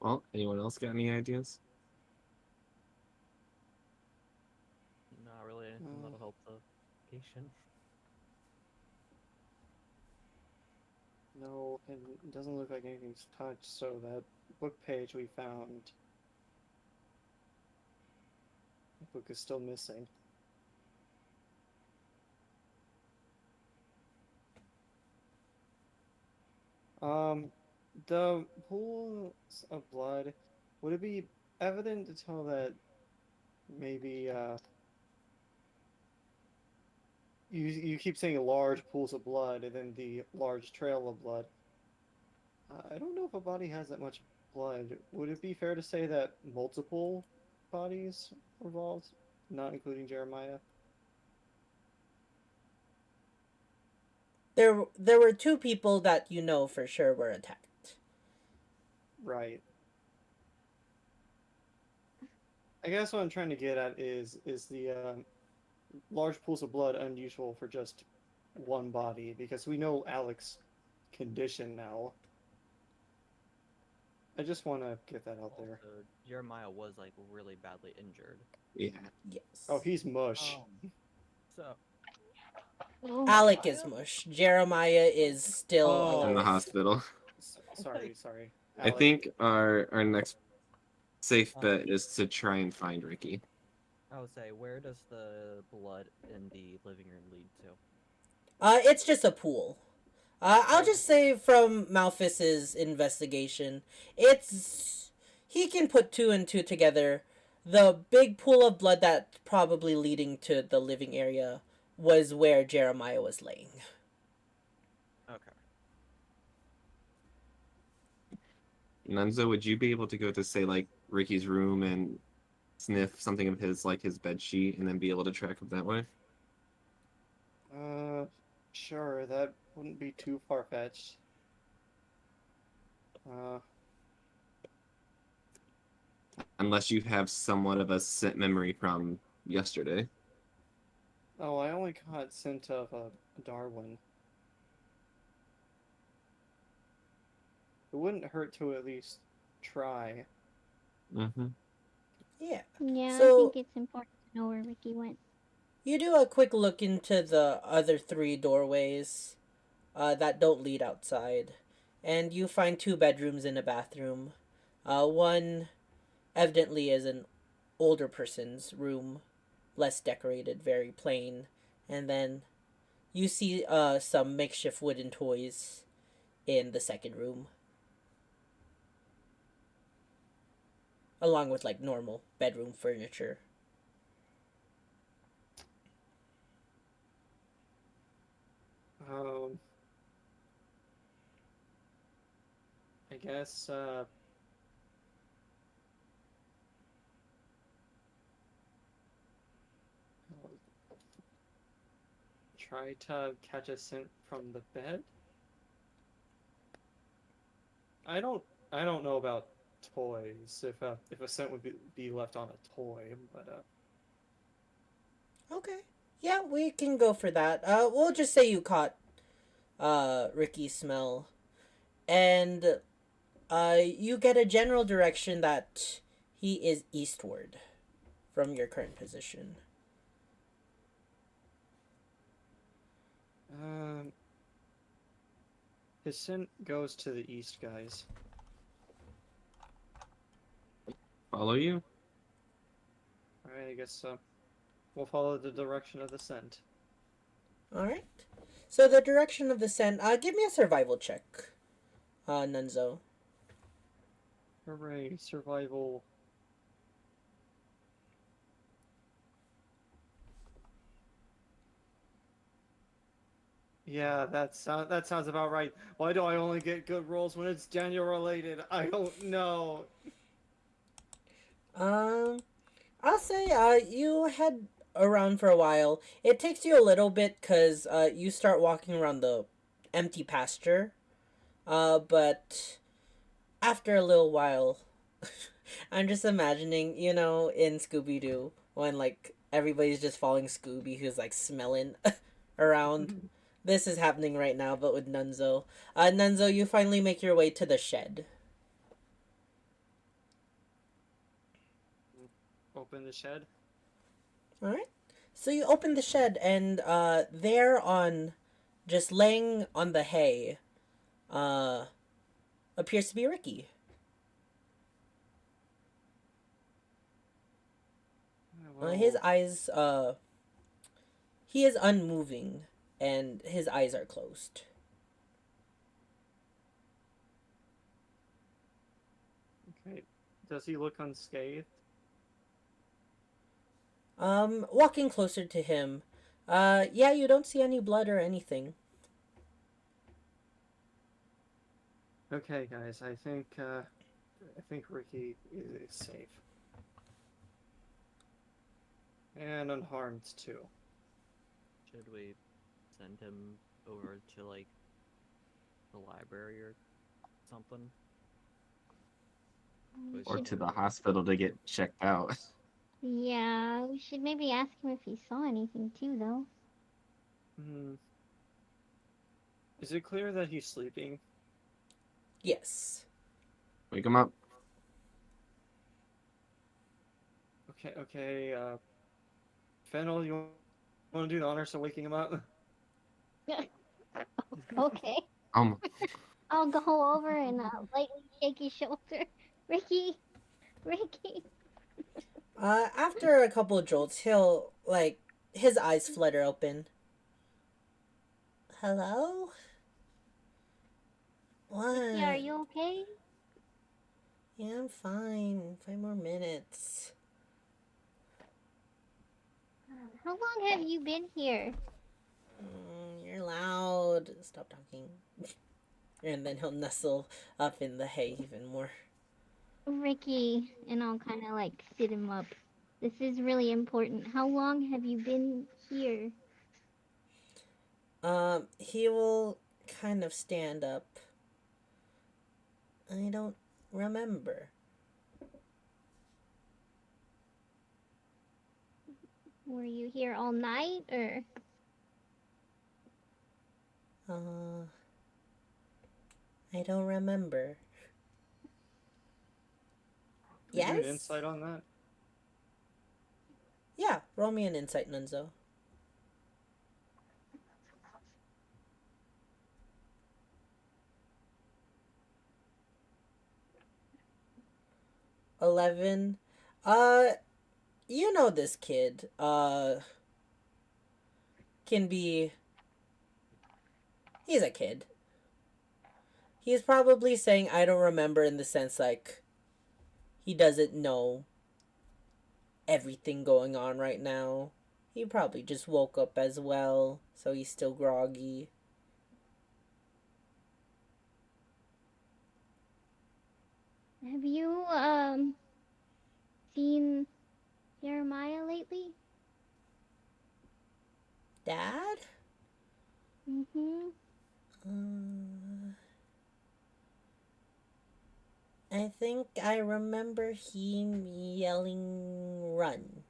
Well, anyone else got any ideas? Not really anything that'll help the patient. No, it doesn't look like anything's touched, so that book page we found, the book is still missing. The pools of blood, would it be evident to tell that maybe, you keep saying large pools of blood and then the large trail of blood. I don't know if a body has that much blood. Would it be fair to say that multiple bodies were involved, not including Jeremiah? There were two people that you know for sure were attacked. Right. I guess what I'm trying to get at is the large pools of blood unusual for just one body? Because we know Alex's condition now. I just want to get that out there. Also, Jeremiah was like really badly injured. Yeah. Yes. Oh, he's mush. So Oh, Alec is mush. Jeremiah is still Oh. In the alive. hospital. Sorry. I Alex. think our next safe bet is to try and find Ricky. I would say, where does the blood in the living room lead to? It's just a pool. I'll just say from Malphus's investigation, he can put two and two together. The big pool of blood that's probably leading to the living area was where Jeremiah was laying. Okay. Nunzo, would you be able to go to say like Ricky's room and sniff something of his like his bed sheet and then be able to track him that way? Sure, that wouldn't be too far-fetched. Unless you have somewhat of a scent memory from yesterday. Oh, I only caught scent of Darwin. It wouldn't hurt to at least try. Mm-hmm. Yeah. yeah, So- I think it's important to know where Ricky went. You do a quick look into the other three doorways. that don't lead outside. And you find two bedrooms and a bathroom. One evidently is an older person's room, less decorated, very plain. And then you see some makeshift wooden toys in the second room, along with like normal bedroom furniture. Um, I guess, I'll try to catch a scent from the bed. I don't, I don't know about toys. If a scent would be left on a toy, but Okay. Yeah, we can go for that. We'll just say you caught Ricky's smell, and you get a general direction that he is eastward from your current position. um, his scent goes to the east, guys. Follow you? All right, I guess we'll follow the direction of the scent. All right. So the direction of the scent. Give me a survival check, Nunzo. Hooray, survival. Yeah, that sounds about right. Why do I only get good rolls when it's Daniel related? I don't know. Um, I'll say you head around for a while. It takes you a little bit because you start walking around the empty pasture. But after a little while, I'm just imagining, in Scooby Doo when like everybody's just following Scooby, who's like smelling around. This is happening right now, but with Nunzo. Nunzo, you finally make your way to the shed. Open the shed. All right. So you open the shed, and there on, just laying on the hay, uh, appears to be Ricky. His Well, eyes, he is unmoving, and his eyes are closed. okay. Does he look unscathed? Walking closer to him, yeah, you don't see any blood or anything. Okay, guys. I think Ricky is safe and unharmed too. Should we send him over to like the library or something? We Or should, to the hospital to get checked out? yeah, we should maybe ask him if he saw anything too, though. Hmm. Is it clear that he's sleeping? Yes. Wake him up. Okay, okay. Fennel, you want to do the honors of waking him up? Okay. Um, I'll go over and lightly shake his shoulder. Ricky, Ricky. After a couple of jolts, he'll, like, his eyes flutter open. Hello? Ricky, are What? you okay? Yeah, I'm fine. 5 more minutes. How long have you been here? You're loud. Stop talking. And then he'll nestle up in the hay even more. Ricky, and I'll kind of like sit him up. This is really important. How long have you been here? He will kind of stand up. I don't remember. Were you here all night or? Uh, I don't remember. Can you do an Yes? insight on that? Yeah, roll me an insight, Nunzo. 11. You know this kid. Can be. He's a kid. He's probably saying, I don't remember, in the sense like he doesn't know everything going on right now. He probably just woke up as well, so he's still groggy. Have you seen Jeremiah lately? Dad? Mm-hmm. I think I remember him yelling, run.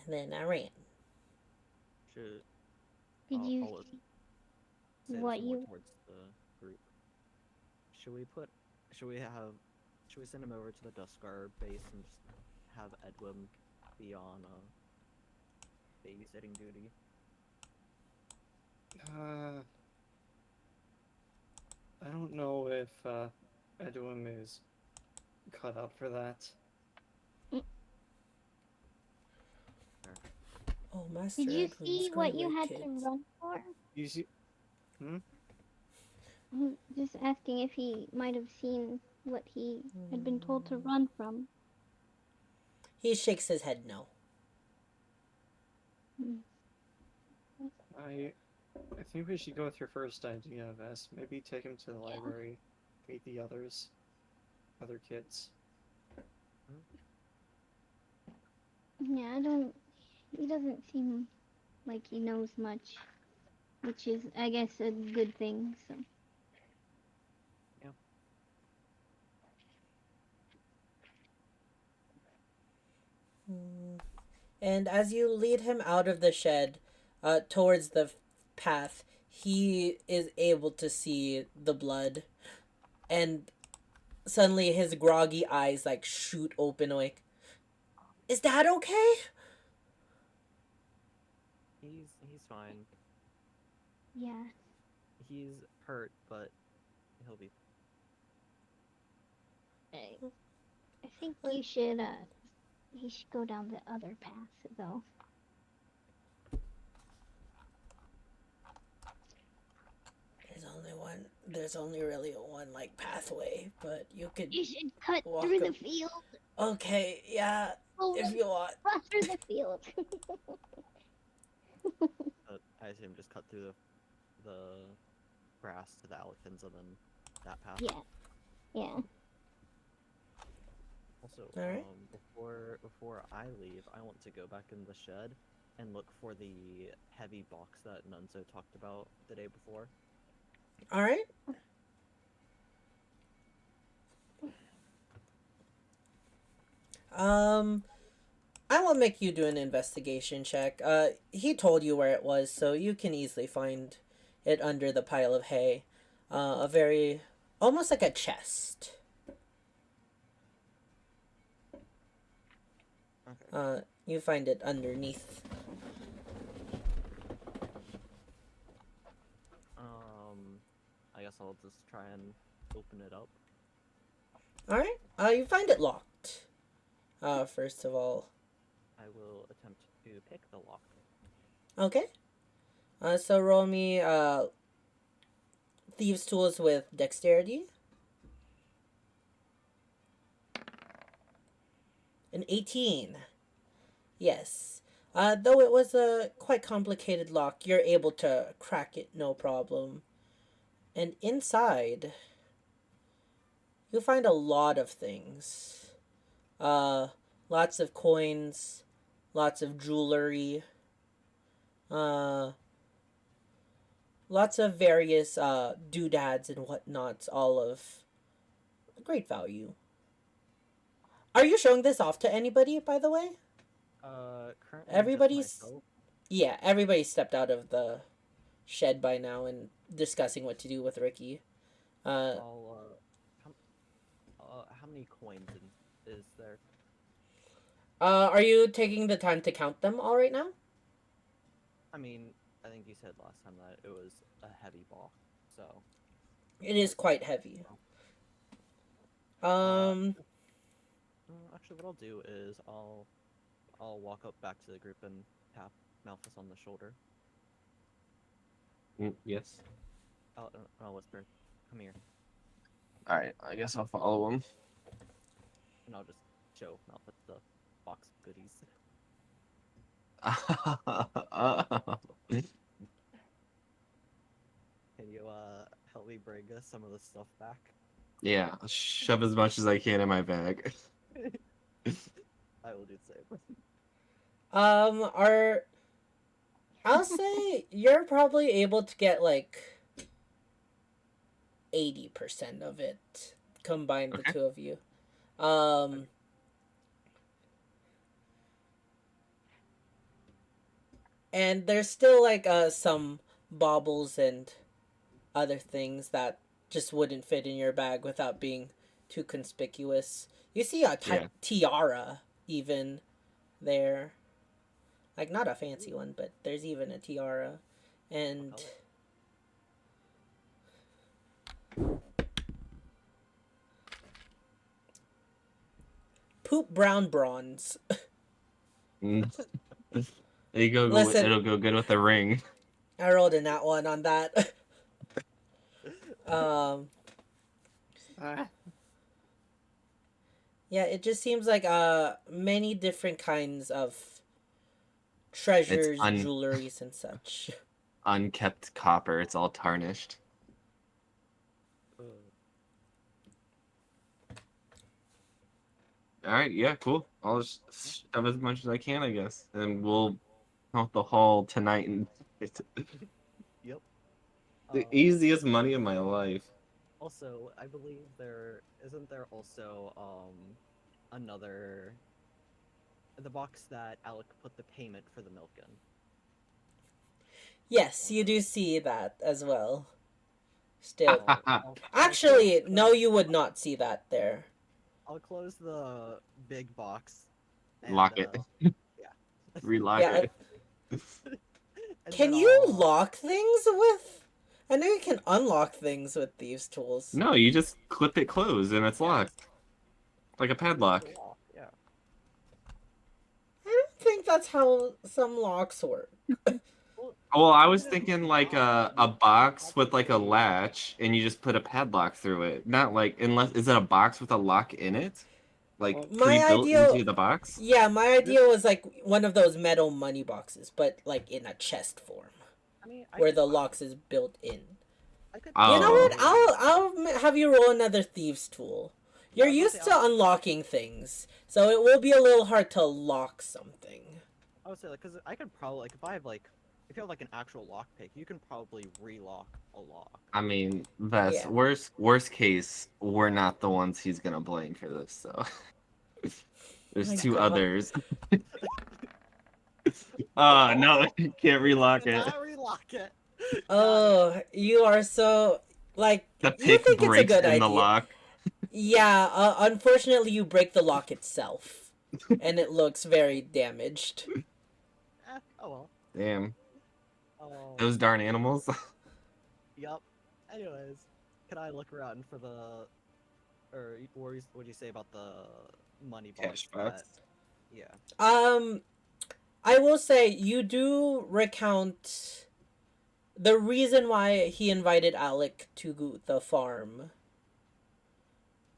And then I ran. Should Did you I'll see say this what more you? towards the group. Should we put? Should we have? Should we send him over to the Duskar base and just have Edwin be on babysitting duty? I don't know if Edwin is cut out for that. Oh, Master Did you Edwin's see going what you away, had kids. to run for? You see, I'm just asking if he might have seen what he had been told to run from. He shakes his head no. Hmm. I think we should go with your first idea, Vess. Maybe take him to the library, meet the other kids. Yeah, I don't. He doesn't seem like he knows much, which is, I guess, a good thing. So. And as you lead him out of the shed, towards the path, he is able to see the blood, and suddenly his groggy eyes like shoot open. Like, is that okay? He's fine. Yeah. He's hurt, but he'll be. I think you should. He should go down the other path, though. There's only really one like pathway, but you could You should cut walk through up. the field. Okay, yeah, Oh, if you want. cut through the field. I assume just cut through the grass to the Alicans and then that path. Yeah. Yeah. Also, Alright. before I leave, I want to go back in the shed and look for the heavy box that Nunzo talked about the day before. All right. I will make you do an investigation check. He told you where it was, so you can easily find it under the pile of hay. A very, almost like a chest. Okay. You find it underneath. I guess I'll just try and open it up. All right. You find it locked. First of all. I will attempt to pick the lock. Okay. So roll me thieves' tools with dexterity. An 18. Yes. Though it was a quite complicated lock, you're able to crack it no problem. And inside, you'll find a lot of things. Lots of coins, lots of jewelry, lots of various doodads and whatnots, all of great value. Are you showing this off to anybody, by the way? Currently Everybody's just myself. Yeah, everybody stepped out of the shed by now and discussing what to do with Ricky. How many coins is there? Are you taking the time to count them all right now? I mean, I think you said last time that it was a heavy ball, so It is quite heavy. Um, Actually, what I'll do is I'll walk up back to the group and tap Malthus on the shoulder. Yes. I'll whisper, "Come here," All right. I guess I'll follow him. and I'll just show Malthus the box of goodies. Can you help me bring some of the stuff back? Yeah, I'll shove as much as I can in my bag. I will do the same. I'll say you're probably able to get like 80% of it combined, the Okay. two of you. And there's still like some baubles and other things that just wouldn't fit in your bag without being too conspicuous. You see a Yeah. tiara even there. Like not a fancy one, but there's even a tiara. And poop brown bronze. There you go. Listen. It'll go good with the ring. I rolled a nat one on that. Yeah, it just seems like many different kinds of treasures, jewelries, and such. Unkept copper. It's all tarnished. All right. Yeah. Cool. I'll just shove as much as I can, I guess, and we'll count the haul tonight. And Yep. the easiest money of my life. Also, I believe there also another the box that Alec put the payment for the milk in. Yes, you do see that as well. Still. Actually, no, you would not see that there. I'll close the big box. And, Lock it. Yeah. Relock Yeah. it. Can you lock things with? I know you can unlock things with these tools. No, you just clip it closed and it's locked. Like a padlock. Yeah. I don't think that's how some locks work. Well, I was thinking like a box with like a latch and you just put a padlock through it. Not like, unless, is it a box with a lock in it? Like pre-built into the box? Yeah, my idea was like one of those metal money boxes, but like in a chest form. Where the locks is built in. You know what? I'll have you roll another thieves tool. You're used to unlocking things, so it will be a little hard to lock something. I would say, like, because I could probably, like, if you have like an actual lockpick, you can probably relock a lock. I mean, that's worst case, we're not the ones he's gonna blame for this, so there's two others. No, you can't relock it. Not relock it. Oh, you are so like The you pick think it's a breaks good in idea. the lock. Yeah, unfortunately you break the lock itself. And it looks very damaged. Oh well. Damn. Those darn animals. Yup. Anyways, can I look around for the, or what would you say about the money box? Cash box. Yeah. I will say you do recount the reason why he invited Alec to the farm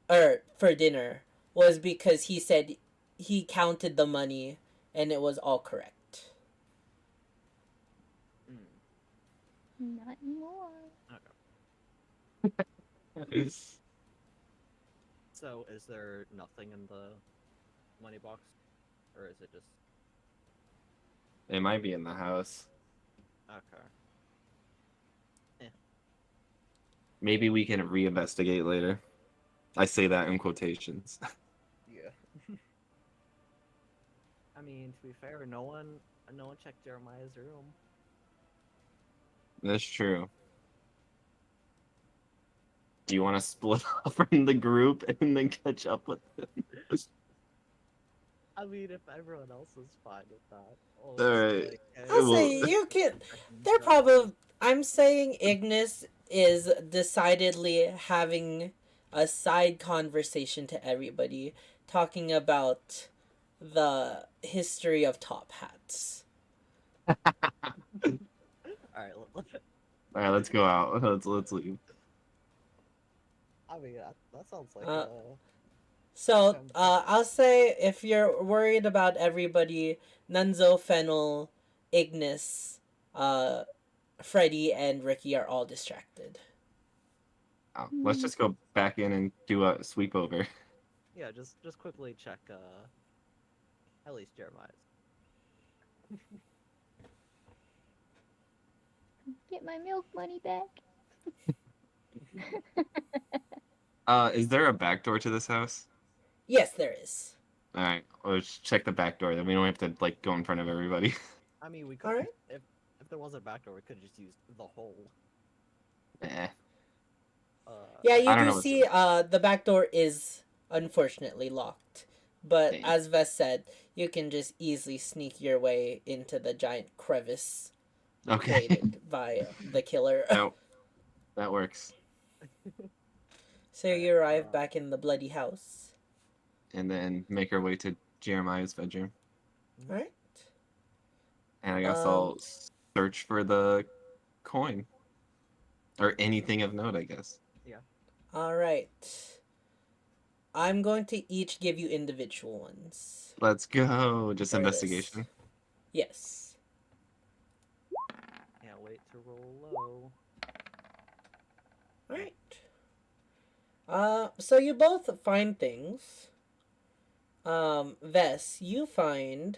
for dinner was because he said he counted the money and it was all correct. Not anymore. Okay. So, is there nothing in the money box, or is it just? It might be in the house. Okay. Maybe we can reinvestigate later. I say that in quotations. Yeah. I mean, to be fair, no one checked Jeremiah's room. That's true. Do you want to split off from the group and then catch up with them? I mean, if everyone else is fine with that. Alright. Like, hey, I'll say you can. They're probably. I'm saying Ignis is decidedly having a side conversation to everybody talking about the history of top hats. Alright, All right, let's go out. Let's leave. I mean, that sounds like Uh, a. So, Um, I'll say if you're worried about everybody, Nunzo, Fennel, Ignis, uh, Freddy, and Ricky are all distracted. Oh, let's just go back in and do a sweep over. Yeah, just quickly check. At least Jeremiah's. Get my milk money back. Is there a back door to this house? Yes, there is. All right, let's check the back door. Then we don't have to like go in front of everybody. I mean, we could. All right. If there was a back door, we could just use the hole. Eh, Uh, Yeah, you I don't do know what's see the back door is unfortunately locked. But Dang. as Vess said, you can just easily sneak your way into the giant crevice okay. created by the killer. No, that works. So Alright, you arrive back in the bloody house. And then make our way to Jeremiah's bedroom. Alright. And I guess Um, I'll search for the coin or anything of note. I guess. Alright. I'm going to each give you individual ones. Let's go. Just For this. investigation. Yes. can't wait to roll low. Alright. So you both find things. Vess, you find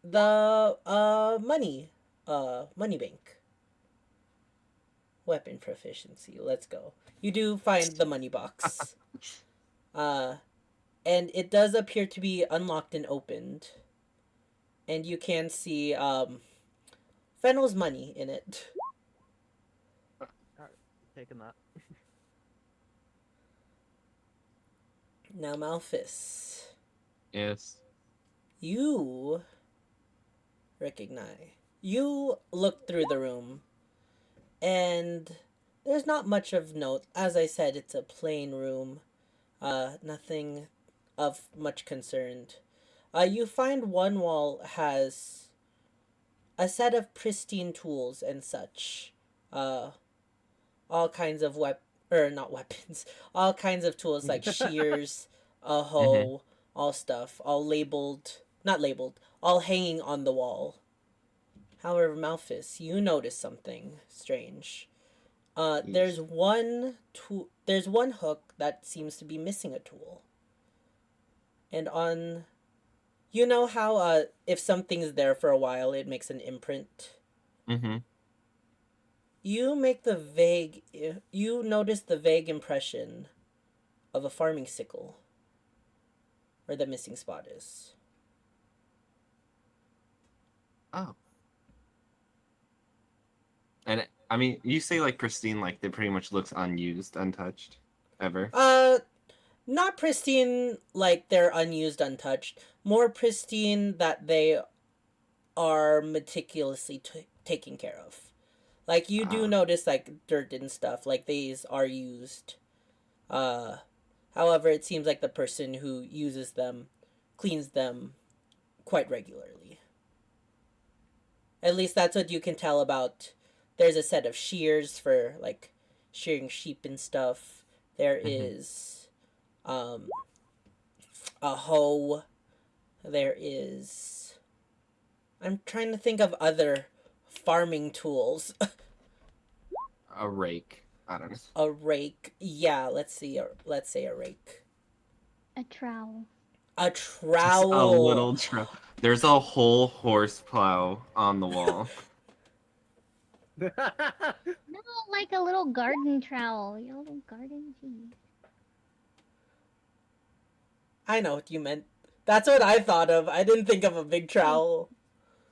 the money bank. Weapon proficiency. Let's go. You do find the money box. And it does appear to be unlocked and opened. And you can see Fennel's money in it. Alright, taking that. Now Malphus, Yes. you recognize. You look through the room, and there's not much of note. As I said, it's a plain room. Nothing of much concern. You find one wall has a set of pristine tools and such. All kinds of not weapons. All kinds of tools like shears, a hoe, all stuff, all labeled, not labeled, all hanging on the wall. However, Malphus, you notice something strange. There's one hook that seems to be missing a tool. And on, you know how if something's there for a while, it makes an imprint. Mm-hmm. You notice the vague impression of a farming sickle, where the missing spot is. Oh. And I mean, you say like pristine, like it pretty much looks unused, untouched, ever. Not pristine like they're unused, untouched. More pristine that they are meticulously taken care of. Like you do notice like dirt and stuff, like these are used. However, it seems like the person who uses them cleans them quite regularly. At least that's what you can tell about. There's a set of shears for like shearing sheep and stuff. There is a hoe. There is, I'm trying to think of other farming tools. A rake. I don't know. A rake. Yeah, let's say a rake. A trowel. A Just trowel. a little There's a whole horse plow on the wall. No, like a little garden trowel. Your little garden cheese. I know what you meant. That's what I thought of. I didn't think of a big trowel.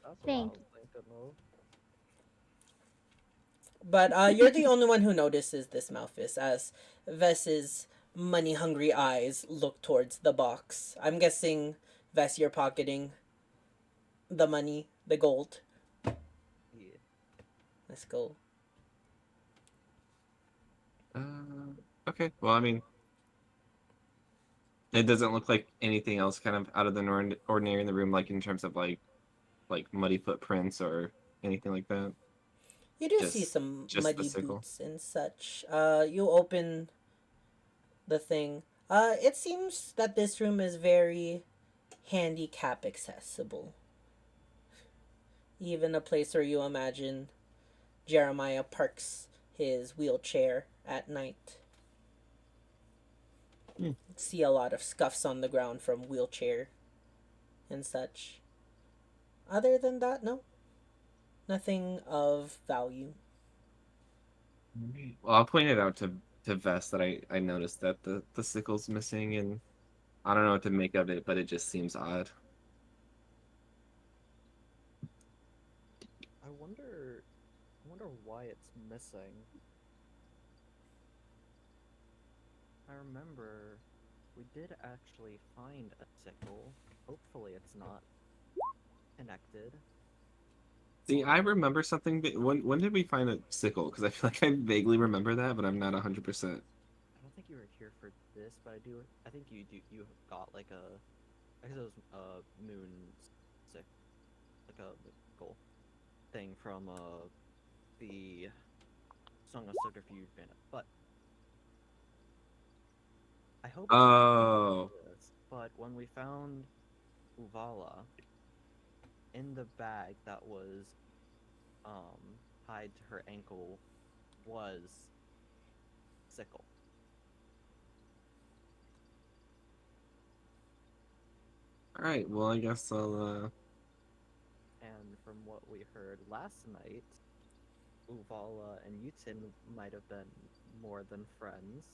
That's what I Thank was thinking of. But you're the only one who notices this, Malphus, as Vess's money-hungry eyes look towards the box. I'm guessing, Vess, you're pocketing the money, the gold. Yeah. Let's go. Okay. Well, I mean, It doesn't look like anything else kind of out of the ordinary in the room, like in terms of like muddy footprints or anything like that. You do see Just some just the muddy sickle. boots and such. You open the thing. It seems that this room is very handicap accessible. Even a place where you imagine Jeremiah parks his wheelchair at night. See a lot of scuffs on the ground from wheelchair and such. Other than that, no. Nothing of value. Well, I'll point it out to Vest that I noticed that the sickle's missing, and I don't know what to make of it, but it just seems odd. I wonder why it's missing. I remember we did actually find a sickle. Hopefully it's not connected. See, I remember something. When did we find a sickle? Because I feel like I vaguely remember that, but I'm not 100%. I don't think you were here for this, but I think you got like I guess it was a moon sick, like a mythical thing from the Song of Subterfuge Bandit. But I hope it's not Oh, this. But when we found Uvala in the bag that was tied to her ankle was sickle. all right. Well, I guess I'll. And from what we heard last night, Uvala and Yutin might have been more than friends.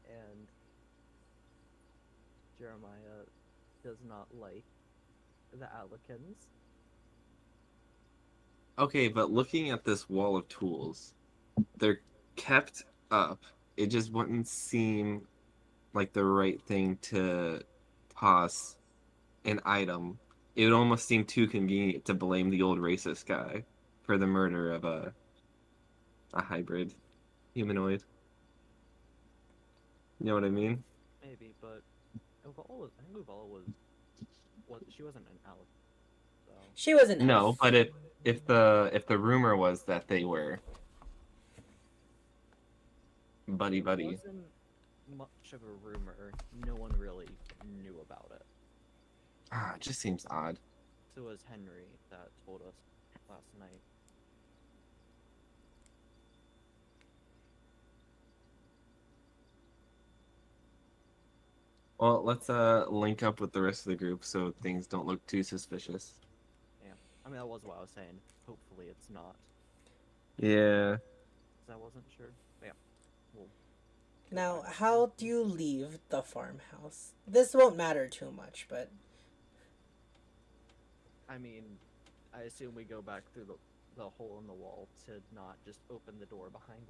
And Jeremiah does not like the Alikins. Okay, but looking at this wall of tools, they're kept up. It just wouldn't seem like the right thing to toss an item. It would almost seem too convenient to blame the old racist guy for the murder of a hybrid humanoid. You know what I mean? Maybe, but I think Uvala was she wasn't an Alec, so She was an No, elf. but if the rumor was that they were buddy it buddy. wasn't much of a rumor. No one really knew about it. Ah, it just seems odd. So it was Henry that told us last night. Well, let's link up with the rest of the group so things don't look too suspicious. Yeah, I mean that was what I was saying. Hopefully it's not, Yeah. 'cause I wasn't sure. But yeah, we'll go Now, back. how do you leave the farmhouse? This won't matter too much, but I mean, I assume we go back through the hole in the wall to not just open the door behind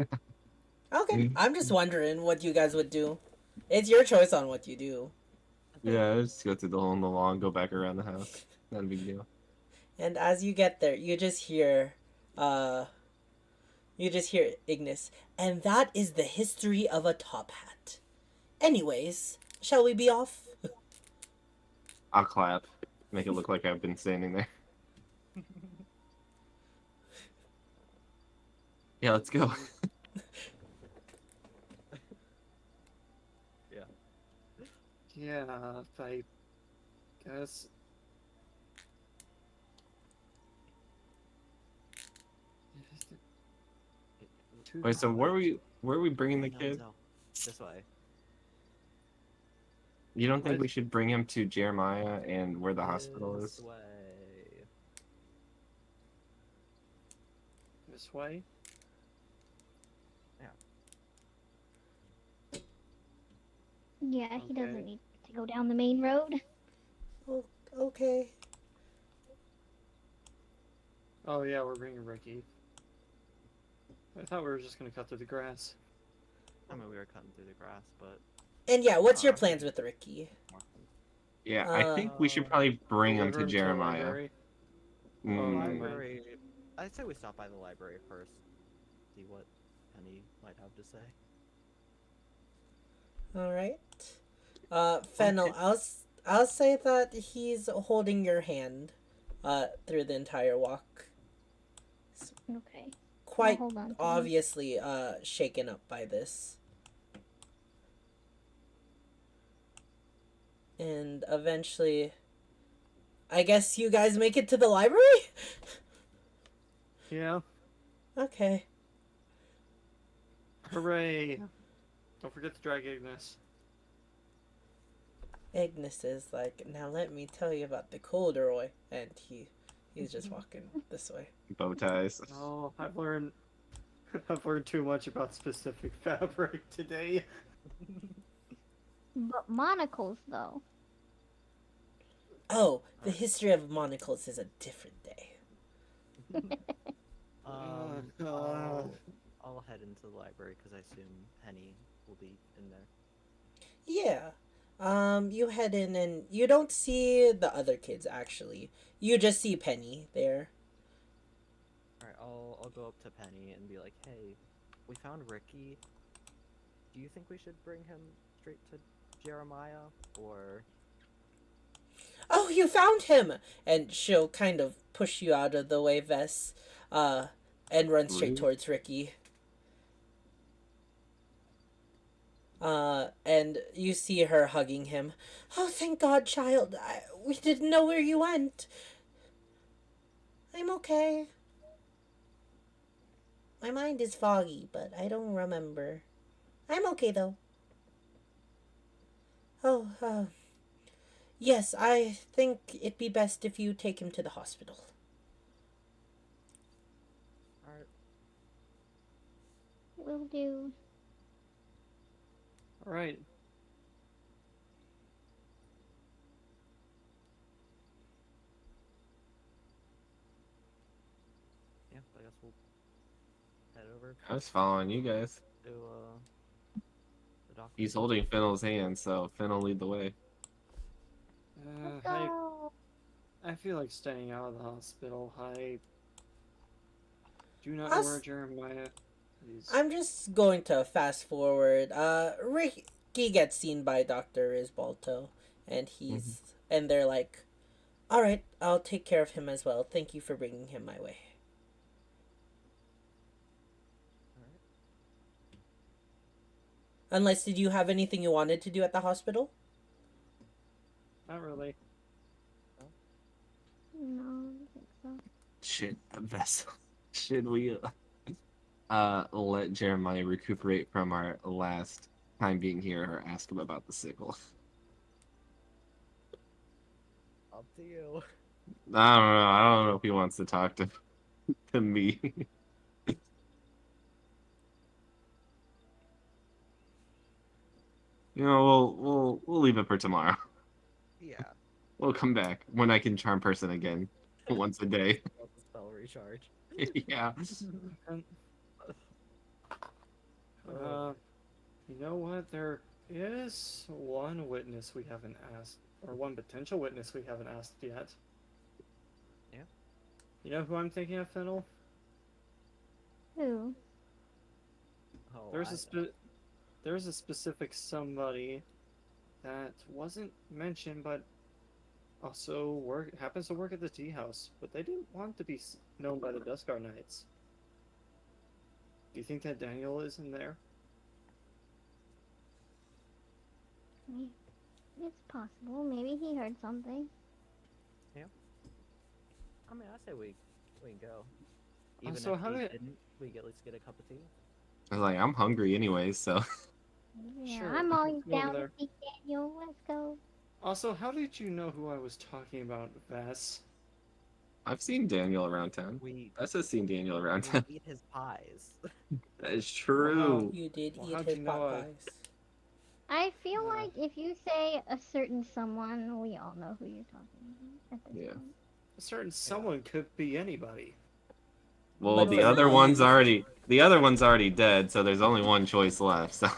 us. okay. I'm just wondering what you guys would do. It's your choice on what you do. Yeah, just go through the hole in the wall and go back around the house. Not a big deal. And as you get there, uh, you just hear Ignis, and that is the history of a top hat. Anyways, shall we be off? I'll clap. Make it look like I've been standing there. Yeah, let's go. Yeah. Yeah, I guess. Wait, so where are we bringing the No, kid? no, this way. You don't think What? we should bring him to Jeremiah and where the hospital This is? way. This way? Yeah, he doesn't Okay. need to go down the main road. Oh, okay. Oh yeah, we're bringing Ricky. I thought we were just gonna cut through the grass. I mean, we were cutting through the grass, but And yeah, what's your Ah. plans with Ricky? Yeah, I Uh, think we should probably bring him Deliver to the Jeremiah. library. the Oh, Mm, never mind. library. I'd say we stop by the library first. See what Penny might have to say. All right. Fennel, Okay. I'll say that he's holding your hand, through the entire walk. Okay. Quite hold on to him. obviously, shaken up by this. And eventually, I guess you guys make it to the library? Yeah. Okay. Hooray! Don't forget to drag Ignis. Ignis is like, now let me tell you about the corduroy. And he's just walking this way. Bow ties. Oh, I've learned I've learned too much about specific fabric today. But monocles, though. Oh, the history of monocles is a different day. I'll head into the library because I assume Penny will be in there. Yeah. You head in and you don't see the other kids actually. You just see Penny there. Alright, I'll go up to Penny and be like, hey, we found Ricky. Do you think we should bring him straight to Jeremiah? Or Oh, you found him! And she'll kind of push you out of the way, Vess, and run straight Rude. towards Ricky. And you see her hugging him. Oh, thank God, child. We didn't know where you went. I'm okay. My mind is foggy, but I don't remember. I'm okay, though. Oh, yes, I think it'd be best if you take him to the hospital. alright, Will do. Alright. yeah, I guess we'll head over I was following you guys. to the doctor. He's holding Fennel's hand, so Finn will lead the way. Let's I go. I feel like staying out of the hospital. I do not Us- know where Jeremiah is. I'm just going to fast forward. Ricky gets seen by Dr. Isbalto, and and they're like, all right, I'll take care of him as well. Thank you for bringing him my way. Alright. Unless, did you have anything you wanted to do at the hospital? Not really. No, I don't think so. Shit, vessel. Should we let Jeremiah recuperate from our last time being here, or ask him about the sickle? Up to you. I don't know. I don't know if he wants to talk to me. You know, we'll leave it for tomorrow. Yeah. We'll come back when I can charm person again, once a day. Let the spell recharge. Yeah. And, you know what? There is one witness we haven't asked, or one potential witness we haven't asked yet. Yeah. You know who I'm thinking of, Fennel? Who? Oh, There's a specific somebody that wasn't mentioned, but also happens to work at the tea house, but they didn't want to be known by the Duskar Knights. Do you think that Daniel is in there? It's possible. Maybe he heard something. I mean, I say we can go. Even Also, if how he did- didn't, we at least get a cup of tea. I was like, I'm hungry anyways, so. Yeah, Sure, I'm always let's go over down to there. see Daniel. Let's go. Also, how did you know who I was talking about, Vass? I've seen Daniel around town. We I've just seen Daniel around we town. eat his pies. That is true. You did Well, eat how'd his you know pot I- pies. I feel Uh. like if you say a certain someone, we all know who you're talking about at this Yeah. point. A certain someone could be anybody. Well, But the for other me- one's already dead, so there's only one choice left. So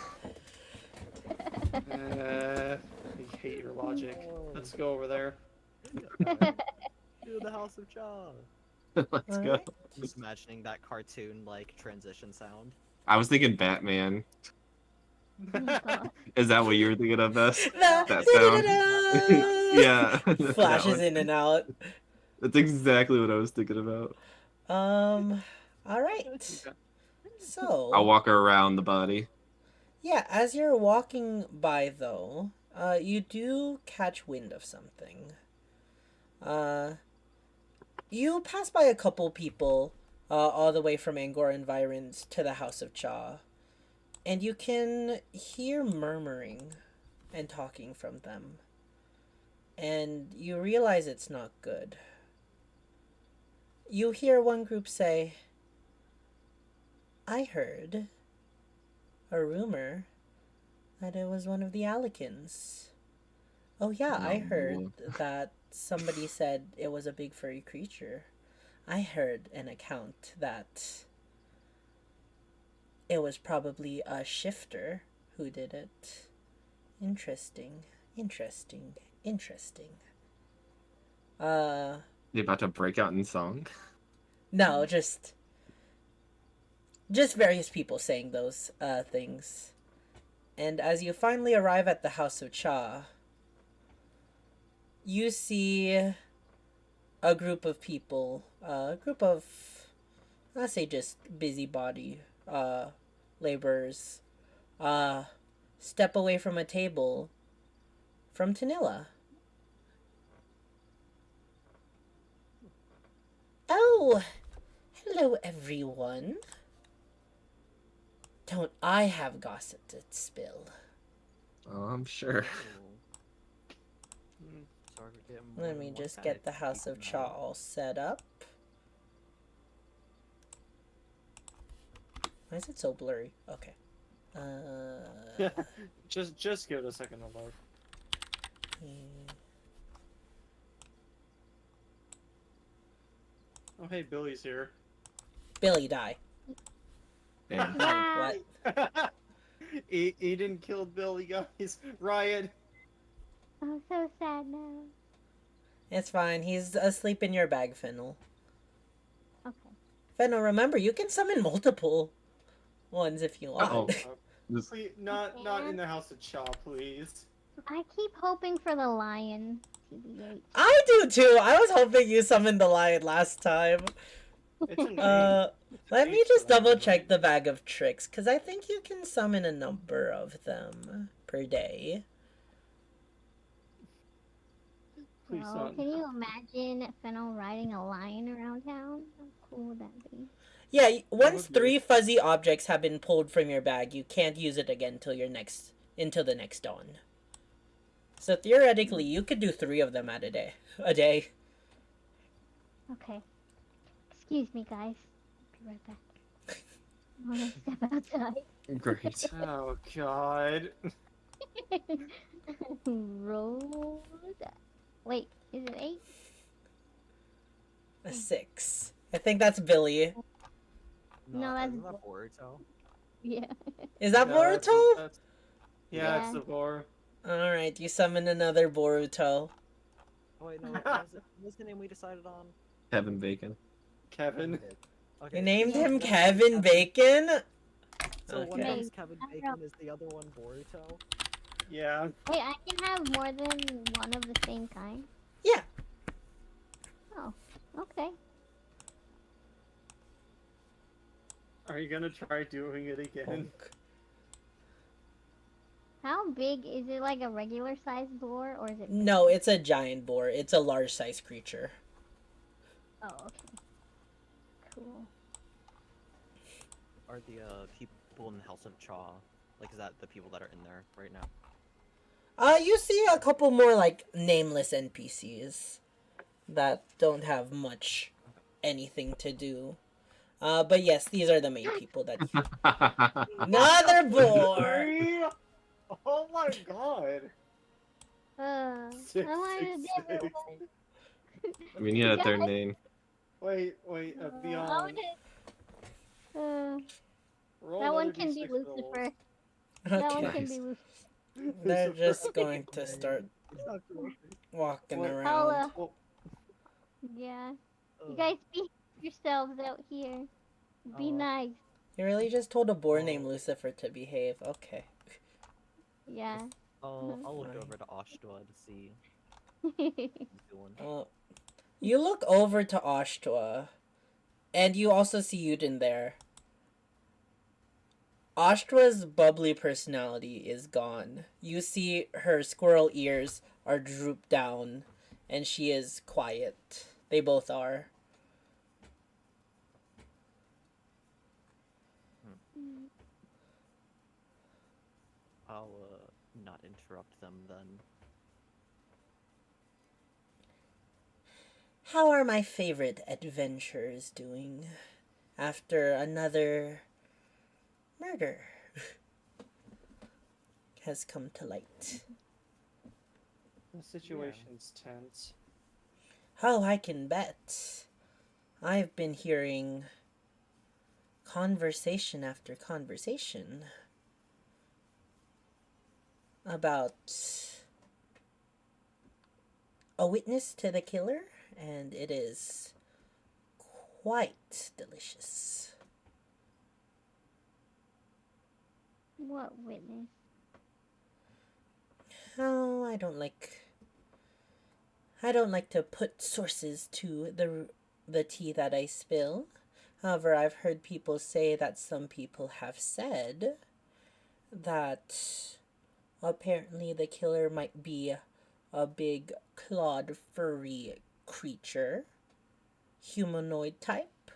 I hate your logic. Let's go over there. To the House of Cha. let's go. Alright. Just imagining that cartoon like transition sound. I was thinking Batman. Oh god. Is that what you were thinking of, Bess? Da- That da-da-da-da. sound? Yeah. that Flashes one. in and out. That's exactly what I was thinking about. All right. Okay. So, I'll walk around the body. yeah, as you're walking by, though, you do catch wind of something. Uh, you pass by a couple people, all the way from Angor environs to the House of Cha, and you can hear murmuring and talking from them. And you realize it's not good. You hear one group say, I heard a rumor that it was one of the Alikins. Oh, yeah, I heard No. that somebody said it was a big furry creature. I heard an account that it was probably a shifter who did it. Interesting, interesting, interesting. You about to break out in song? No, just various people saying those things. And as you finally arrive at the House of Cha, you see a group of people, a group of, let's say, just busybody laborers, step away from a table from Tanilla. Oh, hello, everyone. Don't I have gossip to spill? Oh, I'm sure. Oh. Sorry for getting more Let than me one just kinda get the House of peeking Cha out. all set up. Why is it so blurry? Okay. Yeah. Just give it a second to load. Oh hey, Billy's here. Billy, die. Damn. Wow. What? Eden killed Billy, guys. Riot. I'm so sad now. It's fine. He's asleep in your bag, Fennel. Okay. Fennel, remember, you can summon multiple ones if you want. Oh. This- Please, not in the House of Cha, please. I keep hoping for the lion. TBH. I do too. I was hoping you summoned the lion last time. It's a name. Let me It's just for that, double check right? the bag of tricks, because I think you can summon a number of them per day. Please Well, don't. can you imagine Fennel riding a lion around town? How cool would that be? Yeah, once would be- 3 fuzzy objects have been pulled from your bag, you can't use it again until the next dawn. So theoretically, you could do 3 of them a day. Okay. Excuse me, guys. Be right back. I want to step outside. Great. Oh god. Roll. Wait, is it 8? A 6. I think that's Billy. No, that's isn't that Boruto? Yeah. Is that Yeah, Boruto? that's- Yeah. it's the Vor. Alright, you summon another Boruto. Oh wait, no. What's the name we decided on? Kevin Bacon. Kevin. Okay. You named Yeah. him Kevin Bacon? So one Okay. of them's Kevin Maybe. Bacon, is the other one Boruto? Yeah. Wait, I can have more than one of the same kind? Yeah. Oh, okay. Are you gonna try doing it again? How big is it? Like a regular sized boar, or is it? No, it's a giant boar. It's a large size creature. Oh, okay. Cool. Are the people in the House of Cha, like, is that the people that are in there right now? You see a couple more like nameless NPCs that don't have much anything to do. But yes, these are the main people that another boar. Oh my god. I Six, wanted six, a different six. one. We need a third name. Wait, I beyond. wanted. Roll That one another can be D6 rolls. Lucifer. That one Okay. can be Lucifer. They're Lucifer. just going to start It's not true. walking What? around. Well, Yeah. You Ugh. guys be yourselves out here. Be Oh. nice. You really just told a boar named Lucifer to behave. Okay. Yeah. I'll look Right. over to Ashtua to see what he's doing. Well, you look over to Ashtua, and you also see Yuden there. Ashtua's bubbly personality is gone. You see her squirrel ears are drooped down, and she is quiet. They both are. I'll not interrupt them then. How are my favorite adventurers doing after another murder has come to light? The situation's tense. Oh, I can bet. I've been hearing conversation after conversation about a witness to the killer, and it is quite delicious. What witness? Oh, I don't like to put sources to the tea that I spill. However, I've heard people say that some people have said that apparently the killer might be a big clawed furry creature, humanoid type.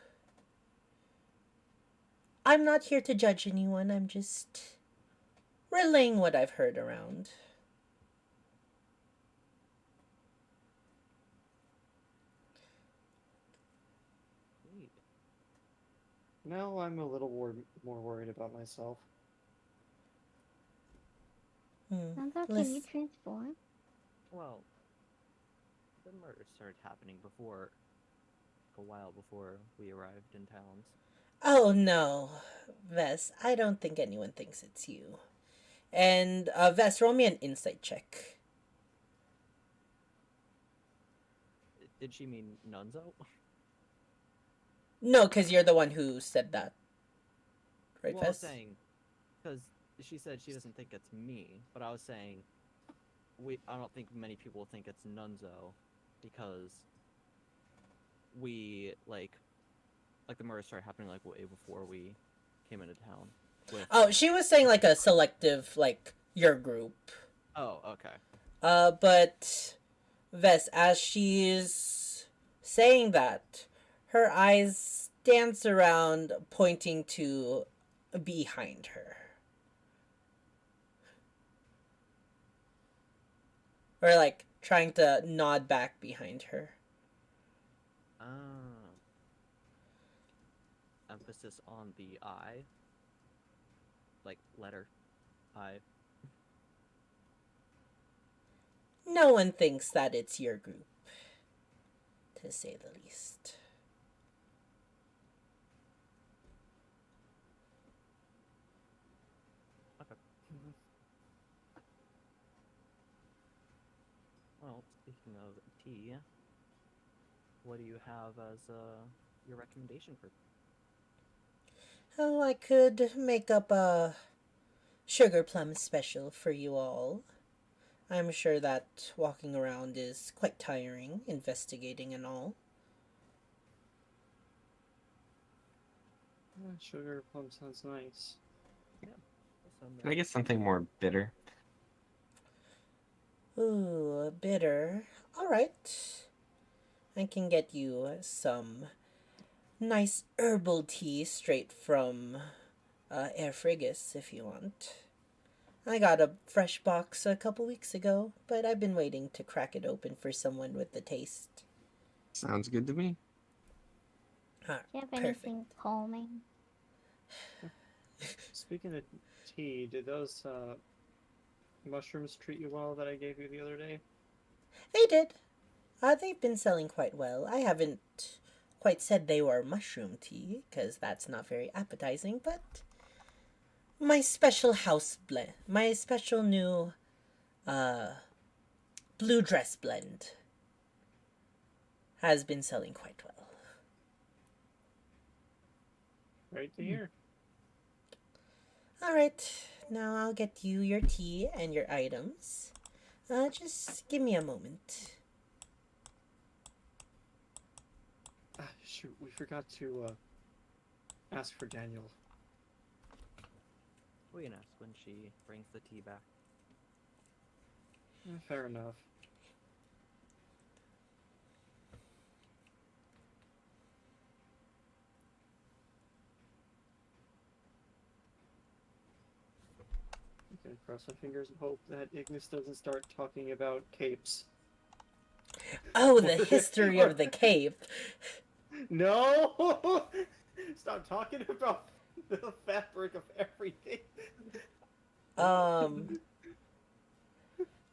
I'm not here to judge anyone, I'm just relaying what I've heard around. Sweet. Now I'm a little more worried about myself. Nanzo, can you Listen, transform? Well, the murder started happening before, a while before we arrived in towns. oh no, Vess, I don't think anyone thinks it's you. And Vess, roll me an insight check. Did she mean Nunzo? No, because you're the one who said that. Right, Well, I was Vess? saying, because she said she doesn't think it's me, but I was saying, I don't think many people think it's Nunzo, because we, like the murder started happening, like, way before we came into town. Oh, she was saying like a selective, like, your group. Oh, okay. But Vess, as she's saying that, her eyes dance around, pointing to behind her. Or like trying to nod back behind her. Ah. Emphasis on the I. Like, letter I. No one thinks that it's your group, to say the least. Okay. Well, speaking of tea, what do you have as your recommendation for? Oh, I could make up a sugar plum special for you all. I'm sure that walking around is quite tiring, investigating and all. Sugar plum sounds nice. Yeah, that sounds Can I nice. get something more bitter? Ooh, bitter. Alright. I can get you some nice herbal tea straight from Air Frigus if you want. I got a fresh box a couple weeks ago, but I've been waiting to crack it open for someone with the taste. Sounds good to me. Ah, Do you have perfect. anything calming? Speaking of tea, did those mushrooms treat you well that I gave you the other day? They did. They've been selling quite well. I haven't quite said they were mushroom tea, because that's not very appetizing, but my special house blend, my special new blue dress blend has been selling quite well. Great to hear. All right, now I'll get you your tea and your items. Just give me a moment. Shoot, we forgot to ask for Daniel. We can ask when she brings the tea back. Fair enough. Okay, cross my fingers and hope that Ignis doesn't start talking about capes. Oh, the history of the cape. No! Stop talking about the fabric of everything.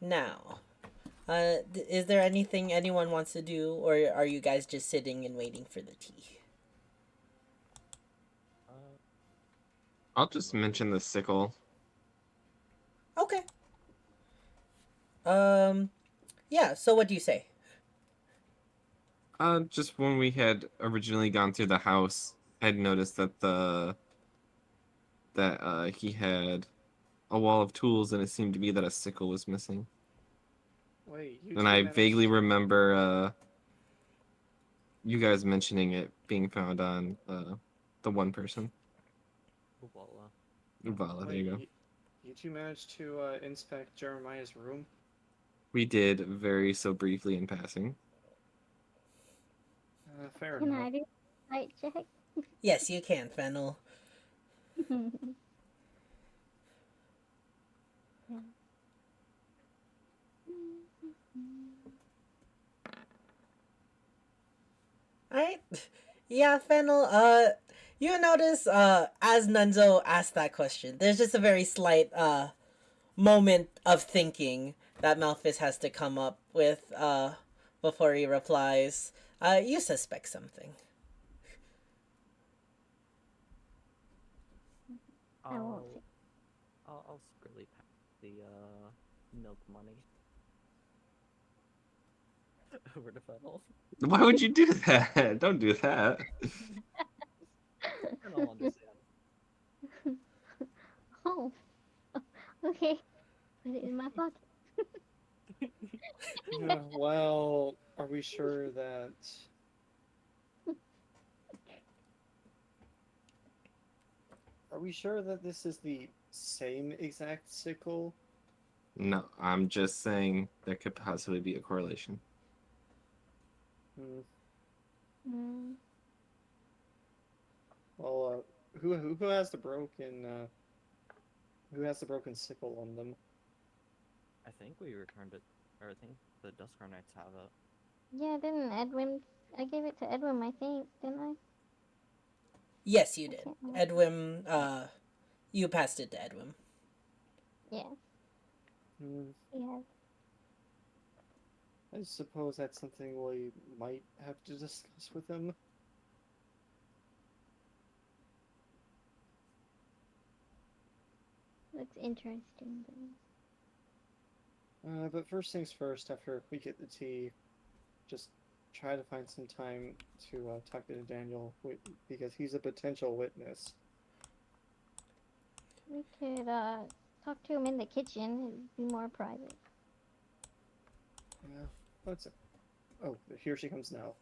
Now, is there anything anyone wants to do, or are you guys just sitting and waiting for the tea? I'll just mention the sickle. Okay. Yeah, so what do you say? Just when we had originally gone through the house, I'd noticed that he had a wall of tools, and it seemed to be that a sickle was missing. Wait, you And two I managed vaguely to- remember you guys mentioning it being found on the one person. Voila. Vala, there Wait, you go. you two managed to inspect Jeremiah's room? We did very so briefly in passing. Fair Can enough. I do a light check? Yes, you can, Fennel. Yeah. Alright. Yeah, Fennel, you notice, as Nunzo asked that question, there's just a very slight, moment of thinking that Malphus has to come up with, before he replies. You suspect something. I won't say. I'll secretly pack the milk money over to Fennel. Why would you do that? Don't do that. And I'll understand. Oh, okay. Put it in my pocket. Well, are we sure that... Are we sure that this is the same exact sickle? No, I'm just saying there could possibly be a correlation. Hmm. Mm. Well, who has the broken sickle on them? I think we returned it, or I think the Duskar Knights have it. Yeah, didn't Edwin? I gave it to Edwin, I think, didn't I? Yes, you I did. can't remember. Edwin, you passed it to Edwin. Yeah, Hmm. yeah. I suppose that's something we might have to discuss with him. Looks interesting. But first things first, after we get the tea, just try to find some time to talk to Daniel, because he's a potential witness. We could talk to him in the kitchen. It'd be more private. Yeah, let's... Oh, here she comes now.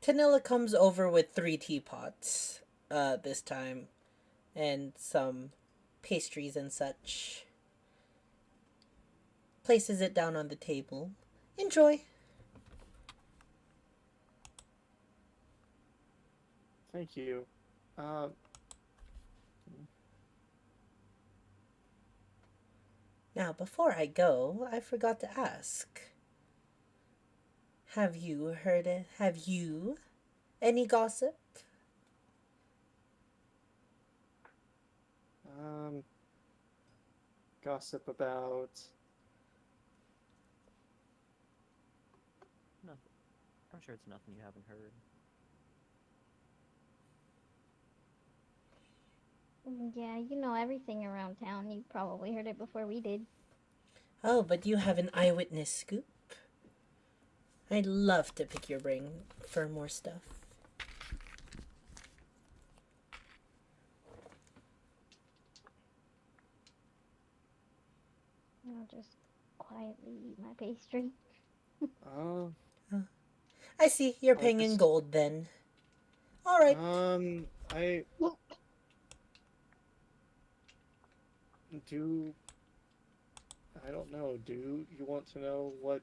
Tanilla comes over with 3 teapots, this time, and some pastries and such. Places it down on the table. Enjoy. Thank you. Now, before I go, I forgot to ask. Have you heard it? Have you any gossip? Gossip about... Nothing. I'm sure it's nothing you haven't heard. Yeah, you know everything around town. You probably heard it before we did. Oh, but you have an eyewitness scoop. I'd love to pick your brain for more stuff. I'll just quietly eat my pastry. Uh, I see. You're I paying in just- gold then. All right. I do. I don't know. Do you want to know what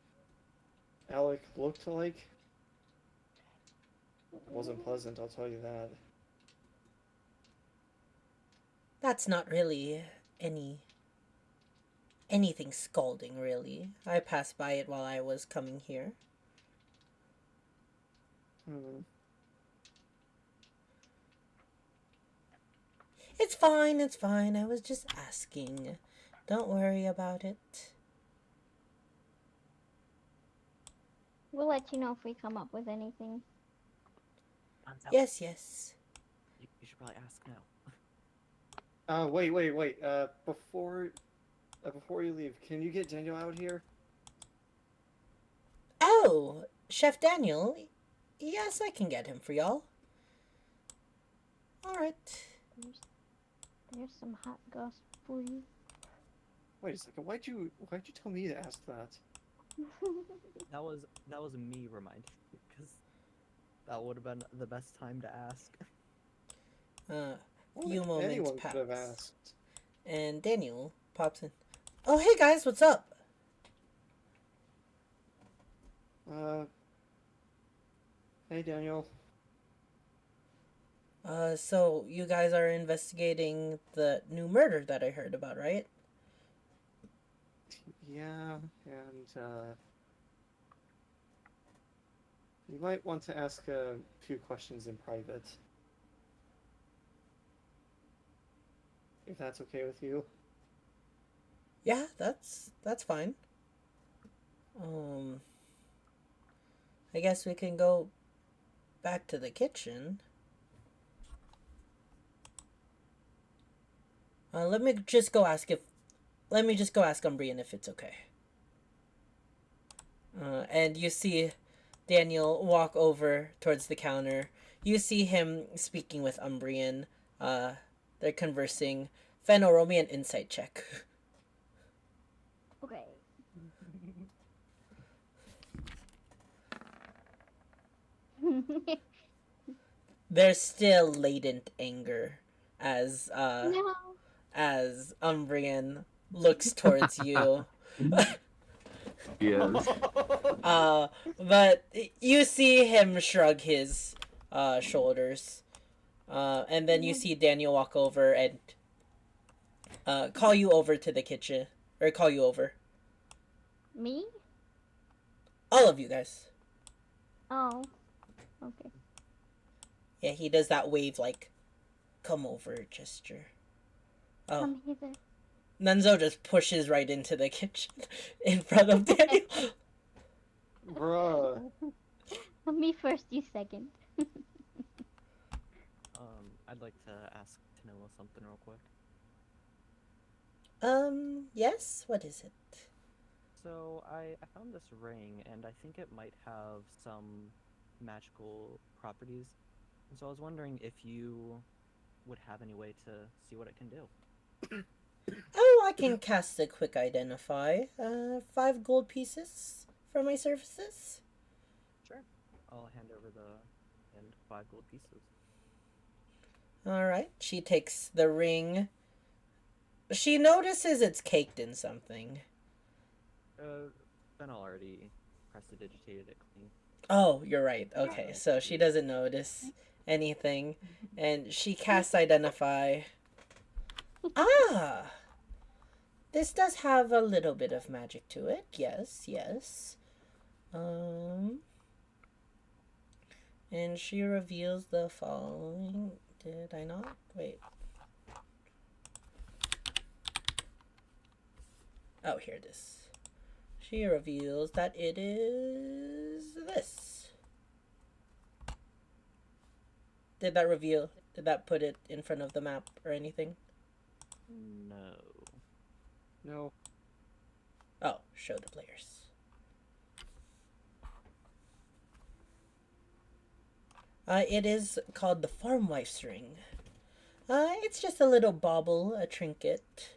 Alec looked like? It wasn't pleasant, I'll tell you that. That's not really anything scalding, really. I passed by it while I was coming here. Hmm. It's fine, it's fine. I was just asking. Don't worry about it. We'll let you know if we come up with anything. Hands out. Yes, yes. You should probably ask now. Wait. Before you leave, can you get Daniel out here? Oh, Chef Daniel. Yes, I can get him for y'all. All right. There's some hot goss for you. Wait a second. Why'd you tell me to ask that? That was me reminding you, because that would have been the best time to ask. Few moments Anyone pass. could have asked. And Daniel pops in. Oh, hey guys, what's up? Hey Daniel. So you guys are investigating the new murder that I heard about, right? Yeah, and you might want to ask a few questions in private. If that's okay with you. Yeah, that's fine. I guess we can go back to the kitchen. Let me just go ask Umbrian if it's okay. And you see Daniel walk over towards the counter. You see him speaking with Umbrian. They're conversing. Fenno, roll me an insight check. Okay. There's still latent anger as No. as Umbrian looks towards you. Yes. But you see him shrug his shoulders. And then you see Daniel walk over and call you over to the kitchen. Or call you over. Me? All of you guys. Oh. Okay. Yeah, he does that wave like, come over gesture. Oh. Come hither. Nunzo just pushes right into the kitchen in front of Daniel. Bruh. Me first, you second. I'd like to ask Tanoa something real quick. Yes? What is it? So I found this ring, and I think it might have some magical properties. And so I was wondering if you would have any way to see what it can do. Oh, I can cast a quick identify. 5 gold pieces for my services. Sure. I'll hand over the 5 gold pieces. Alright, she takes the ring. She notices it's caked in something. Ben already prestidigitated it clean. Oh, you're right. Okay, so she doesn't notice anything. And she casts identify. Ah! This does have a little bit of magic to it. Yes, yes. And she reveals the following. Did I not? Wait. Oh, here it is. She reveals that it is this. Did that put it in front of the map or anything? No. No. Oh, show the players. It is called the Farm Wife's Ring. It's just a little bauble, a trinket.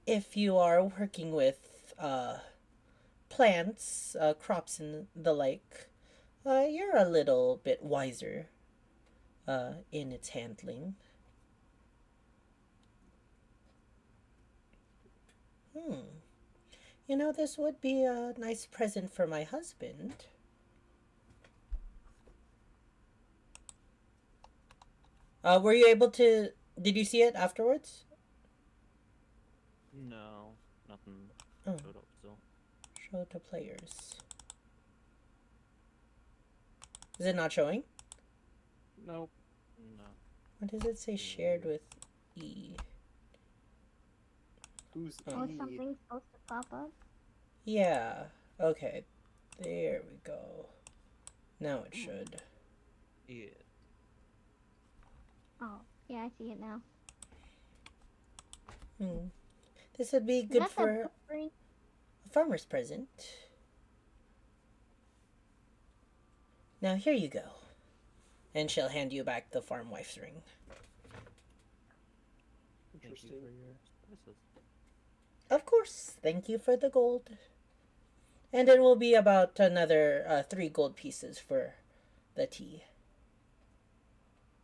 if you are working with plants, crops, and the like, you're a little bit wiser in its handling. Hmm. You know, this would be a nice present for my husband. Were you able to? Did you see it afterwards? No, nothing Oh, showed up still. show to players. Is it not showing? Nope. No. What does it say? Shared with E. Who's Oh, E? something's supposed to pop up. Yeah. Okay. There we go. Now it should. Yeah. Oh, yeah, I see it now. Hmm. This would be Is good that for the potpourri? a farmer's present. Now here you go. And she'll hand you back the farm wife's ring. Thank you Interesting. for your services. Of course. Thank you for the gold. And it will be about another 3 gold pieces for the tea.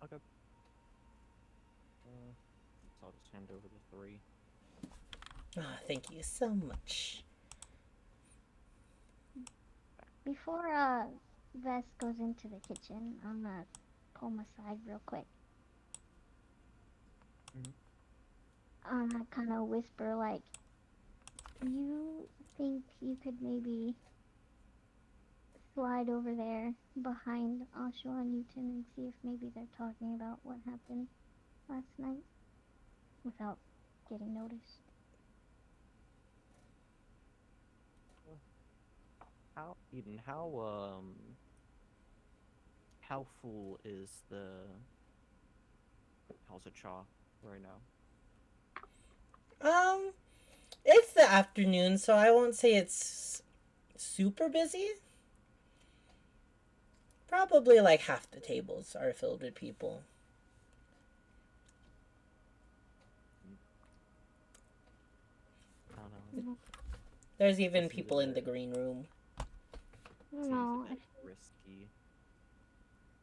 Okay. So I'll just hand over the 3. Ah, thank you so much. Before Vess goes into the kitchen, I'm gonna pull him aside real quick. I kind of whisper like, "You think you could maybe slide over there behind Oshawa and Newton and see if maybe they're talking about what happened last night without getting noticed?" How Eden? How full is the House of Cha right now? It's the afternoon, so I won't say it's super busy. Probably like half the tables are filled with people. I don't know. There's even That seems a people in the bit- green room. I don't Seems know. a bit risky.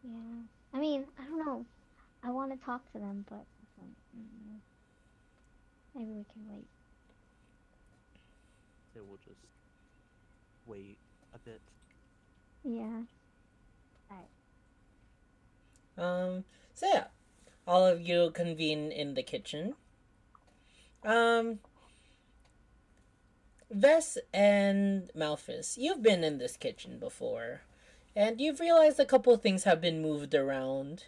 Yeah. I mean, I don't know. I want to talk to them, but maybe we can wait. So we'll just wait a bit. Yeah. So yeah, all of you convene in the kitchen. Vess and Malphus, you've been in this kitchen before, and you've realized a couple things have been moved around.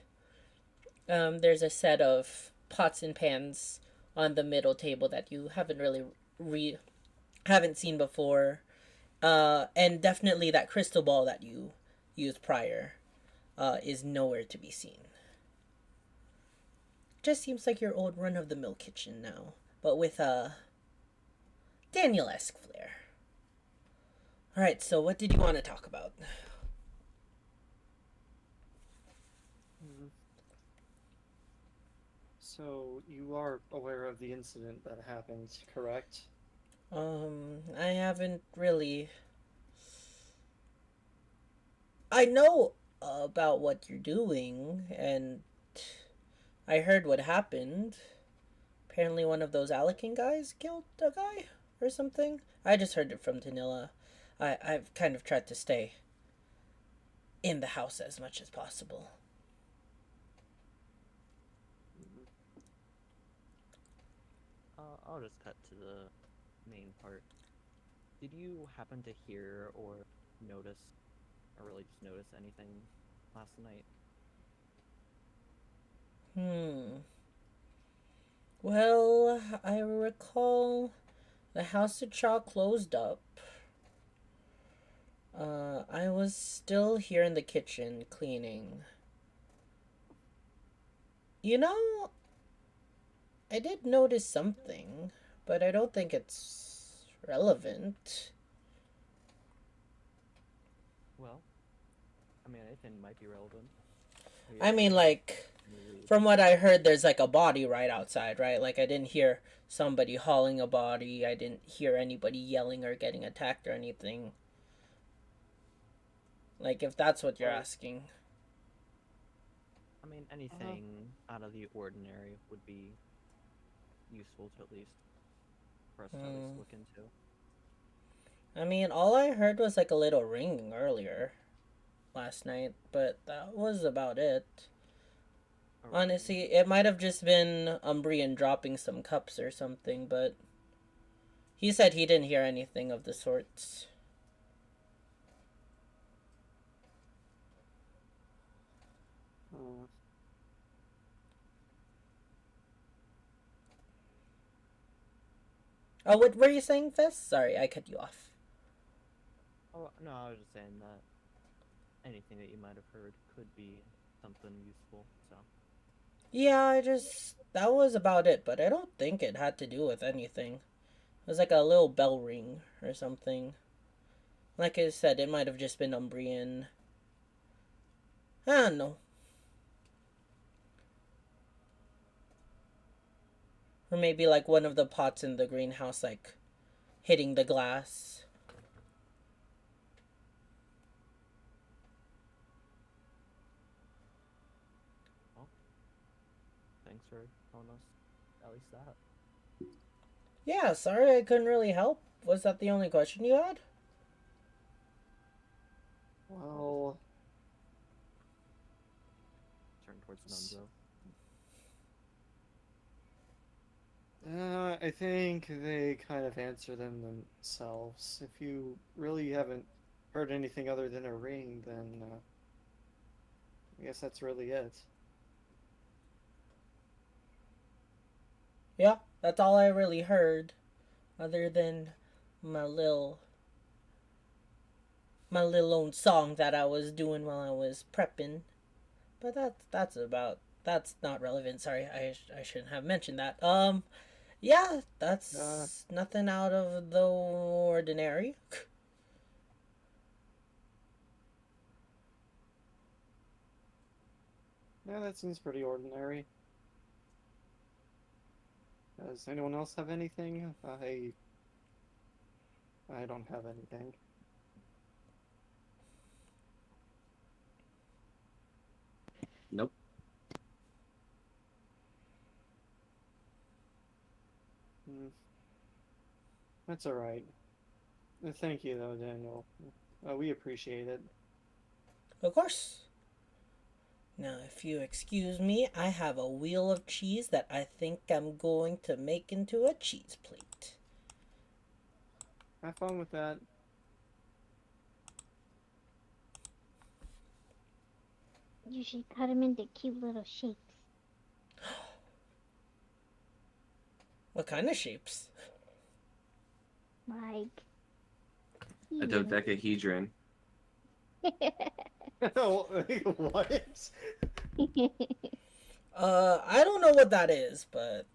There's a set of pots and pans on the middle table that you haven't really haven't seen before, and definitely that crystal ball that you used prior is nowhere to be seen. Just seems like your old run of the mill kitchen now, but with a Daniel-esque flair. Alright, so what did you want to talk about? So you are aware of the incident that happened, correct? I haven't really. I know about what you're doing, and I heard what happened. Apparently, one of those Alekin guys killed a guy or something. I just heard it from Tanilla. I've kind of tried to stay in the house as much as possible. I'll just cut to the main part. Did you happen to hear or notice, or really just notice anything last night? Well, I recall the House of Cha closed up. I was still here in the kitchen cleaning. You know, I did notice something, but I don't think it's relevant. Well, I mean, anything might be relevant. I mean, like, from what I heard, there's like a body right outside, right? Like I didn't hear somebody hauling a body. I didn't hear anybody yelling or getting attacked or anything. Like if that's what you're asking. I mean, anything out of the ordinary would be useful to at least for us to at least look into. I mean, all I heard was like a little ringing earlier last night, but that was about it. Alright. Honestly, it might have just been Umbrian dropping some cups or something, but he said he didn't hear anything of the sorts. Oh, what were you saying, Fist? Sorry, I cut you off. Oh no, I was just saying that anything that you might have heard could be something useful. So Yeah, that was about it, but I don't think it had to do with anything. It was like a little bell ring or something. Like I said, it might have just been Umbrian. I don't know. Or maybe like one of the pots in the greenhouse, like hitting the glass. well, thanks for telling us at least that. Yeah, sorry I couldn't really help. Was that the only question you had? Well, Turn towards Nunzo. I think they kind of answer them themselves. If you really haven't heard anything other than a ring, then I guess that's really it. Yeah, that's all I really heard. Other than my little own song that I was doing while I was prepping. But that's not relevant. Sorry, I shouldn't have mentioned that. Yeah, that's nothing out of the ordinary. Yeah, that seems pretty ordinary. Does anyone else have anything? I don't have anything. Nope. Hmm. That's all right. Thank you, though, Daniel. We appreciate it. Of course. Now, if you excuse me, I have a wheel of cheese that I think I'm going to make into a cheese plate. Have fun with that. You should cut them into cute little shapes. What kind of shapes? Like. A dodecahedron. What? I don't know what that is, but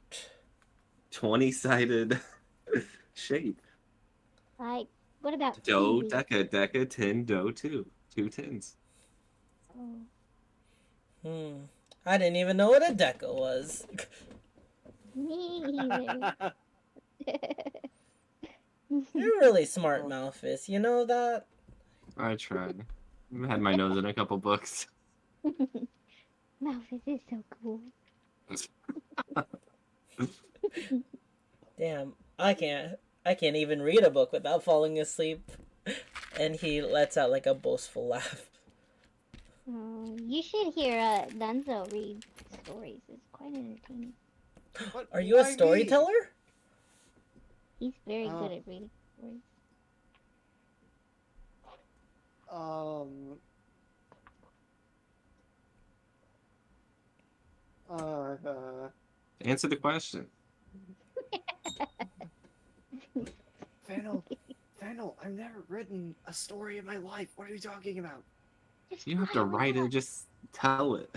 20-sided shape. Like, what about Do, kiwi? deca, tin, do, two. 2 tins. Oh, I didn't even know what a deca was. me either. You're really smart, Malphus. You know that? I tried. I had my nose in a couple books. Malphus is so cool. Damn, I can't even read a book without falling asleep. And he lets out like a boastful laugh. Oh, you should hear Dunzo read stories. It's quite entertaining. What? Are you a Why me? storyteller? He's very Oh. good at reading stories. Answer the question. Fennel, I've never written a story in my life. What are you talking about? Just You have to follow write it, along. just tell it.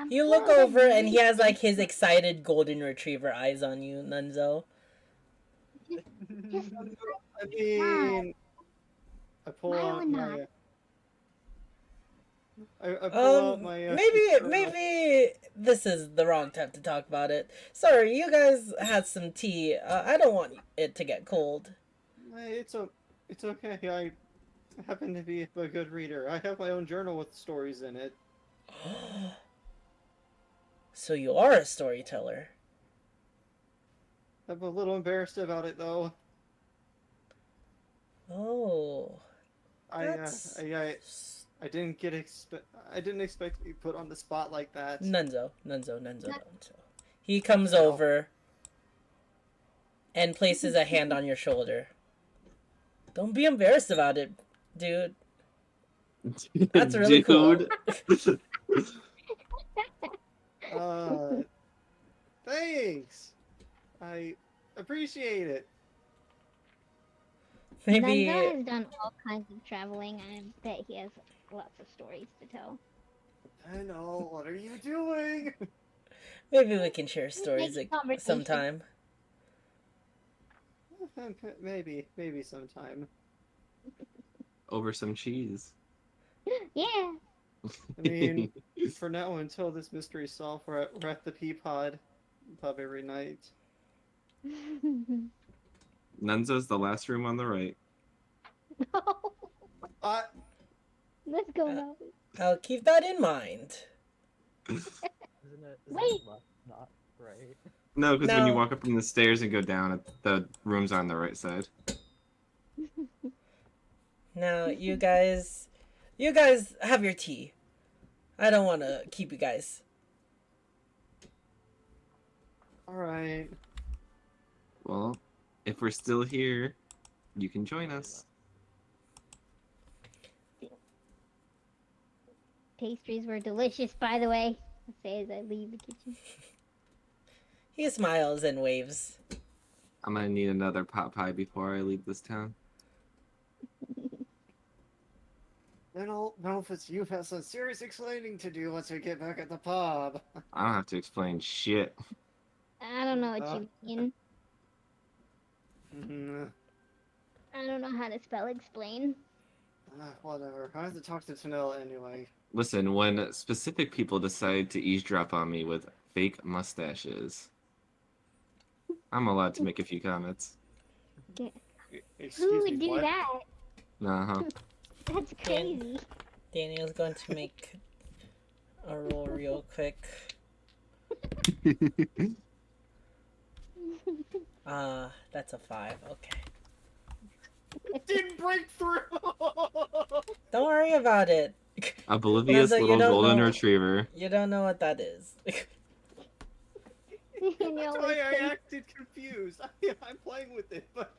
You look Follow over the and he has like his lead. excited golden retriever eyes on you, Nunzo. Just I mean, I pull Why out not? I pull out my journal. Maybe this is the wrong time to talk about it. Sorry, you guys had some tea. I don't want it to get cold. It's okay. I happen to be a good reader. I have my own journal with stories in it. So you are a storyteller. I'm a little embarrassed about it though. Oh, I that's I didn't I didn't expect to be put on the spot like that. Nunzo. He comes over and places a hand on your shoulder. Don't be embarrassed about it, dude. That's really cool. Thanks. I appreciate it. Maybe Nunzo has done all kinds of traveling. I bet he has lots of stories to tell. I know. What are you doing? maybe we can share stories Make like conversation. sometime. Maybe sometime. Over some cheese. Yeah. I mean, for now, until this mystery's solved, we're at the Peapod pub every night. Nunzo's the last room on the right. Let's go now. I'll keep that in mind. Isn't Wait. it left, not right? No, because when you No. walk up from the stairs and go down, the rooms are on the right side. Now, you guys have your tea. I don't want to keep you guys. Alright. Well, if we're still here, you can join us. Pastries were delicious, by the way. I say as I leave the kitchen. He smiles and waves. I'm gonna need another pot pie before I leave this town. Then Melphus, you have some serious explaining to do once we get back at the pub. I don't have to explain shit. I don't know what you mean. Mm, I don't know how to spell explain. whatever. I have to talk to Tanella anyway. Listen, when specific people decide to eavesdrop on me with fake mustaches, I'm allowed to make a few comments. Excuse Who me, would do what? that? Uh-huh. That's crazy. Daniel's going to make a roll real quick. That's a 5. Okay. Didn't break through! Don't worry about it. Oblivious Nunzo, you little don't golden know- retriever. You don't know what that is. You That's know, why I it's- acted confused. I'm playing with it, but...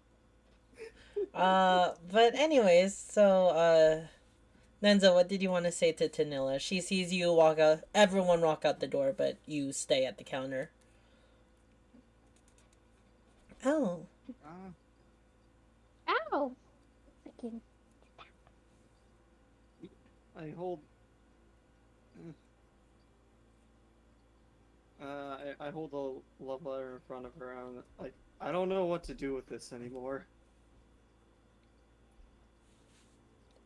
But anyways, so, Nenzo, what did you want to say to Tanilla? She sees you walk out, everyone walk out the door, but you stay at the counter. Oh. Ow! Freaking- I hold... I hold the love letter in front of her. I'm like, I don't know what to do with this anymore.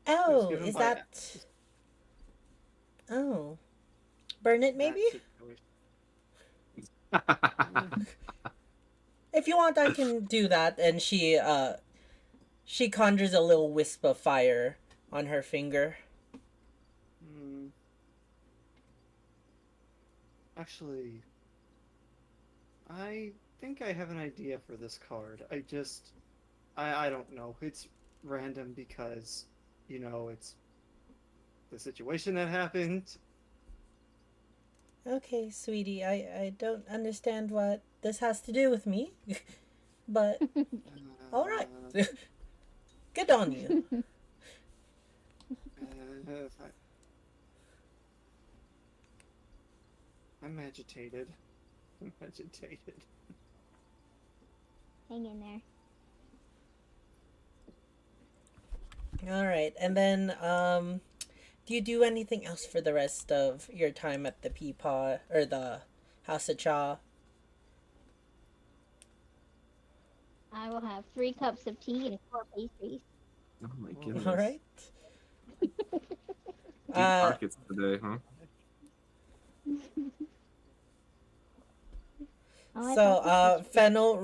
Oh, given is by that... Oh. Burn it, maybe? That situation. If you want, I can do that. And she conjures a little wisp of fire on her finger. Actually, I think I have an idea for this card. I don't know. It's random because, you know, it's the situation that happened. Okay, sweetie, I don't understand what this has to do with me. But, alright. Good on you. I'm agitated. I'm agitated. Hang in there. Alright, and then, do you do anything else for the rest of your time at the Peapod, or the House of Cha? I will have 3 cups of tea and 4 pastries. Oh my goodness. Alright. Deep Uh, pockets today, huh? Oh, I so, thought this was Fennel,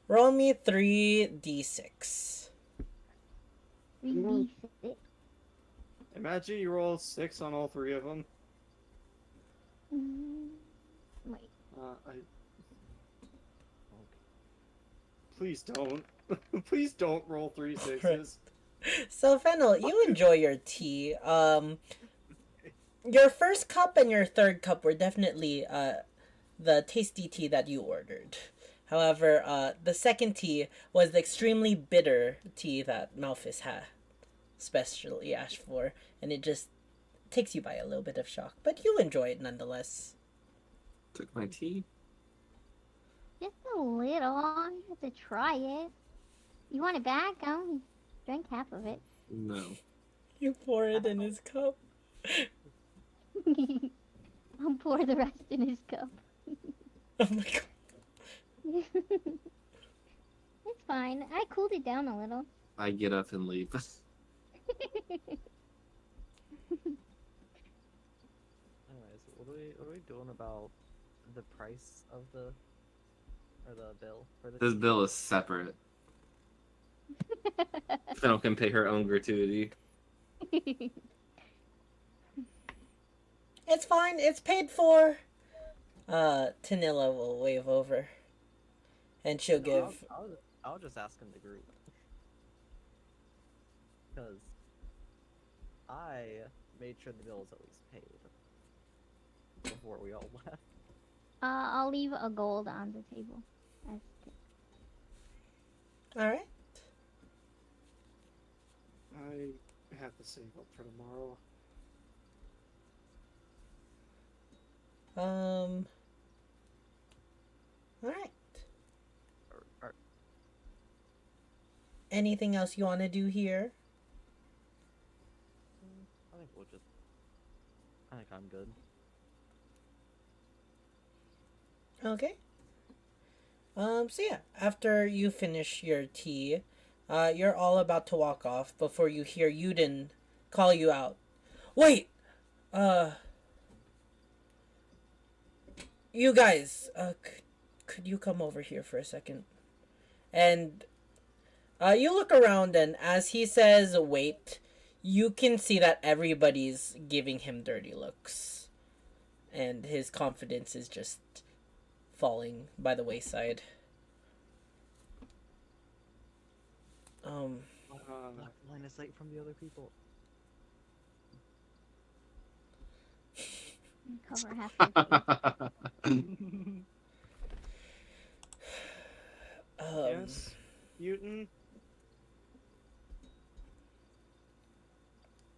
roll me 3d6. 3d6. Imagine you roll 6 on all 3 of them. Wait. I... Please don't. Please don't roll 3 sixes. So, Fennel, you enjoy your tea. Your first cup and your third cup were definitely the tasty tea that you ordered. However, the second tea was the extremely bitter tea that Malphus had specially asked for, and it just takes you by a little bit of shock. But you enjoy it nonetheless. Took my tea. Just a little. You have to try it. You want it back? I only drank half of it. No. You pour it in his cup. I'll pour the rest in his cup. Oh my god. It's fine. I cooled it down a little. I get up and leave. Anyways, what are we doing about the price of the bill for the This tea? bill is separate. Fennel can pay her own gratuity. It's fine. It's paid for. Tanilla will wave over. And she'll give. I'll just ask him to group. Because I made sure the bill was at least paid before we all left. I'll leave a gold on the table. As tip. Alright. I have to save up for tomorrow. Alright. Or Anything else you want to do here? I think we'll just. I think I'm good. Okay. So yeah, after you finish your tea, you're all about to walk off before you hear Yuden call you out. Wait! You guys, could you come over here for a second? And, you look around, and as he says, wait, you can see that everybody's giving him dirty looks. And his confidence is just falling by the wayside. Block line of sight from the other people. Cover half your face. Yes, Newton.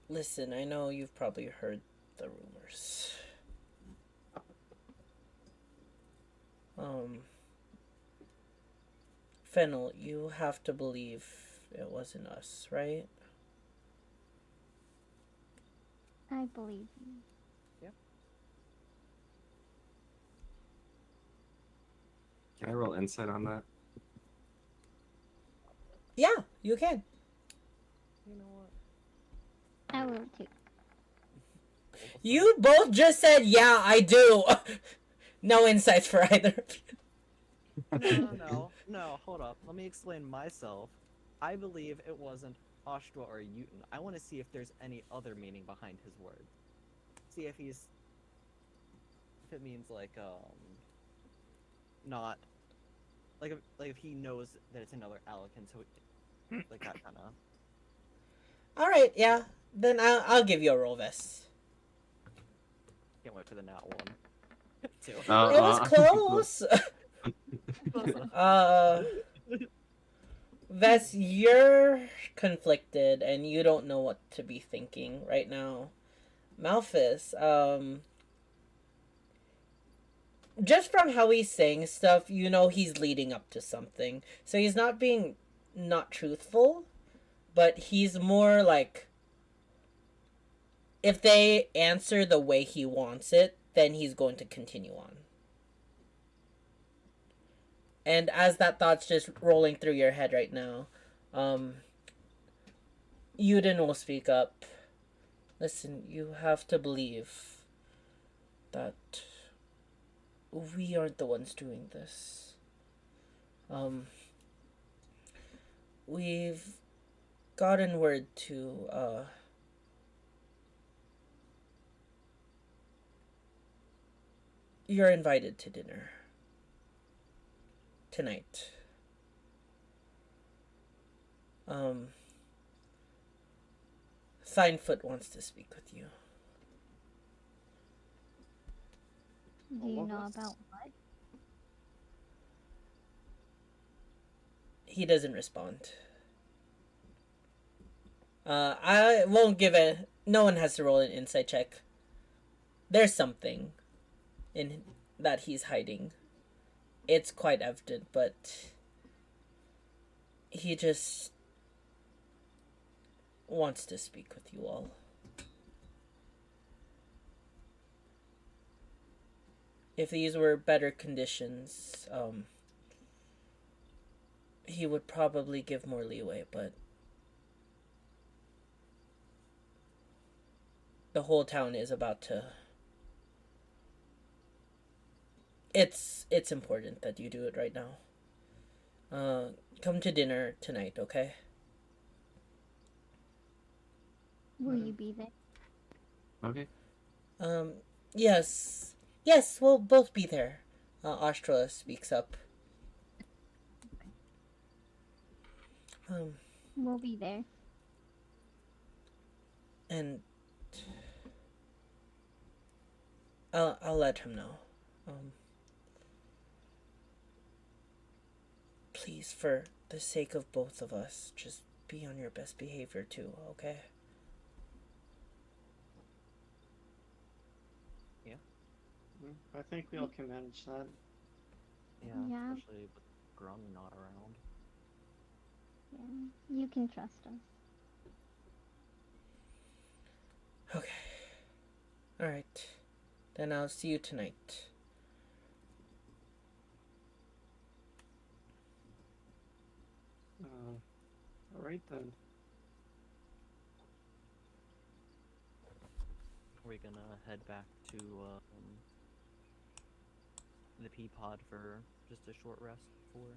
Listen, I know you've probably heard the rumors. Fennel, you have to believe it wasn't us, right? I believe you. Can I roll insight on that? Yeah, you can. You know what? I will too. You both just said, yeah, I do. No insights for either of you. No, hold up. Let me explain myself. I believe it wasn't Oshua or Uten. I want to see if there's any other meaning behind his words. See if if it means like, not, like if he knows that it's another Alakan, so like that kind of. Alright, yeah. Then I'll give you a roll this. Can't wait for the nat one. Too. It was close. Vess, you're conflicted and you don't know what to be thinking right now. Malphus, just from how he's saying stuff, you know he's leading up to something. So he's not being not truthful, but he's more like, if they answer the way he wants it, then he's going to continue on. And as that thought's just rolling through your head right now, Yuden will speak up. Listen, you have to believe that we aren't the ones doing this. Um, we've gotten word to, you're invited to dinner. Tonight. Signfoot wants to speak with you. Do you know about what? He doesn't respond. I won't give it. No one has to roll an insight check. There's something in that he's hiding. It's quite evident, but he just wants to speak with you all. If these were better conditions, he would probably give more leeway, but the whole town is about to. It's important that you do it right now. Come to dinner tonight, okay? Will you be there? Okay. Yes. Yes, we'll both be there. Astra speaks up. We'll be there. And I'll let him know. Please, for the sake of both of us, just be on your best behavior too, okay? I think we all can manage that. Yeah. Especially with Grum not around. Yeah, you can trust us. Okay. Alright. Then I'll see you tonight. Alright then. Are we gonna head back to the pea pod for just a short rest before?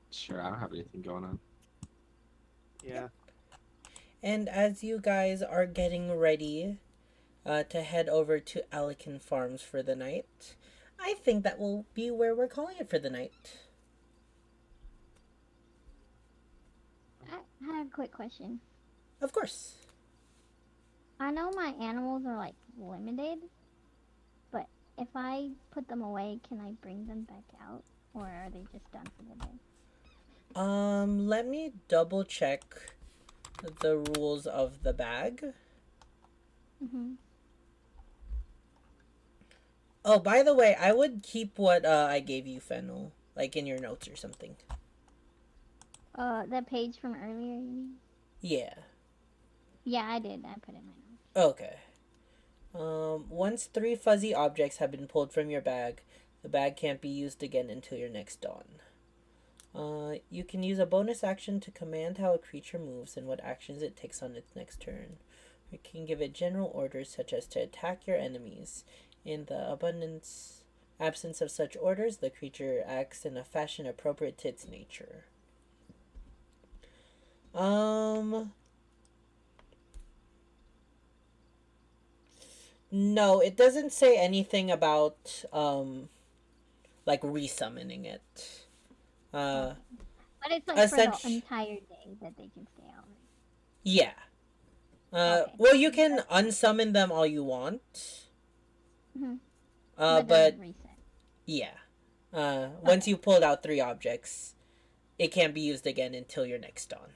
Sure, I don't have anything going on. Yeah. And as you guys are getting ready to head over to Alican Farms for the night, I think that will be where we're calling it for the night. I have a quick question. Of course. I know my animals are like limited, but if I put them away, can I bring them back out? Or are they just done for the day? Let me double check the rules of the bag. Mm-hmm. Oh, by the way, I would keep what I gave you, Fennel, like in your notes or something. The page from earlier, you mean? Yeah. Yeah, I did. I put it in my notes. Okay. Once 3 fuzzy objects have been pulled from your bag, the bag can't be used again until your next dawn. You can use a bonus action to command how a creature moves and what actions it takes on its next turn. You can give it general orders such as to attack your enemies. In the absence of such orders, the creature acts in a fashion appropriate to its nature. No, it doesn't say anything about like resummoning it. But it's like for the Essentially, entire day that they can stay out, right? yeah. Okay. Well, you can unsummon them all you want. Mm-hmm. But doesn't reset. yeah. Once you pulled out 3 objects, it can't be used again until your next dawn.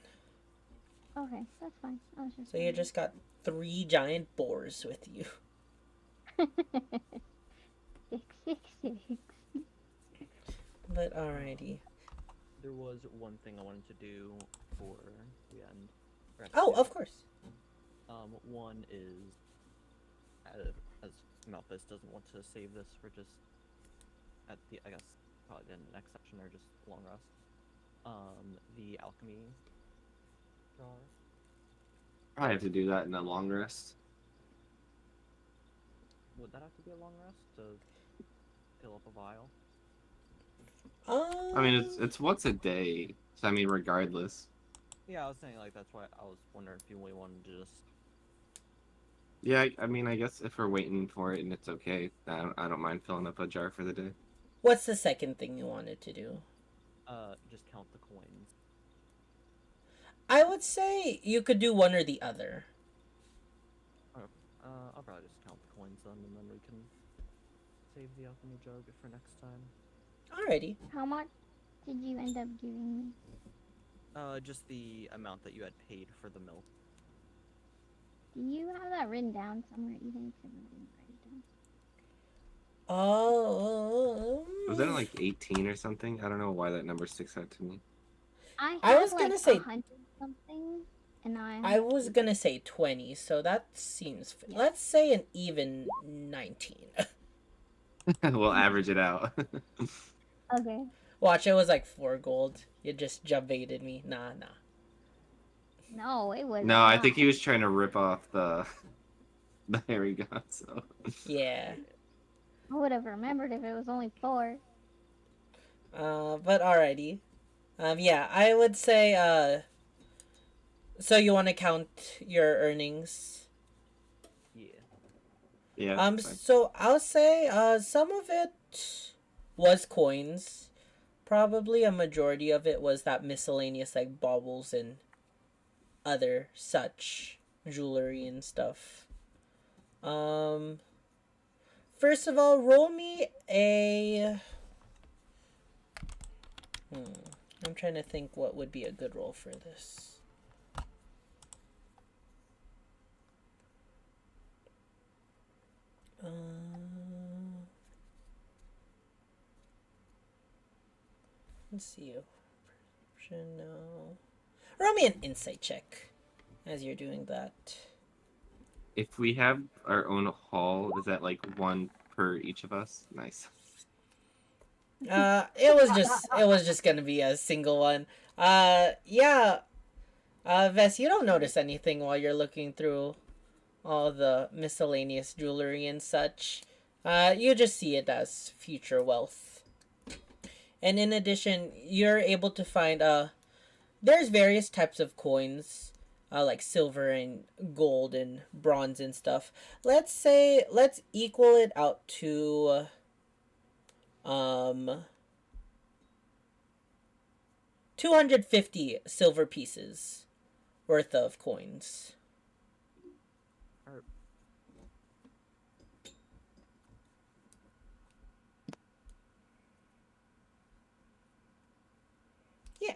Okay, that's fine. I was just So you just got 3 giant boars with you. 666. But alrighty. There was one thing I wanted to do for the end. Oh, of course. One is, as Malphus doesn't want to save this for just at the, I guess, probably the next session or just long rest. The alchemy I have to do that in a long rest. Would that have to be a long rest to fill up a vial? I mean, it's once a day. So I mean, regardless. Yeah, I was saying like that's why I was wondering if you really wanted to just Yeah, I mean, I guess if we're waiting for it and it's okay, I don't mind filling up a jar for the day. What's the second thing you wanted to do? just count the coins. I would say you could do one or the other. I'll probably just count the coins then, and then we can save the alchemy jug for next time. Alrighty. How much did you end up giving me? Just the amount that you had paid for the milk. Do you have that written down somewhere, even if I didn't write it down? Was that like 18 or something? I don't know why that number sticks out to me. I I had was gonna like say- 100 something, and I was gonna say 20, so that seems. Yeah. Let's say an even 19. We'll average it out. Okay. Watch, it was like 4 gold. You just jump baited me. Nah. No, it was. No, I not. think he was trying to rip off the Harry got, so. Yeah. I would have remembered if it was only 4. But alrighty. Yeah, I would say, so you want to count your earnings? Yeah. Yeah. fine. So I'll say, some of it was coins. Probably a majority of it was that miscellaneous, like, baubles and other such jewelry and stuff. First of all, roll me a... I'm trying to think what would be a good roll for this. Let's see. Perception, no. Roll me an insight check as you're doing that. If we have our own hall, is that like one per each of us? Nice. It was just gonna be a single one. Yeah. Vess, you don't notice anything while you're looking through all the miscellaneous jewelry and such. You just see it as future wealth. And in addition, you're able to find there's various types of coins, like silver and gold and bronze and stuff. Let's equal it out to 250 silver pieces worth of coins. Alright. Yeah.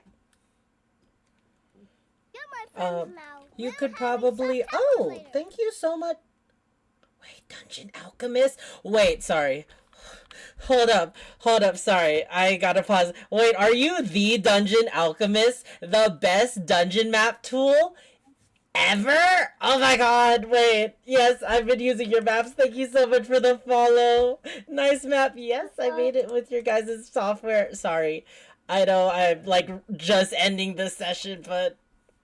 You're my friends now. You We're could having probably. some Oh, calculator. thank you so much. Wait, Dungeon Alchemist. Wait, sorry. Hold up, sorry. I gotta pause. Wait, are you the Dungeon Alchemist? The best dungeon map tool ever? Oh my god, wait. Yes, I've been using your maps. Thank you so much for the follow. Nice map. Yes, I made it with your guys' software. Sorry. I know I'm like just ending the session, but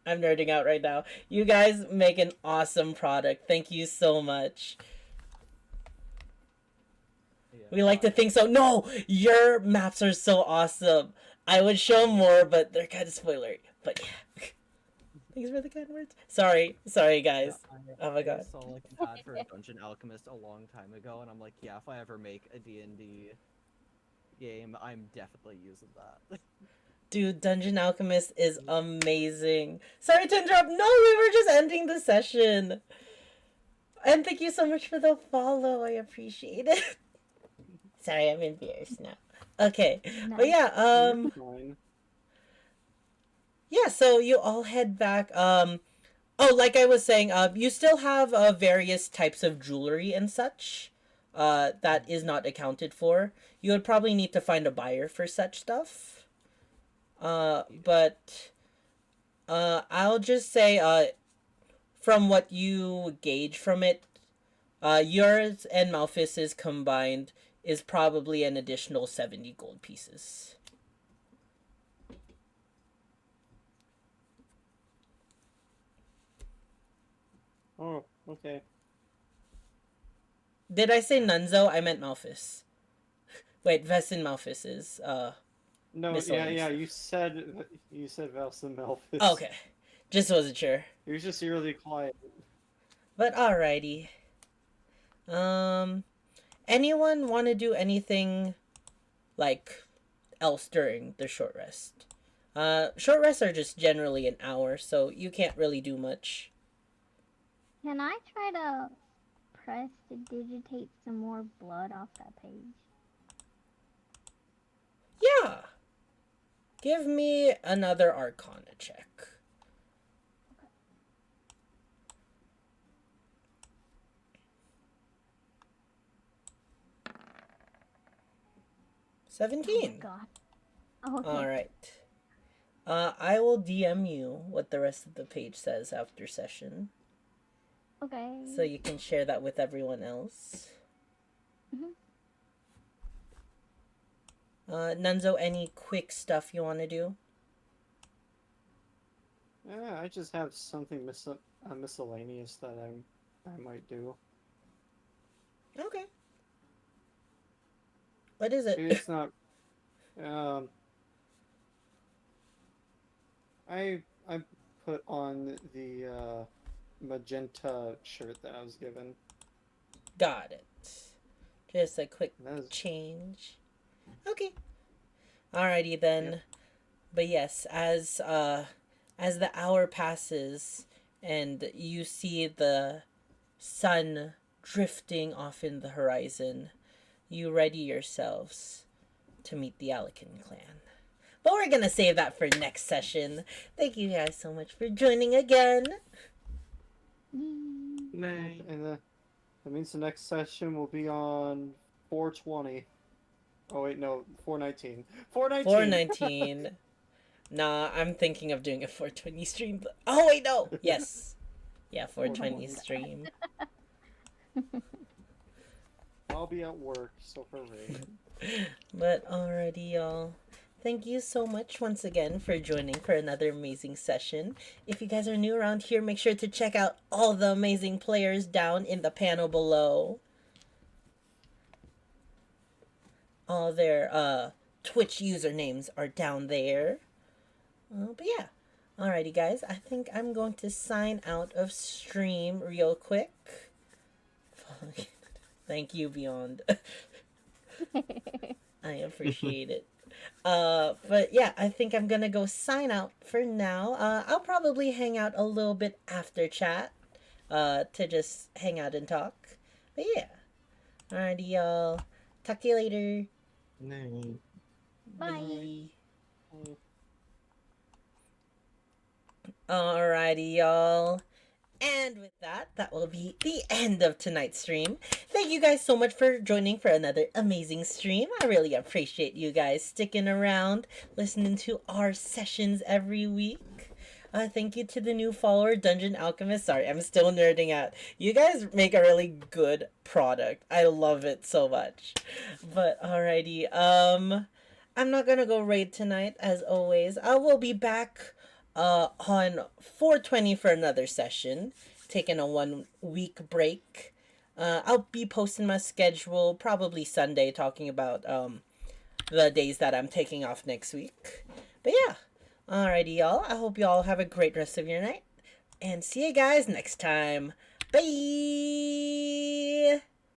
I'm nerding out right now. You guys make an awesome product. Thank you so much. Yeah, We like to think so. No, your maps are so awesome. I would show more, but they're kind of spoilery. But yeah. Thanks for the kind words. Sorry, guys. Oh my god. I saw like an ad for a Dungeon Alchemist a long time ago, and I'm like, yeah, if I ever make a D&D game, I'm definitely using that. Dude, Dungeon Alchemist is amazing. Sorry to interrupt. No, we were just ending the session. And thank you so much for the follow. I appreciate it. Sorry, I'm embarrassed now. Okay. But yeah, Fine. yeah, so you all head back. Oh, like I was saying, you still have various types of jewelry and such that is not accounted for. You would probably need to find a buyer for such stuff. But I'll just say, from what you gauge from it, yours and Malphus's combined is probably an additional 70 gold pieces. Oh, okay. Did I say Nunzo? I meant Malphus. Wait, Vestin Malphus is No, miscellaneous yeah, stuff. you said Valson Melphis. Okay. Just wasn't sure. He was just eerily quiet. But alrighty. Anyone want to do anything like else during the short rest? Short rests are just generally an hour, so you can't really do much. Can I try to press to digitate some more blood off that page? Yeah. Give me another Arcana check. Oh 17. my god. Oh, okay. Alright. I will DM you what the rest of the page says after session, Okay. so you can share that with everyone else. Nunzo, any quick stuff you want to do? Yeah, I just have something miscellaneous that I might do. Okay. What is it? It's not. Um. I put on the magenta shirt that I was given. Got it. Just a quick That is... change. Okay. Alrighty then. Yep. But yes, as the hour passes and you see the sun drifting off in the horizon, you ready yourselves to meet the Alican clan. But we're gonna save that for next session. Thank you guys so much for joining again. And that means the next session will be on 420. Oh wait, no, 419. 419. 419. Nah, I'm thinking of doing a 420 stream. But... oh wait, no. Yes. Yeah, 420 stream. I'll be at work, so hooray. But alrighty, y'all. Thank you so much once again for joining for another amazing session. If you guys are new around here, make sure to check out all the amazing players down in the panel below. All their Twitch usernames are down there. But yeah. Alrighty, guys. I think I'm going to sign out of stream real quick. Thank you, Beyond. I appreciate it. But yeah, I think I'm gonna go sign out for now. I'll probably hang out a little bit after chat, to just hang out and talk. But yeah. Alrighty, y'all. Talk to you later. Night. Bye. Alrighty, y'all. And with that, that will be the end of tonight's stream. Thank you guys so much for joining for another amazing stream. I really appreciate you guys sticking around, listening to our sessions every week. Thank you to the new follower, Dungeon Alchemist. Sorry, I'm still nerding out. You guys make a really good product. I love it so much. But alrighty, I'm not gonna go raid tonight, as always. I will be back on 420 for another session, taking a 1 week break. I'll be posting my schedule probably Sunday, talking about the days that I'm taking off next week. But yeah, alrighty, y'all. I hope y'all have a great rest of your night, and see you guys next time. Bye.